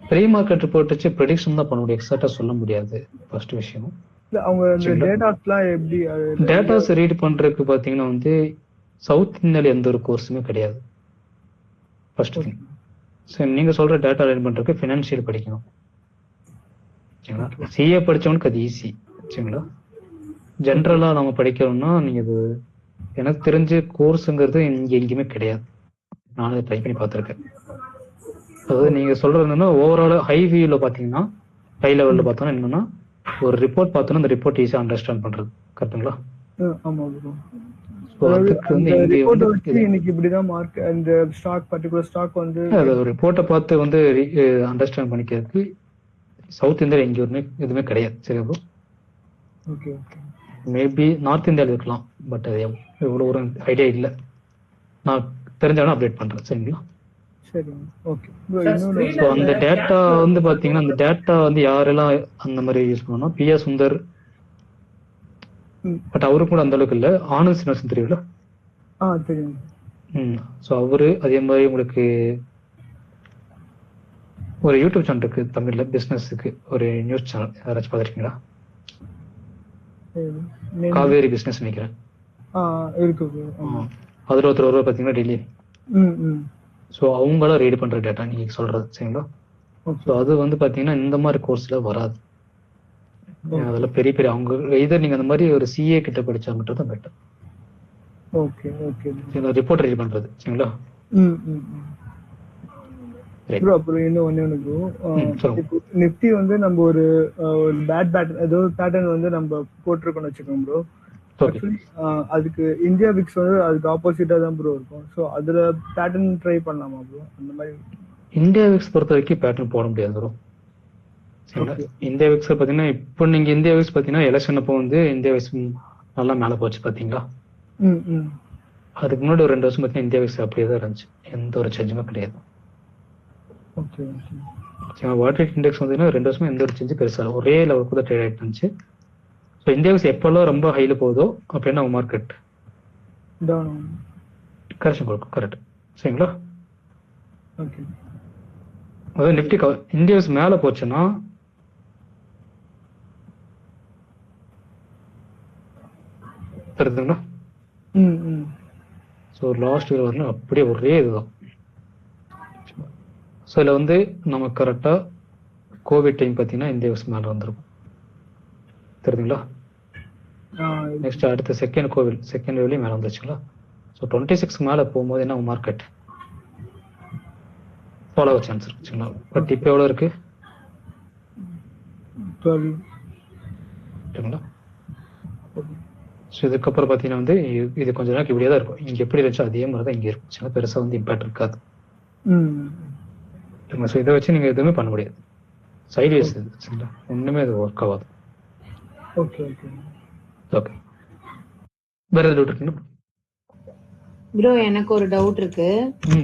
ப்ரீ மார்க்கெட் ரிப்போர்ட் வச்சு ப்ரெடிக்ஷன் தான் பண்ண முடியும், எக்ஸாக்டா சொல்ல முடியாது. ஃபர்ஸ்ட் விஷயம் அவங்க இந்த டேட்டாஸ்லாம் எப்படி டேட்டாஸ் ரீட் பண்றதுக்கு பாத்தீங்கன்னா வந்து சவுத் இந்தியால எந்த ஒரு கோர்ஸுமே கிடையாது. First thing. சரி, நீங்க சொல்ற டேட்டா ரீட் பண்றதுக்கு ஃபினான்ஷியல் படிக்கணும். சரிங்களா? சிஏ படிச்சவனுக்கு அது ஈஸி. சரிங்களா? ஜென்ரலா நம்ம படிக்கணும்னா நீங்க இது எனக்கு தெரிஞ்ச கோர்ஸுங்கிறது இங்க எங்கேயுமே கிடையாது. நான் ட்ரை பண்ணி பார்த்துருக்கேன். அதாவது நீங்க சொல்றது என்னன்னா ஓவரால் ஹை வியூல பாத்தீங்கன்னா, ஹை லெவல்ல பார்த்தோம்னா என்னன்னா ஒரு ரிப்போர்ட் பார்த்தோம்னா அந்த ரிப்போர்ட் ஈஸியா அண்டர்ஸ்டாண்ட் பண்றது. கரெக்ட்டுங்களா? ஆமா ப்ரோ. அதுக்கு வந்து இன்னைக்கு இப்படிதான் மார்க்கெட் அந்த ஸ்டாக் பர்టిక్యులர் ஸ்டாக் வந்து ரிப்போர்ட்டை பார்த்து வந்து அண்டர்ஸ்டாண்ட் பண்ணிக்கிறதுக்கு சவுத் இந்தியாவில் எங்கேயுமே எதுவுமே கிடையாது. சரி bro? Okay okay. Maybe north இந்தியாவில் இருக்கலாம், பட் அது எவ்வளோ ஒரு ஐடியா இல்லை. நான் தெரிஞ்சாலும் அப்டேட் பண்றேன். சரிங்களா? அந்த டேட்டா வந்து பாத்தீங்கன்னா அந்த டேட்டா வந்து யாரெல்லாம் அந்த மாதிரி யூஸ் பண்ணணும், பிஆர் சுந்தர், பட் அவரு கூட அந்த அளவுக்கு இல்ல. ஆனந்த் சீனிவாசன் தெரியும்ல? ஸோ அவரு அதே மாதிரி உங்களுக்கு ஒரு யூடியூப் சேனல் இருக்கு தமிழ்ல பிசினஸுக்கு, ஒரு நியூஸ் சேனல், யாராச்சும் பார்த்துருக்கீங்களா? காவேரி பிசினஸ் நினைக்கிறேன். அதுல ஒருத்தர் வருவார் பாத்தீங்கன்னா டெய்லி. ஸோ அவங்களாம் ரீட் பண்ற டேட்டா நீங்க சொல்றது. சரிங்களா? ஸோ அது வந்து பாத்தீங்கன்னா இந்த மாதிரி கோர்ஸ்ல வராது. அதெல்லாம் பெரிய பெரிய அவங்க இதை நீங்க அந்த மாதிரி ஒரு சிஏ கிட்ட படிச்சா மட்டும் தான் better. Okay okay. Report ready பண்றது. சரிங்களா? அப்புறம் இன்னும் ஒண்ணு ப்ரோ, நிஃப்டி வந்து நம்ம ஒரு பேட் பேட்டர்ன் ஏதோ பேட்டர்ன் வந்து நம்ம போட்டிருக்கோம்னு வச்சுக்கோங்க ப்ரோ. அதுக்கு இந்தியா விக்ஸ் வந்து அதுக்கு ஆப்போசிட்டா தான் ப்ரோ இருக்கும். ஸோ அதுல பேட்டர்ன் ட்ரை பண்ணலாமா ப்ரோ? அந்த மாதிரி இந்தியா விக்ஸ் பொறுத்த வரைக்கும் பேட்டர்ன் போட முடியாது ப்ரோ. இந்தியா விக்ஸ் பாத்தீங்கன்னா இப்போ நீங்க இந்தியா விக்ஸ் பாத்தீங்கன்னா எலெக்ஷன் அப்போ வந்து இந்தியா விக்ஸ் நல்லா மேல போச்சு பாத்தீங்களா? அதுக்கு முன்னாடி ஒரு 2 வருஷம் பாத்தீங்கன்னா இந்தியா விக்ஸ் அப்படியே தான் இருந்துச்சு, எந்த ஒரு சேஞ்சுமே கிடையாது. வேர்ல்ட் ட்ரேட் இண்டெக்ஸ் வந்து 2 வருஷமா எந்த ஒரு சேஞ்சும் பெருசா ஒரே லெவலுக்கு தான் ட்ரேட் ஆயிட்டு இருந்துச்சு. ஸோ இந்தியா விக்ஸ் எப்பெல்லாம் ரொம்ப ஹைல போகுதோ அப்படின்னா மார்க்கெட் கரெக்ஷன் கொடுக்கும். கரெக்ட். சரிங்களா? அதாவது நிஃப்டி இந்தியா விக்ஸ் மேல போச்சுன்னா தெரியுதுங்களா? ஸோ லாஸ்ட் இயர் வரணும் அப்படியே ஒரே இதுதான். ஸோ இதில் வந்து நம்ம கரெக்டாக கோவிட் டைம் பார்த்தீங்கன்னா இந்தியா விக்ஸ் மேலே வந்துருக்கும். தெரியுதுங்களா? நெக்ஸ்ட் அடுத்த செகண்ட் வேவ்லையும் மேலே வந்துருச்சுங்களா? ஸோ 26 மேலே போகும்போது என்ன மார்க்கெட் ஃபாலோ ஆக சான்ஸ் இருக்குங்களா? பட் இப்போ எவ்வளோ இருக்கு? சரிங்களா? ஸோ இதுக்கப்புறம் பார்த்தீங்கன்னா வந்து இது கொஞ்ச நாளைக்கு இப்படியே தான் இருக்கும். இங்கே எப்படி இருந்துச்சோ அதே மாதிரி தான் இங்கே இருக்கும். பெருசாக வந்து இம்பாக்ட் இருக்காது. ஸோ இதை வச்சு நீங்கள் எதுவுமே பண்ண முடியாது. சைட்வேஸ் சரிங்களா? ஒன்றுமே அது ஒர்க் ஆகாது. ஓகே. வேற ஏதாவது டவுட் இருக்குங்களா ப்ரோ? எனக்கு ஒரு டவுட் இருக்கு.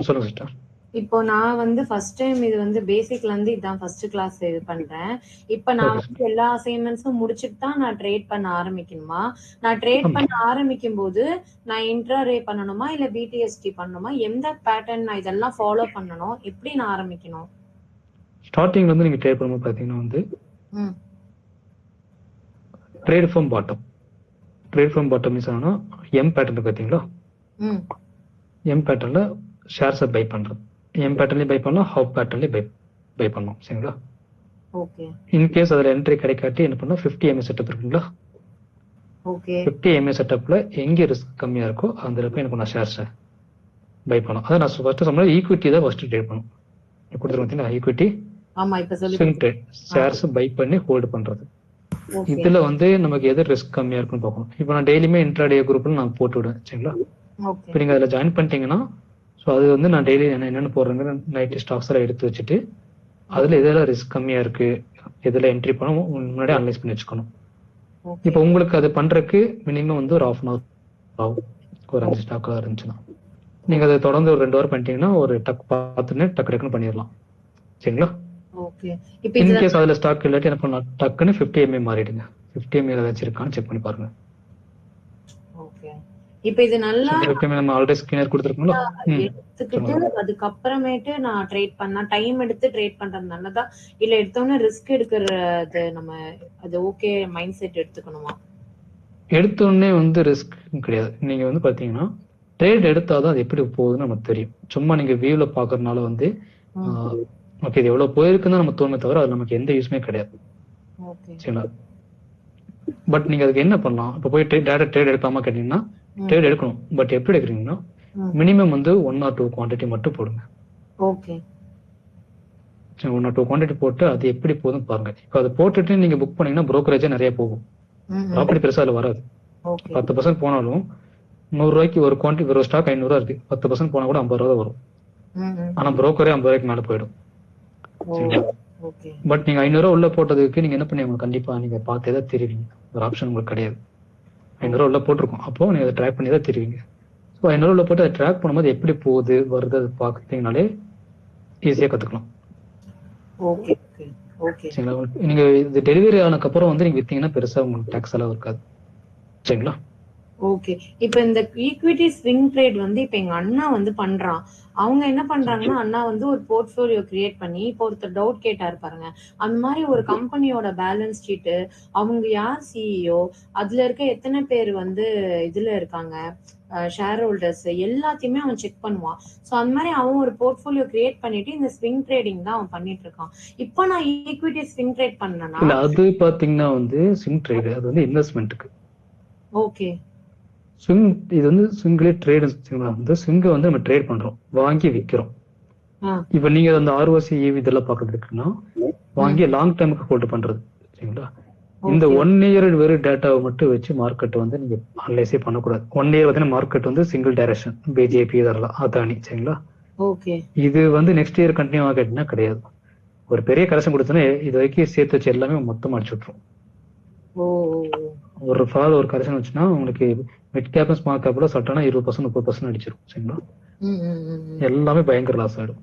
சொல்லுங்க சிஸ்டர். இப்போ நான் வந்து ஃபர்ஸ்ட் டைம் இது வந்து பேசிக்ல இருந்து இதான் ஃபர்ஸ்ட் கிளாஸ் இது பண்றேன். இப்போ நான் வந்து எல்லா அசைன்மெண்ட்ஸும் முடிச்சிட்டு தான் நான் ட்ரேட் பண்ண ஆரம்பிக்கணுமா? நான் ட்ரேட் பண்ண ஆரம்பிக்கும் போது நான் இன்ட்ராடே பண்ணணுமா இல்ல பிடிஎஸ்டி பண்ணணுமா? எந்த பேட்டர்ன் நான் இதெல்லாம் ஃபாலோ பண்ணணும்? எப்படி நான் ஆரம்பிக்கணும்? ஸ்டார்டிங்ல இருந்து நீங்க ட்ரேட் பண்ணும்போது பாத்தீங்கன்னா வந்து ட்ரேட் ஃப்ரம் பாட்டம் மீன்ஸ் ஆனா எம் பேட்டர்ன் பாத்தீங்களா? எம் பேட்டர்ன்ல ஷேர்ஸை பை பண்றது. எம் பேட்டர்ன்லயும் பை பண்ணலாம், ஹாஃப் பேட்டர்ன்லயும் பை பண்ணலாம். சரிங்களா? ஓகே இன்கேஸ் அதுல என்ட்ரி கிடைக்காட்டி என்ன பண்ணலாம், 50 MA செட்டப் இருக்குங்களா, ஓகே 50 MA செட்டப்ல எங்க ரிஸ்க் கம்மியா இருக்கோ அந்த போய் என்ன பண்ணலாம், ஷேர்ஸை பை பண்ணலாம். அதை நான் ஃபர்ஸ்ட் சொன்ன ஈக்விட்டி தான் ஃபர்ஸ்ட் ட்ரேட் பண்ணும். கொடுத்துருக்கேன் ஈக்விட்டி ஆமா இப்ப சொல்லி ஸ்விங் ட்ரேட், ஷேர்ஸ் பை பண்ணி ஹோல்டு பண்றது. ஓகே இதுல வந்து நமக்கு எது ரிஸ்க் கம்மியா இருக்குன்னு பார்க்கணும். இப்போ நான் டெய்லியுமே இன்ட்ராடே குரூப்ல நான் போட்டு விடுவேன். சரிங்களா? ஓகே இப்போ நீங்க அதுல ஜாயின் பண்ணிட்டீங்கன்னா ஸோ அது வந்து நான் டெய்லி என்னென்ன போடுறேங்க நைட் ஸ்டாக்ஸ் எல்லாம் எடுத்து வச்சுட்டு அதுல எதெல்லாம் ரிஸ்க் கம்மியா இருக்கு, எதுல என்ட்ரி பண்ண முன்னாடி அனலைஸ் பண்ணி வச்சுக்கணும். ஓகே இப்போ உங்களுக்கு அது பண்றதுக்கு மினிமம் வந்து ஒரு 1/2 hour ஆகும். ஒரு 5 ஸ்டாக் இருந்துச்சுன்னா நீங்க அதை தொடர்ந்து ஒரு 2 hour பண்ணிட்டீங்கன்னா ஒரு டக் பார்த்துன்னு டக்குன்னு பண்ணிடலாம். சரிங்களா? ஓகே இப்போ இதுல இன்கேஸ் அதுல ஸ்டாக் இல்லாட்டி என்ன பண்ணலாம், டக்குன்னு 50 MA மாறிடுங்க. 50 MA ஏதாச்சும் இருக்கான்னு செக் பண்ணி பாருங்க. ஓகே இப்போ இது நல்லா 50 MA நம்ம ஆல்ரெடி ஸ்கினர் கொடுத்துருக்கோம்ல. எடுத்துக்கிட்டு அதுக்கப்புறமேட்டு நான் ட்ரேட் பண்ணா டைம் எடுத்து ட்ரேட் பண்றது நல்லதா இல்ல எடுத்தோன்னே ரிஸ்க் எடுக்கிறது நம்ம அது ஓகே மைண்ட் செட் எடுத்துக்கணுமா? எடுத்தோடனே வந்து ரிஸ்க் கிடையாது. நீங்க வந்து பாத்தீங்கன்னா ட்ரேட் எடுத்தாதான் அது எப்படி போகுதுன்னு நமக்கு தெரியும். சும்மா நீங்க வியூல பாக்குறதுனால வந்து ஓகே இது எவ்வளவு போயிருக்குன்னு நம்ம தோணுமே தவிர அது நமக்கு எந்த யூஸ்மே கிடையாது. ஓகே சரிங்களா? பட் நீங்க அதுக்கு என்ன பண்ணலாம், இப்போ போய் டேரக்ட் ட்ரேட் எடுக்காம கேட்டீங்கன்னா ட்ரேட் எடுக்கணும். பட் எப்படி எடுக்கிறீங்கன்னா மினிமம் வந்து 1 or 2 குவான்டிட்டி மட்டும் போடுங்க. ஓகே 1 or 2 குவான்டிட்டி போட்டு அது எப்படி போகுதுன்னு பாருங்க. இப்போ அதை போட்டுட்டு நீங்க புக் பண்ணீங்கன்னா புரோக்கரேஜே நிறைய போகும். ப்ராஃபிட் பெருசா அதுல வராது. ஓகே 10% போனாலும் 100 ரூபாய்க்கு ஒரு குவான்டிட்டி ஒரு ஸ்டாக் 500 இருக்கு, 10% போனா கூட 50 ரூபா தான் வரும். ஆனா புரோக்கரே 50 ரூபாய்க்கு மேல போயிடும். ஓகே பட் நீங்க 500 ரூபா உள்ள போட்டதுக்கு நீங்க என்ன பண்ணுவீங்க, கண்டிப்பா நீங்க பார்த்தே தான் தெரிவிங்க. ஒரு ஆப்ஷன் உங்களுக்கு கிடையாது. 500 ரூபா உள்ள போட்டிருக்கோம், அப்போ நீங்க அதை ட்ராக் பண்ணி தான் தெரிவிங்க. ஸோ 500 ரூபா உள்ள போட்டு அதை ட்ராக் பண்ணும்போது எப்படி போகுது வருது அது பார்த்தீங்கனாலே ஈஸியா கத்துக்கலாம். ஓகே ஓகே சரிங்களா? நீங்க இது டெலிவரி ஆனதுக்கு அப்புறம் வந்து நீங்க வித்தீங்கன்னா பெருசா உங்களுக்கு டாக்ஸ் எல்லாம் இருக்காது. சரிங்களா? ஓகே இப்போ இந்த ஈக்விட்டி ஸ்விங் ட்ரேட் வந்து இப்ப எங்க அண்ணா வந்து பண்றான். அவங்க என்ன பண்றாங்கன்னா அண்ணா வந்து ஒரு போர்ட்ஃபோலியோ கிரியேட் பண்ணி இப்போ ஒருத்தர் டவுட் கேட்டாரு பாருங்க, அந்த மாதிரி ஒரு கம்பெனியோட பேலன்ஸ் ஷீட், அவங்க யார் சிஇஓ, அதுல இருக்க எத்தனை பேர் வந்து இதுல இருக்காங்க ஷேர் ஹோல்டர்ஸ் எல்லாத்தையுமே அவன் செக் பண்ணுவான். சோ அந்த மாதிரி அவன் ஒரு போர்ட்ஃபோலியோ கிரியேட் பண்ணிட்டு இந்த ஸ்விங் ட்ரேடிங் தான் அவன் பண்ணிட்டு இருக்கான். இப்போ நான் ஈக்விட்டி ஸ்விங் ட்ரேட் பண்ணனா இல்ல அது பாத்தீங்கன்னா வந்து ஸ்விங் ட்ரேட் அது வந்து இன்வெஸ்ட்மெண்ட்டுக்கு. ஓகே ஸ்விங் இது வந்து ஸ்விங்லேயே ட்ரேட் வந்து ஸ்விங்கை வந்து நம்ம ட்ரேட் பண்றோம், வாங்கி விற்கிறோம். இப்ப நீங்க அந்த ஆர்ஓசி இதெல்லாம் பாக்குறது இருக்குன்னா வாங்கி லாங் டைமுக்கு ஹோல்டு பண்றது. சரிங்களா? இந்த 1 year வெறும் டேட்டாவை மட்டும் வச்சு மார்க்கெட் வந்து நீங்க அனலைஸே பண்ணக்கூடாது. 1 year பார்த்தீங்கன்னா மார்க்கெட் வந்து சிங்கிள் டைரக்ஷன், பிஜேபி இதெல்லாம் அதானி. சரிங்களா? ஓகே இது வந்து நெக்ஸ்ட் இயர் கண்டினியூ ஆகிட்டுனா கிடையாது. ஒரு பெரிய கரெக்ஷன் கொடுத்தோன்னா இது வரைக்கும் சேர்த்து வச்சு எல்லாமே மொத்தம் அடிச்சு விட்டுரும். ஒரு கரெக்ஷன் வச்சுன்னா உங்களுக்கு மிட் கேப் ஸ்மால் கேப்ல சட்டனா 20% 30% அடிச்சிடும். சரிங்களா? எல்லாமே பயங்கர லாஸ் ஆயிடும்.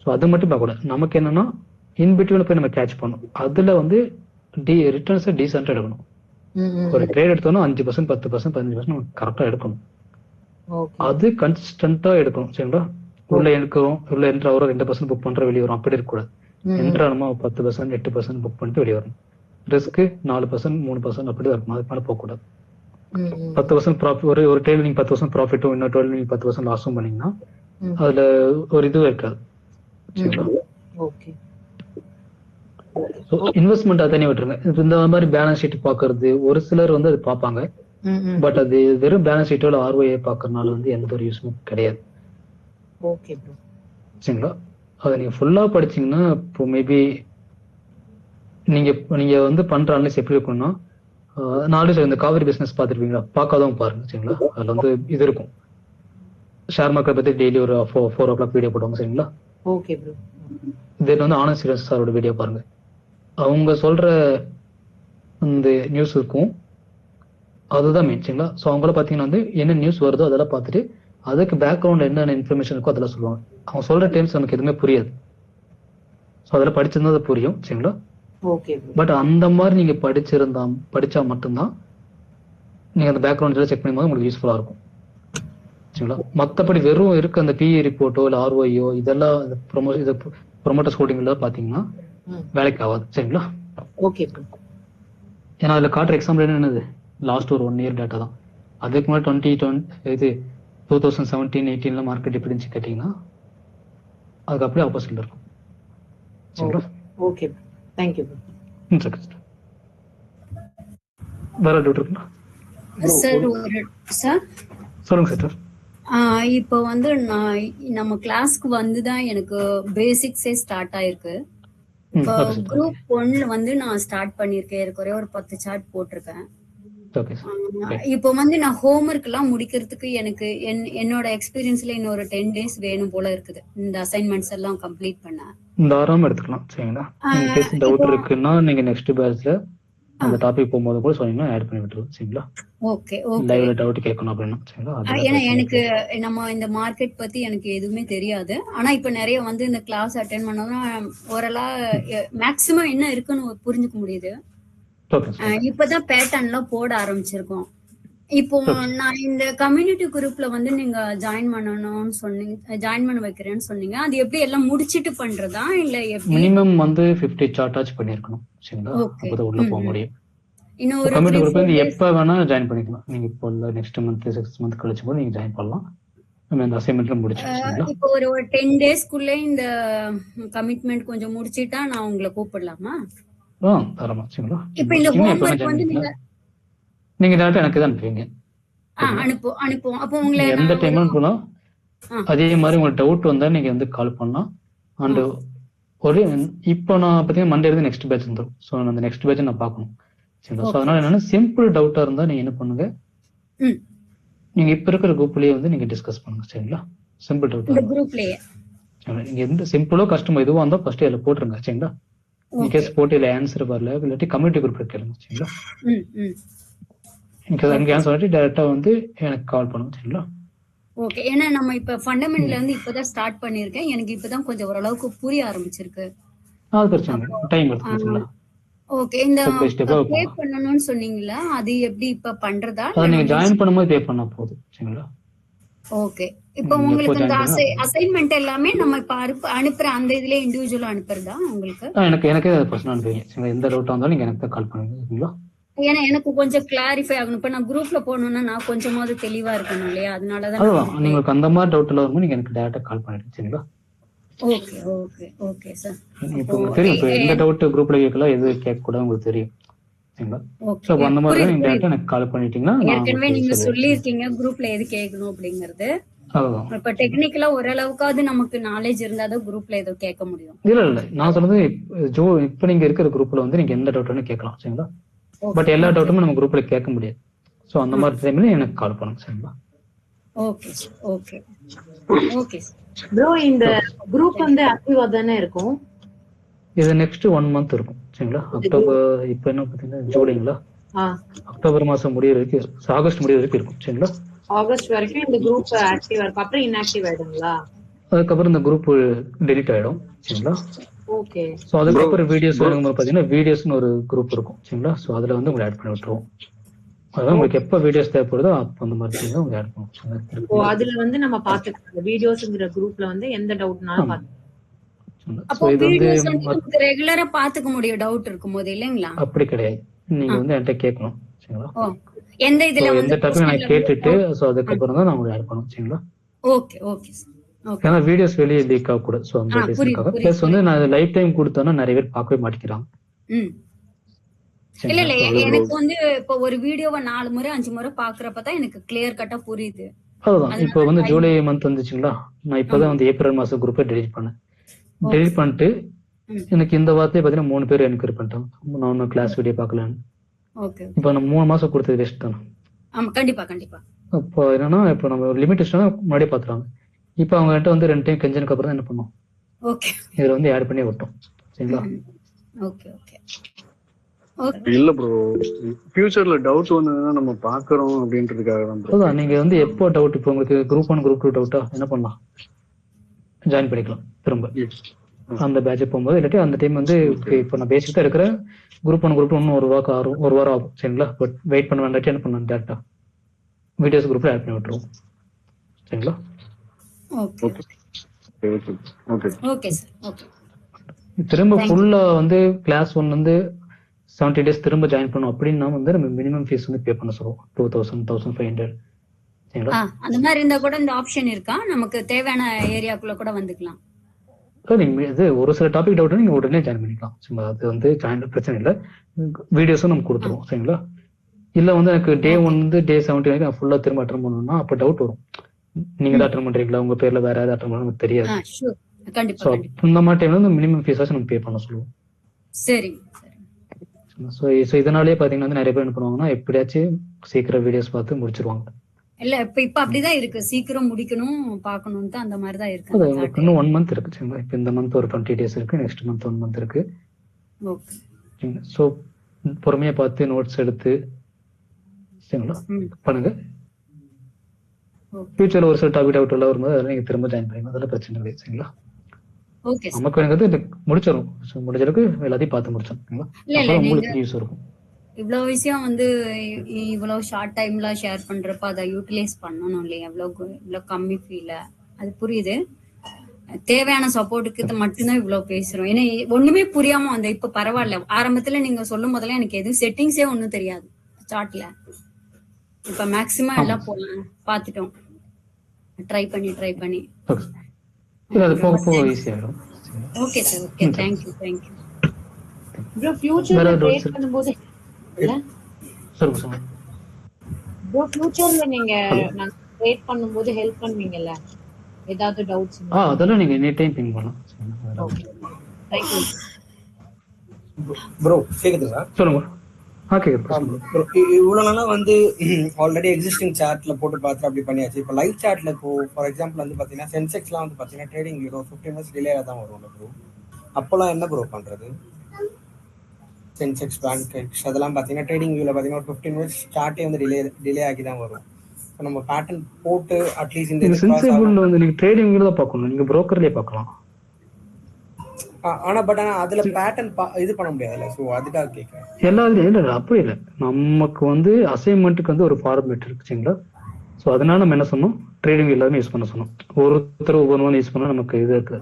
ஸோ அது மட்டும் பார்க்கக்கூடாது. நமக்கு என்னன்னா இன்பிட்வீன் போய் நம்ம கேட்ச் பண்ணணும். அதுல வந்து ரிட்டர்ன்ஸை டீசென்டா எடுக்கணும். ஒரு ட்ரேட் எடுத்தோம்னா 5%, 10%, 15% நம்ம கரெக்டா எடுக்கணும். அது கன்சிஸ்டன்டா எடுக்கணும். சரிங்களா? உள்ள எடுக்கிறோம், உள்ள என்ட்ரு ஆகிறோம், 2% புக் பண்ற வெளியே வரும், அப்படி இருக்கக்கூடாது. என்ட்ரானமா 10%, 8% புக் பண்ணிட்டு வெளியே வரணும். ரிஸ்க் 4%, 3% அப்படிதான் இருக்கும். அது மேல போகக்கூடாது. 10% ப்ராஃபிட் ஒரு ட்ரேட் நீங்க 10% ப்ராஃபிட்டும் இன்னொரு ட்ரேட் நீங்க 10% லாஸும் பண்ணீங்கன்னா அதுல ஒரு இதுவும் இருக்காது. சரிங்களா? இன்வெஸ்ட்மெண்ட் அதனே விட்டுருங்க. இந்த மாதிரி பேலன்ஸ் ஷீட் பாக்குறது ஒரு சிலர் வந்து அது பார்ப்பாங்க. பட் அது வெறும் பேலன்ஸ் ஷீட்டோட ஆர்ஓஏ பாக்குறதுனால வந்து எந்த ஒரு யூஸும் கிடையாது. சரிங்களா? அதை நீங்க ஃபுல்லா படிச்சீங்கன்னா இப்போ மேபி நீங்க வந்து பண்ற அனலைஸ் எப்படி இருக்கும்னா இந்த காவிரி பிசினஸ் பாத்துருப்பீங்களா? பார்க்காதவங்க பாருங்க. சரிங்களா? அதுல வந்து இது இருக்கும், ஷேர் மார்க்கெட் பத்தி டெய்லி ஒரு 4 o'clock வீடியோ போடுவாங்க. சரிங்களா? இது வந்து ஆனந்த் ஸ்ரீனிவாஸ் சாரோட வீடியோ பாருங்க. அவங்க சொல்ற இந்த நியூஸ் இருக்கும், அதுதான் மெயின். சரிங்களா? ஸோ அவங்கள பாத்தீங்கன்னா வந்து என்ன நியூஸ் வருதோ அதெல்லாம் பார்த்துட்டு அதுக்கு பேக்ரவுண்ட் என்னென்ன இன்ஃபர்மேஷன் இருக்கோ அதெல்லாம் சொல்லுவாங்க. அவங்க சொல்ற டைம்ஸ் நமக்கு எதுவுமே புரியாது. ஸோ அதெல்லாம் படிச்சிருந்தா அது புரியும். சரிங்களா? பட் அந்த மாதிரி நீங்க படிச்சா மட்டும்தான் நீங்க அந்த பேக்ரவுண்ட் செக் பண்ணும்போது உங்களுக்கு யூஸ்ஃபுல்லா இருக்கும். சரிங்களா? மற்றபடி வெறும் இருக்க அந்த பிஇ ரிப்போர்ட்டோ இல்ல ஆர்ஓஐயோ இதெல்லாம் ப்ரொமோட்டர்ஸ் ஹோல்டிங் எல்லாம் பாத்தீங்கன்னா வேலைக்கு ஆகாது. சரிங்களா? ஏன்னா அதுல காட்டுற எக்ஸாம்பிள் என்னது லாஸ்ட் ஒரு 1 year டேட்டா தான். அதுக்கு முன்னாடி 2017-18 மார்க்கெட் எப்படி இருந்துச்சு கேட்டீங்கன்னா அதுக்கு அப்படியே ஆப்போசிட்ல இருக்கும். சரிங்களா? Okay, thank you. வேற டவுட் இருக்குங்களா சார்? சார் சொல்லுங்க சார். இப்போ வந்து நம்ம கிளாஸ்க்கு வந்துதான் எனக்கு பேசிக்ஸே ஸ்டார்ட் ஆயிருக்கு. இப்போ குரூப் 1ல வந்து நான் ஸ்டார்ட் பண்ணிருக்கேன். எனக்கு ஒரு 10 சார்ட் போட்டிருக்கேன். இப்போ வந்து நான் ஹோம்ஒர்க் எல்லாம் முடிக்கிறதுக்கு எனக்கு என்னோட எக்ஸ்பீரியன்ஸ்ல இன்னொரு 10 days வேணும் போல இருக்குது இந்த அசைன்மெண்ட்ஸ் எல்லாம் கம்ப்ளீட் பண்ண. தாராளமா எடுத்துக்கலாம். சரிங்களா? இன்கேஸ் டவுட் இருக்குன்னா நீங்க நெக்ஸ்ட் பேட்ச்ல அந்த டாபிக் போகும்போது கூட சொன்னீங்கன்னா ஆட் பண்ணி விட்டுருவோம். சரிங்களா? Okay okay. லைவ்ல டவுட் கேட்கணும் அப்படின்னா சரிங்களா? ஏன்னா எனக்கு நம்ம இந்த மார்க்கெட் பத்தி எனக்கு எதுவுமே தெரியாது. ஆனா இப்ப நிறைய வந்து இந்த கிளாஸ் அட்டென்ட் பண்ணாதான் ஓரளா மேக்சிமம் என்ன இருக்குன்னு புரிஞ்சுக்க முடியுது. இப்பதான் பேட்டர்ன்லாம் போட ஆரம்பிச்சிருக்கோம். இப்போ நான் இந்த கம்யூனிட்டி குரூப்ல வந்து நீங்க ஜாயின் பண்ணணும்னு சொன்னீங்க, ஜாயின் பண்ண வைக்கிறேன்னு சொன்னீங்க. அது எப்படி எல்லாம் முடிச்சிட்டு பண்றதா இல்ல எப்படி? மினிமம் வந்து 50 சார்ட் ஆச்சு பண்ணிருக்கணும். சரிங்களா? அப்பதான் உள்ள போக முடியும். இன்னொரு கம்யூனிட்டி குரூப் வந்து எப்ப வேணா ஜாயின் பண்ணிக்கலாம். நீங்க இப்போ நெக்ஸ்ட் மந்த் 6 மந்த் கழிச்சு கூட நீங்க ஜாயின் பண்ணலாம். நம்ம இந்த அசைன்மெண்ட்ல முடிச்சிட்டோம். இப்போ ஒரு 10 daysக்குள்ள இந்த கமிட்மெண்ட் கொஞ்சம் முடிச்சிட்டா நான் உங்களை கூப்பிடலாமா? தரமா. சரிங்களா? இப்போ இந்த ஹோம்வொர்க் வந்து நீங்க டேரக்டா எனக்கு தான் அனுப்புவீங்க. அனுப்புவோம். அப்போ உங்களை எந்த டைம் அனுப்பலாம். அதே மாதிரி உங்களுக்கு டவுட் வந்தா நீங்க வந்து கால் பண்ணலாம். அண்ட் ஒரு இப்போ நான் பாத்தீங்கன்னா மண்டே இருந்து நெக்ஸ்ட் பேட்ச் வந்துடும். ஸோ அந்த நெக்ஸ்ட் பேட்ச் நான் பார்க்கணும். சரிங்களா? ஸோ அதனால என்னன்னா சிம்பிள் டவுட்டா இருந்தா நீங்க என்ன பண்ணுங்க, நீங்க இப்ப இருக்கிற குரூப்லயே வந்து நீங்க டிஸ்கஸ் பண்ணுங்க. சரிங்களா? சிம்பிள் டவுட் குரூப்லயே நீங்க எந்த சிம்பிளோ கஷ்டமோ எதுவா இருந்தா ஃபர்ஸ்ட் அதுல போட்டுருங்க. சரிங்களா? இன்கேஸ் போட்டு இல்ல ஆன்சர் வரல இல்லாட்டி கம்யூனிட்டி குரூப்ல கேளுங்க. சரிங்களா? எனக்கு ஆன்சர் வரட்டி டைரக்டா வந்து எனக்கு கால் பண்ணுங்க. சரிங்களா? ஓகே. ஏன்னா நம்ம இப்ப ஃபண்டமெண்டல்ல இருந்து இப்பதான் ஸ்டார்ட் பண்ணிருக்கேன். எனக்கு இப்பதான் கொஞ்சம் ஓரளவுக்கு புரிய ஆரம்பிச்சிருக்கு. அது பிரச்சனை டைம் எடுத்துக்கீங்களா? ஓகே. இந்த பே பண்ணனும்னு சொன்னீங்களா, அது எப்படி இப்ப பண்றதா? அத நீங்க ஜாயின் பண்ணும்போது பே பண்ணா போதும். சரிங்களா? ஓகே. இப்போ உங்களுக்கு இந்த அசைன்மென்ட் எல்லாமே நம்ம இப்ப அனுப்புற அந்த இதுல இன்டிவிஜுவலா அனுப்புறதா உங்களுக்கு? எனக்கு பர்சனலா அனுப்புவீங்க. சரிங்களா? எந்த டவுட் வந்தாலும் நீங்க எனக்கு கால் பண்ணுங்க. சரிங்களா? ஏன்னா எனக்கு கொஞ்சம் கிளாரிஃபை ஆகணும். இப்ப நான் குரூப்ல போகணும்னா நான் கொஞ்சமாவது தெளிவா இருக்கணும் இல்லையா? அதனாலதான் உங்களுக்கு அந்த மாதிரி டவுட் எல்லாம் வரும்போது நீங்க எனக்கு டைரக்டா கால் பண்ணிடுங்க. சரிங்களா? Okay okay okay sir. இப்போ தெரியும் இப்போ எந்த டவுட் குரூப்ல கேட்கலாம், எது கேட்க கூட உங்களுக்கு தெரியும். சரிங்களா? சோ அந்த மாதிரி நீங்க டைரக்டா எனக்கு கால் பண்ணிட்டீங்கன்னா ஏற்கனவே நீங்க சொல்லிருக்கீங்க குரூப்ல எது கேட்கணும் அப்படிங்கிறது. இப்ப டெக்னிக்கலா ஓரளவுக்காவது நமக்கு நாலேஜ் இருந்தாதான் குரூப்ல ஏதோ கேட்க முடியும். இல்ல நான் சொல்றது இப்ப நீங்க இருக்கிற குரூப்ல வந்து நீங்க எந்த டவுட் வேணும் கேட்கலாம். சரிங்களா? பட் எல்லா டவுட்டுமே நம்ம குரூப்ல கேட்க முடியாது. சோ அந்த மாதிரி டைம்ல எனக்கு கால் பண்ணுங்க. சரிங்களா? Okay okay okay bro. இந்த குரூப் வந்து ஆக்டிவா தானே இருக்கும்? இது நெக்ஸ்ட் 1 மந்த் இருக்கும். சரிங்களா? அக்டோபர் இப்ப என்ன பாத்தீங்கன்னா ஜூலைங்களா? அக்டோபர் மாசம் முடிய வரைக்கும், ஆகஸ்ட் முடிய வரைக்கும் இருக்கும். சரிங்களா? ஆகஸ்ட் வரைக்கும் இந்த குரூப் ஆக்டிவா இருக்கும். அப்புறம் இன்ஆக்டிவ் ஆயிடுங்களா? அதுக்கப்புறம் இந்த குரூப் டெலீட் ஆயிடும். சரிங்களா? ஓகே. சோ அதுக்கப்புறம் வீடியோஸ் வேணும்போது பாத்தீங்கன்னா வீடியோஸ்னு ஒரு குரூப் இருக்கும். சரிங்களா? சோ அதுல வந்து உங்களை ஆட் பண்ணி விட்டுருவோம். அதான் உங்களுக்கு எப்ப வீடியோஸ் தேவைப்படுதோ அப்ப அந்த மாதிரி உங்களை ஆட் பண்ணுவோம். ஓ, அதுல வந்து நம்ம பாத்துக்கலாம். வீடியோஸ்ங்கற குரூப்ல வந்து எந்த டவுட்னாலும் பாத்துக்கலாம். அப்போ வீடியோஸ் வந்து ரெகுலரா பாத்துக்க முடியும் டவுட் இருக்கும்போது இல்லைங்களா? அப்படி கிடையாது. நீங்க வந்து என்கிட்ட கேட்கணும். சரிங்களா? எந்த இதுல வந்து எந்த டாபிக் நான் கேட்டுட்டு சோ அதுக்கப்புறம் தான் நான் உங்களை ஆட் பண்ணுவேன். சரிங்களா? Okay okay. ஏன்னா வீடியோஸ் வெளியே லீக் ஆக கூட. சோ அந்த ரீசனுக்காக. பிளஸ் வந்து நான் லைஃப் டைம் கொடுத்தேன்னா நிறைய பேர் பார்க்கவே மாட்டேங்கிறாங்க. இல்ல எனக்கு வந்து இப்ப ஒரு வீடியோவை 4 முறை 5 முறை பாக்குறப்பதான் எனக்கு கிளியர் கட்டா புரியுது. அதுதான் இப்ப வந்து ஜூலை மந்த் வந்துச்சுங்களா? நான் இப்பதான் வந்து ஏப்ரல் மாசம் குரூப்பை டெலிட் பண்ணேன். டெலிட் பண்ணிட்டு எனக்கு இந்த வார்த்தையை பாத்தீங்கன்னா 3 பேர் என்கொயரி பண்ணிட்டாங்க. நான் ஒன்னும் கிளாஸ் வீடியோ பாக்கலான்னு. இப்ப நம்ம 3 மாசம் கொடுத்தது வேஸ்ட் தானே? கண்டிப்பா கண்டிப்பா. அப்போ என்னன்னா இப்ப நம்ம லிமிட் முன்னாடியே பாத்துறாங்க. இப்ப அவங்க கிட்ட வந்து 2 டைம் கெஞ்சனுக்கு அப்புறம் தான் என்ன பண்ணோம், இதுல வந்து ஆட் பண்ணி விட்டோம். சரிங்களா? Okay okay. இல்ல ப்ரோ, ஃபியூச்சர்ல டவுட் வந்ததுன்னா நம்ம பாக்குறோம் அப்படின்றதுக்காக தான் ப்ரோ. அதான் நீங்க வந்து எப்போ டவுட், இப்போ உங்களுக்கு குரூப் 1 குரூப் 2 டவுட்டா என்ன பண்ணலாம், ஜாயின் பண்ணிக்கலாம் திரும்ப அந்த பேட்ச் போகும்போது. இல்லாட்டி அந்த டைம் வந்து இப்போ நான் பேசிட்டு தான் இருக்கிற குரூப் 1 குரூப் 2 இன்னும் ஒரு வாரம் ஆகும். சரிங்களா? பட் வெயிட் பண்ண வேண்டாட்டி என்ன பண்ணலாம், டேரக்டா வீடியோஸ் குரூப்ல ஆட் பண்ணி விட்டுருவோம். சரிங்களா? திரும்ப ஃபுல்லா வந்து கிளாஸ் 1 வந்து 70 days திரும்ப ஜாயின் பண்ணும் அப்படின்னா வந்து நம்ம மினிமம் ஃபீஸ் வந்து பே பண்ண சொல்லுவோம். 2000 1500. சரிங்களா? அந்த மாதிரி இருந்தா கூட இந்த ஆப்ஷன் இருக்கா, நமக்கு தேவையான ஏரியாக்குள்ள கூட வந்துக்கலாம்? நீங்க இது ஒரு சில டாபிக் டவுட் நீங்க உடனே ஜாயின் பண்ணிக்கலாம். சும்மா அது வந்து ஜாயின் பிரச்சனை இல்லை, வீடியோஸும் நம்ம கொடுத்துருவோம். சரிங்களா? இல்ல வந்து எனக்கு டே 1 வந்து டே 70 வரைக்கும் ஃபுல்லா திரும்ப அட்டன் பண்ணணும்னா அப்ப டவுட் வரும். நீங்க தான் அட்டன் பண்றீங்களா, உங்க பேர்ல வேற யாராவது அட்டன் பண்ணணும் தெரியாது. இந்த மாதிரி டைம்ல வந்து மினிமம் ஃபீஸ் ஆச்சு நம்ம பே பண்ண சொல்லுவோம். சரி. ஸோ இதனாலேயே பாத்தீங்கன்னா வந்து நிறைய பேர் என்ன பண்ணுவாங்கன்னா எப்படியாச்சும் சீக்கிரம் வீடியோஸ் பார்த்து முடிச்சிருவாங்க. இல்ல இப்ப அப்படிதான் இருக்கு, சீக்கிரம் முடிக்கணும் பாக்கணும் தான் அந்த மாதிரி தான் இருக்கு. அது உங்களுக்கு இன்னும் 1 மந்த் இருக்கு. சரிங்களா? இப்ப இந்த மந்த் ஒரு 20 days இருக்கு, நெக்ஸ்ட் மந்த் 1 மந்த் இருக்கு. ஸோ பொறுமையா பார்த்து நோட்ஸ் எடுத்து சரிங்களா பண்ணுங்க. ஃபியூச்சர்ல ஒரு சில டாபிக் டவுட் எல்லாம் வரும்போது அதெல்லாம் நீங்க திரும்ப ஜாயின் பண்ணிக்கலாம், அதெல்லாம் பிரச்சனை கிடையாது. சரிங்களா? நமக்கு எனக்கு முடிச்சிடும், முடிஞ்ச அளவுக்கு எல்லாத்தையும் பார்த்து முடிச்சோம். உங்களுக்கு யூஸ் இருக்கும். இவ்வளவு விஷயம் வந்து இவ்வளவு ஷார்ட் டைம்ல ஷேர் பண்றப்ப அதை யூட்டிலைஸ் பண்ணணும் இல்லையா? இவ்வளவு கம்மி ஃபீல அது புரியுது. தேவையான சப்போர்ட்டுக்கு மட்டும்தான் இவ்வளவு பேசுறோம். ஏன்னா ஒண்ணுமே புரியாம அந்த இப்ப பரவாயில்ல, ஆரம்பத்துல நீங்க சொல்லும் போதெல்லாம் எனக்கு எதுவும் செட்டிங்ஸே ஒண்ணும் தெரியாது சார்ட்ல. இப்ப மேக்ஸிமம் எல்லாம் பாத்துட்டோம், ட்ரை பண்ணி okay sir. Okay, thank you. Bro ஃபியூச்சர்ல ட்ரேட் பண்ணும்போது ஃபியூச்சர்ல நீங்க நான் ட்ரேட் பண்ணும்போது ஹெல்ப் பண்ணுவீங்கல்ல, ஏதாவது டவுட்ஸ்? அதெல்லாம் நீங்க எனி டைம் பிங் பண்ணலாம். Okay, thank you bro. கேக்குதா? சொல்லுங்க. இவ்வளவு நாளா வந்து ஆல்ரெடி எக்ஸிஸ்டிங் சார்ட்ல போட்டு பார்த்து அப்படி பண்ணியாச்சு. இப்போ லைவ் சார்ட்ல இப்போ ஃபார் எக்ஸாம்பிள் வந்து பாத்தீங்கன்னா சென்செக்ஸ்லாம் வந்து பாத்தீங்கன்னா ட்ரேடிங் 15 மினிட்ஸ் டிலே தான் வரும் ப்ரோ. அப்போலாம் என்ன ப்ரோ பண்றது? சென்செக்ஸ் பேங்க் அதெல்லாம் பாத்தீங்கன்னா ட்ரேடிங் வியூல பாத்தீங்கன்னா ஒரு 15 மினிட்ஸ் சார்ட்டே வந்து டிலே ஆகி தான் வரும். நம்ம பேட்டர்ன் போட்டு அட்லீஸ்ட் இந்த சென்சிபிள் வந்து நீங்க ட்ரேடிங் வியூல தான் பார்க்கணும், நீங்க புரோக்கர்லயே பார்க்கலாம். ஆனா அதுல பேட்டர்ன் இது பண்ண முடியாதுல்ல, சோ அதுக்காக கேக்குறேன். எல்லாரும் இல்ல அப்படி இல்ல, நமக்கு வந்து அசைன்மெண்ட்டுக்கு வந்து ஒரு ஃபார்மேட் இருக்குங்களா? சோ அதனால நம்ம என்ன சொன்னோம், ட்ரேடிங் எல்லாமே யூஸ் பண்ண சொன்னோம். ஒருத்தர் ஒவ்வொரு யூஸ் பண்ணா நமக்கு இது இருக்கு,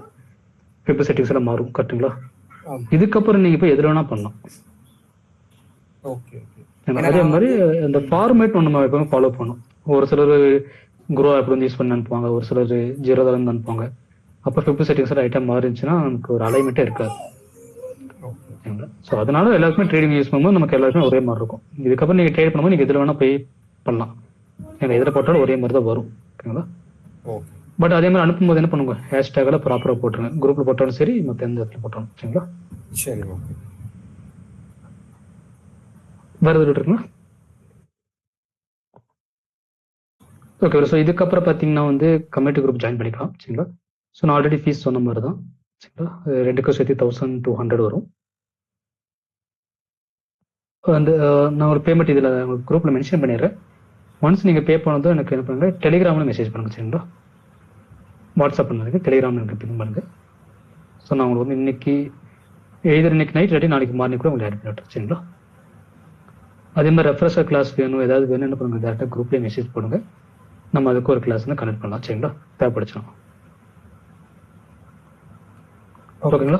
ஃபிப் செட்டிங்ஸ் எல்லாம் மாறும். கரெக்ட்டுங்களா? இதுக்கப்புறம் நீங்க போய் எது வேணா பண்ணலாம். ஓகே. அதே மாதிரி இந்த ஃபார்மேட் நம்ம எப்பவுமே ஃபாலோ பண்ணும். ஒரு சிலர் குரோ அப்படி வந்து யூஸ் பண்ணி அனுப்புவாங்க, ஒரு சிலர் 0 தான் அனுப்புவாங்க. அப்போ ஃபிப் செட்டிங்ஸ் ஐட்டம் மாறிச்சுன்னா நமக்கு ஒரு அலைன்மெண்ட்டே இருக்காது. ஸோ அதனால எல்லாருக்குமே ட்ரேடிங் யூஸ் பண்ணும்போது நமக்கு எல்லாருக்குமே ஒரே மாதிரி இருக்கும். இதுக்கப்புறம் நீங்க ட்ரேட் பண்ணும்போது நீங்க எதில் வேணா போய் பண்ணலாம், நீங்க எதில் போட்டாலும் ஒரே மாதிரி தான் வரும். ஓகேங்களா? பட் அதே மாதிரி அனுப்பும்போது என்ன பண்ணுங்க, ஹேஷ்டேக்ல ப்ராப்பரா போட்டுருங்க. குரூப்ல போட்டாலும் சரி, மற்ற எந்த இடத்துல போட்டாலும். சரிங்களா? சரி. வேற எதுவும் இருக்குங்களா? ஓகே. ஸோ இதுக்கப்புறம் பார்த்தீங்கன்னா வந்து கம்யூனிட்டி குரூப் ஜாயின் பண்ணிக்கலாம். சரிங்களா? ஸோ நான் ஆல்ரெடி ஃபீஸ் சொன்ன மாதிரி தான். சரிங்களா? ரெண்டுக்கும் சேர்த்து 1200 வரும். அந்த நான் ஒரு பேமெண்ட் இதில் குரூப்பில் மென்ஷன் பண்ணிடுறேன். ஒன்ஸ் நீங்கள் பே பண்ணதும் எனக்கு என்ன பண்ணுங்க, டெலிகிராமில் மெசேஜ் பண்ணுங்க. சரிங்களா? வாட்ஸ்அப் பண்ணுங்க, டெலிகிராமில் எனக்கு பின் பண்ணுங்க. ஸோ நான் உங்களுக்கு வந்து இன்னைக்கு இன்னைக்கு நைட் இல்லாட்டி நாளைக்கு மார்னிங் கூட உங்களுக்கு ஆட் பண்ணி விட்டுறேன். சரிங்களா? அதே மாதிரி ரெஃப்ரெஷர் கிளாஸ் வேணும், ஏதாவது வேணும், என்ன பண்ணுங்க, டேரெக்டாக குரூப்லேயே மெசேஜ் பண்ணுங்க. நம்ம அதுக்கு ஒரு கிளாஸ் வந்து கனெக்ட் பண்ணலாம். சரிங்களா? தேவைப்படுச்சுனா. ஓகேங்களா?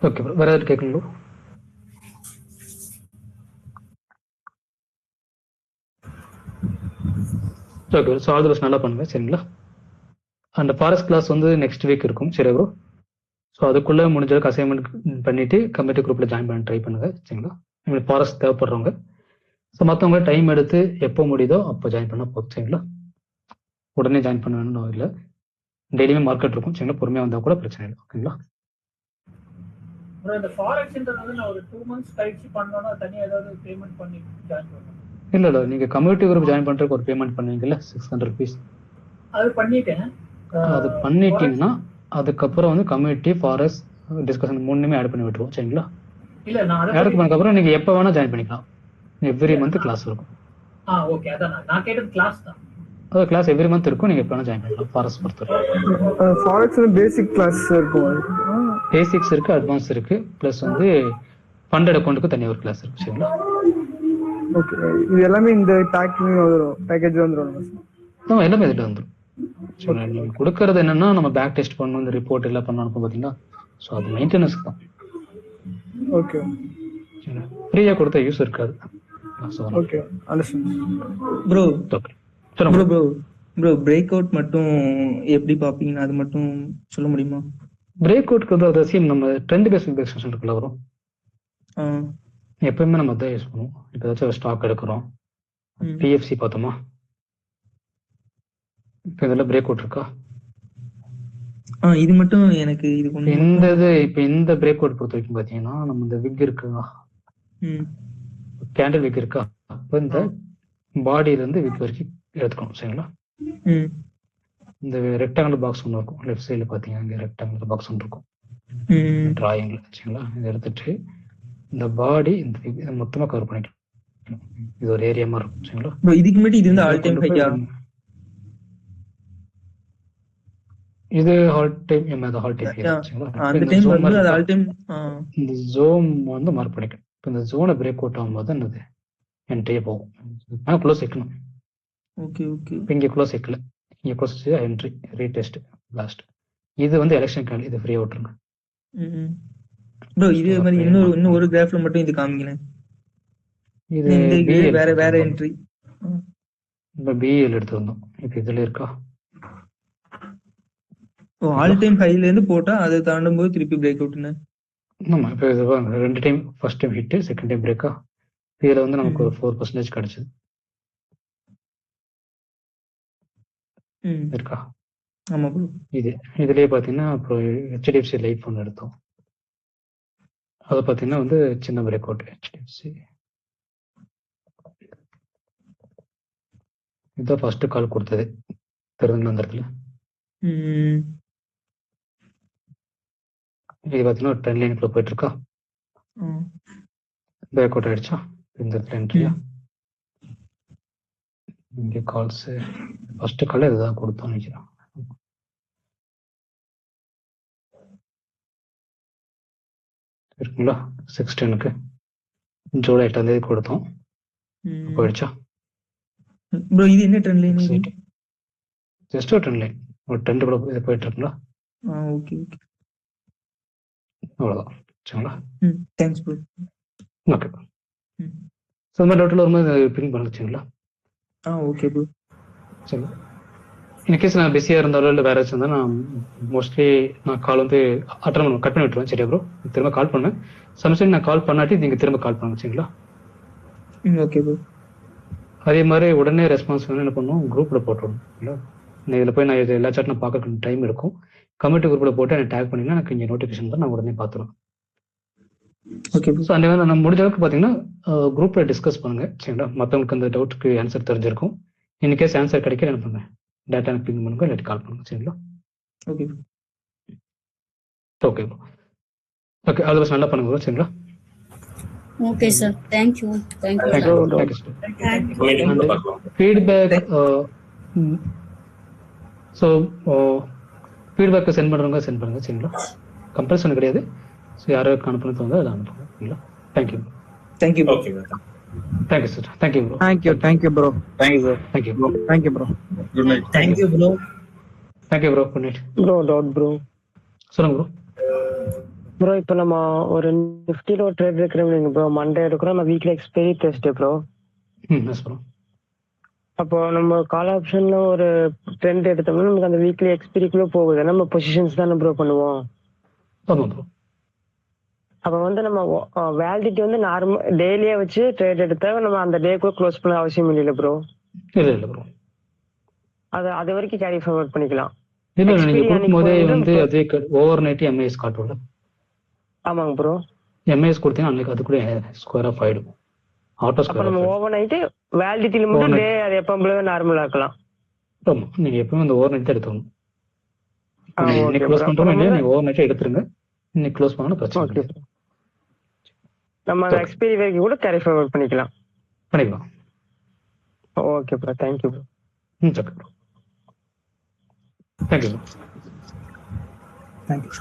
ஓகே. வேற ஏதாவது கேட்கணுங்களோ? Okay. So all the best, நல்லா பண்ணுங்க. சரிங்களா? அந்த ஃபாரஸ்ட் கிளாஸ் வந்து நெக்ஸ்ட் வீக் இருக்கும். சரி ப்ரோ. ஸோ அதுக்குள்ள முடிஞ்சதுக்கு அசைன்மெண்ட் பண்ணிட்டு கம்யூனிட்டி குரூப்ல ஜாயின் பண்ண ட்ரை பண்ணுங்க. சரிங்களா? உங்களுக்கு ஃபாரஸ்ட் தேவைப்படுறவங்க. ஸோ மற்றவங்க டைம் எடுத்து எப்போ முடியுதோ அப்போ ஜாயின் பண்ணால் போதும். சரிங்களா? உடனே ஜாயின் பண்ண வேணும்னு இல்லை, டெய்லியுமே மார்க்கெட் இருக்கும். சரிங்களா? பொறுமையாக வந்தால் கூட பிரச்சனை இல்லை. ஓகேங்களா? இல்லை நீங்கள் கம்யூனிட்டி குரூப் ஜாயின் பண்ணுறதுக்கு ஒரு பேமெண்ட் பண்ணுவீங்கல்ல, 600 rupees. அது பண்ணிட்டீங்கன்னா அதுக்கப்புறம் வந்து கம்யூனிட்டி ஃபாரஸ்ட் டிஸ்கஷன் 3மே ஆட் பண்ணி விட்டுருவோம். சரிங்களா? ஆட் பண்ணதுக்கப்புறம் நீங்கள் எப்போ வேணால் ஜாயின் பண்ணிக்கலாம். எவ்ரி மந்த் கிளாஸ் இருக்கும். கிளாஸ் எவ்ரி மந்த் இருக்கும், நீங்க எப்ப வேணா ஜாயின் பண்ணலாம். ஃபாரஸ்ட் பொறுத்தவரை ஃபாரஸ்ட்ல பேசிக் கிளாஸ் இருக்கும், பேசிக்ஸ் இருக்கு, அட்வான்ஸ் இருக்கு, பிளஸ் வந்து ஃபண்டட் அக்கவுண்ட்க்கு தனியா ஒரு கிளாஸ் இருக்கு. சரிங்களா? ஓகே. இது எல்லாமே இந்த பேக்கேஜ் வந்துரும். எல்லாமே இதுல வந்துரும். ஸோ நீங்க கொடுக்கறது என்னன்னா நம்ம பேக் டெஸ்ட் பண்ணணும், இந்த ரிப்போர்ட் எல்லாம் பண்ணணும் பாத்தீங்களா? ஸோ அது மெயின்டெனன்ஸ் தான். ஓகே. ஃப்ரீயா கொடுத்தா யூஸ் இருக்காது. Okay understand bro. ஓகே சொல்லுங்க ப்ரோ பிரேக் அவுட் மட்டும் எப்படி பாப்பீங்க, அது மட்டும் சொல்ல முடியுமா? பிரேக் அவுட்க்கு வந்து அது சேம் நம்ம ட்ரெண்ட் பேஸ்ட் எக்ஸ்டென்ஷன் இருக்குல்ல வரும், எப்பயுமே நம்ம அதான் யூஸ் பண்ணுவோம். இப்போ ஏதாச்சும் ஒரு ஸ்டாக் எடுக்கிறோம், பிஎஃப்சி பார்த்தோமா, இப்போ இதெல்லாம் பிரேக் அவுட் இருக்கா? இது மட்டும் எனக்கு இது இந்த இது இப்போ இந்த பிரேக் அவுட் பொறுத்த வரைக்கும் பார்த்தீங்கன்னா நம்ம இந்த விக் இருக்குங்களா, கேண்டில் விக் இருக்கா, அப்போ இந்த பாடியில இருந்து விக் வரைக்கும் எடுத்துக்கணும் சரிங்களா. இந்த ரெக்டாங்குலர் பாக்ஸ் ஒன்று இருக்கும் லெஃப்ட் சைடில் பார்த்தீங்கன்னா இங்கே ரெக்டாங்குலர் பாக்ஸ் ஒன்று இருக்கும் டிராயிங்ல சரிங்களா. இதை எடுத்துட்டு இந்த பாடி இந்த மொத்தமாக கவர் பண்ணிக்கலாம். இது ஒரு ஏரியா மாதிரி இருக்கும் சரிங்களா. இதுக்கு முன்னாடி இது வந்து ஆல் டைம் ஹையா? இது ஆல் டைம் ஆல் டைம் சரிங்களா. அந்த டைம் வந்து அது ஆல் டைம் இந்த ஜோன் வந்து மார்க் பண்ணிக்கணும். இப்போ இந்த ஜோனை பிரேக் அவுட் ஆகும்போது என்னது என்ட்ரியே போகும். க்ளோஸ் வைக்கணும். Okay okay. இப்போ இங்கே க்ளோஸ் வைக்கல, இங்கே க்ளோஸ் என்ட்ரி ரீடெஸ்ட் லாஸ்ட். இது வந்து எலெக்ஷன் கேண்டில், இது ஃப்ரீ அவுட்ருங்க. ப்ரோ இதே மாதிரி இன்னும் ஒரு கிராஃப்ல மட்டும் இது காமிங்களேன். இது வேற என்ட்ரி. இப்போ பிஎல் எடுத்துருந்தோம், இப்போ இதுல இருக்கா? ஆல் டைம் ஹைல இருந்து போட்டா அதை தாண்டும் போது திருப்பி பிரேக் அவுட்னு. ஆமா, இப்போ இது ரெண்டு time, first time hit, second time பிரேக்கா. இதுல வந்து நமக்கு ஒரு 4% கிடைச்சது இருக்கா? ஆமா ப்ரோ. இதுலயே பாத்தீங்கன்னா அப்புறம் ஹெச்டிஎஃப்சி லைஃப் ஒன்று எடுத்தோம், அதை பாத்தீங்கன்னா வந்து சின்ன பிரேக் அவுட். ஹெச்டிஎஃப்சி இதுதான் ஃபர்ஸ்ட் கால் கொடுத்தது திருவனந்தபுரத்துல. இது பாத்தீங்கன்னா ட்ரெண்ட் லைனுக்குள்ள போயிட்டு இருக்கா, பிரேக் அவுட் ஆயிடுச்சா இந்த இடத்துல என்ட்ரியா. இங்கே கால்ஸ் ஃபர்ஸ்ட் கால் இதுதான் கொடுத்தோம் நினைக்கிறேன். இருக்குங்களா 16க்கு ஜூலை 8ஆம் தேதி கொடுத்தோம், போயிடுச்சா? ப்ரோ இது என்ன ட்ரெண்ட் லைன்? ஜஸ்ட் ஒரு ட்ரெண்ட் லைன், ஒரு ட்ரெண்ட் கூட இது போயிட்டு இருக்குங்களா. ஓகே ஓகே, அவ்வளோதான் சரிங்களா. Thanks bro. Okay bro. So இந்த மாதிரி டவுட்டில் வரும்போது பின் பண்ணிச்சிங்களா? Okay bro. சரி, இன்கேஸ் நான் பிஸியாக இருந்தாலும் இல்லை வேற ஏதாச்சும் இருந்தால் நான் மோஸ்ட்லி நான் கால் வந்து அட்டன் பண்ணுவேன், கட் பண்ணி விட்டுருவேன். சரியா ப்ரோ? திரும்ப கால் பண்ணேன், சம்டைம் நான் கால் பண்ணாட்டி நீங்கள் திரும்ப கால் பண்ணுங்க சரிங்களா. Okay bro. அதே மாதிரி உடனே ரெஸ்பான்ஸ் வேணும் என்ன பண்ணுவோம், குரூப்பில் போட்டுவிடணும் இல்லை. இதில் போய் நான் இது எல்லா சாட்டும் நான் பார்க்க டைம் இருக்கும். கம்யூனிட்டி குரூப்பில் போட்டு எனக்கு டேக் பண்ணிங்கன்னா எனக்கு இங்கே நோட்டிஃபிகேஷன் தான் நான் உடனே பார்த்துருவேன். ஓகே ஸோ அந்த மாதிரி நான் முடிஞ்ச அளவுக்கு பார்த்தீங்கன்னா குரூப்பில் டிஸ்கஸ் பண்ணுங்க சரிங்களா. மற்றவங்களுக்கு அந்த டவுட்டுக்கு ஆன்சர் தெரிஞ்சிருக்கும். இன்கேஸ் ஆன்சர் கிடைக்க என்ன பண்ணுங்க, டேட்டா எனக்கு பிங் பண்ணுங்க, இல்லாட்டி கால் பண்ணுங்க சரிங்களா. ஓகே ஓகே ஓகே, அது நல்லா பண்ணுங்க சரிங்களா. Okay sir, thank you. Feedback so ஃபீட்பேக்கை சென்ட் பண்ணுறவங்க சென்ட் பண்ணுங்க சரிங்களா. கம்பல்சன் கிடையாது. ஸோ யாராவது அனுப்பணும் தோணுதோ அதை அனுப்புங்க சரிங்களா. Thank you. Thank you sir. Thank you bro. Thank you bro. Thank you bro. Thank you bro. Thank you bro. Good night. Thank you bro. Thank you bro. Good night bro. Doubt bro. சொல்லுங்க ப்ரோ. ப்ரோ இப்போ நம்ம ஒரு நிஃப்டில ஒரு ட்ரேட் எடுக்கிறோம் ப்ரோ, மண்டே எடுக்கிறோம், நம்ம weekly expiry test bro. Yes bro. அப்போ நம்ம கால் ஆப்ஷன்ல ஒரு ட்ரெண்ட் எடுத்தோம்னா நமக்கு அந்த வீக்லி எக்ஸ்பைரிக்குள்ள போகுது, நம்ம பொசிஷன்ஸ் தானே ப்ரோ பண்ணுவோம். ஆமா ப்ரோ. அப்போ வந்து நம்ம வேலிடிட்டி வந்து நார்மல் டெய்லியே வச்சு ட்ரேட் எடுத்தா நம்ம அந்த டேக்குள்ள க்ளோஸ் பண்ண அவசியம் இல்லை ப்ரோ. இல்லை ப்ரோ, அது வரைக்கும் கேரி ஃபார்வர்ட் பண்ணிக்கலாம். இல்லை நீங்க கொடுக்கும்போதே வந்து அதே ஓவர் நைட் எம்ஐஎஸ் காட்டும்ல. ஆமாங்க ப்ரோ. எம்ஐஎஸ் கொடுத்தீங்கன்னா அன்னைக்கு அது கூட ஸ்கொயர் ஆஃப் ஆயிடும், ஆட்டோ ஸ்கொயர். நம்ம ஓவர் நைட் வேலிடிட்டில மட்டும் டே அது எப்பவுமே நார்மலா இருக்கலாம். ஆமா, நீங்க எப்பவுமே அந்த ஓவர் நைட் தான் எடுத்துக்கணும். இன்னைக்கு க்ளோஸ் பண்றோம் இல்லையா, நீங்க ஓவர் நைட் எடுத்துருங்க. இன்னைக்கு க்ளோஸ் பண்ணணும் பிரச்சனை இல்லை. நம்ம அந்த எக்ஸ்பைரி வரைக்கும் கூட கேரி ஃபார்வர்ட் பண்ணிக்கலாம். Okay bro. Thank you bro. Okay bro. Thank you bro. Thank you.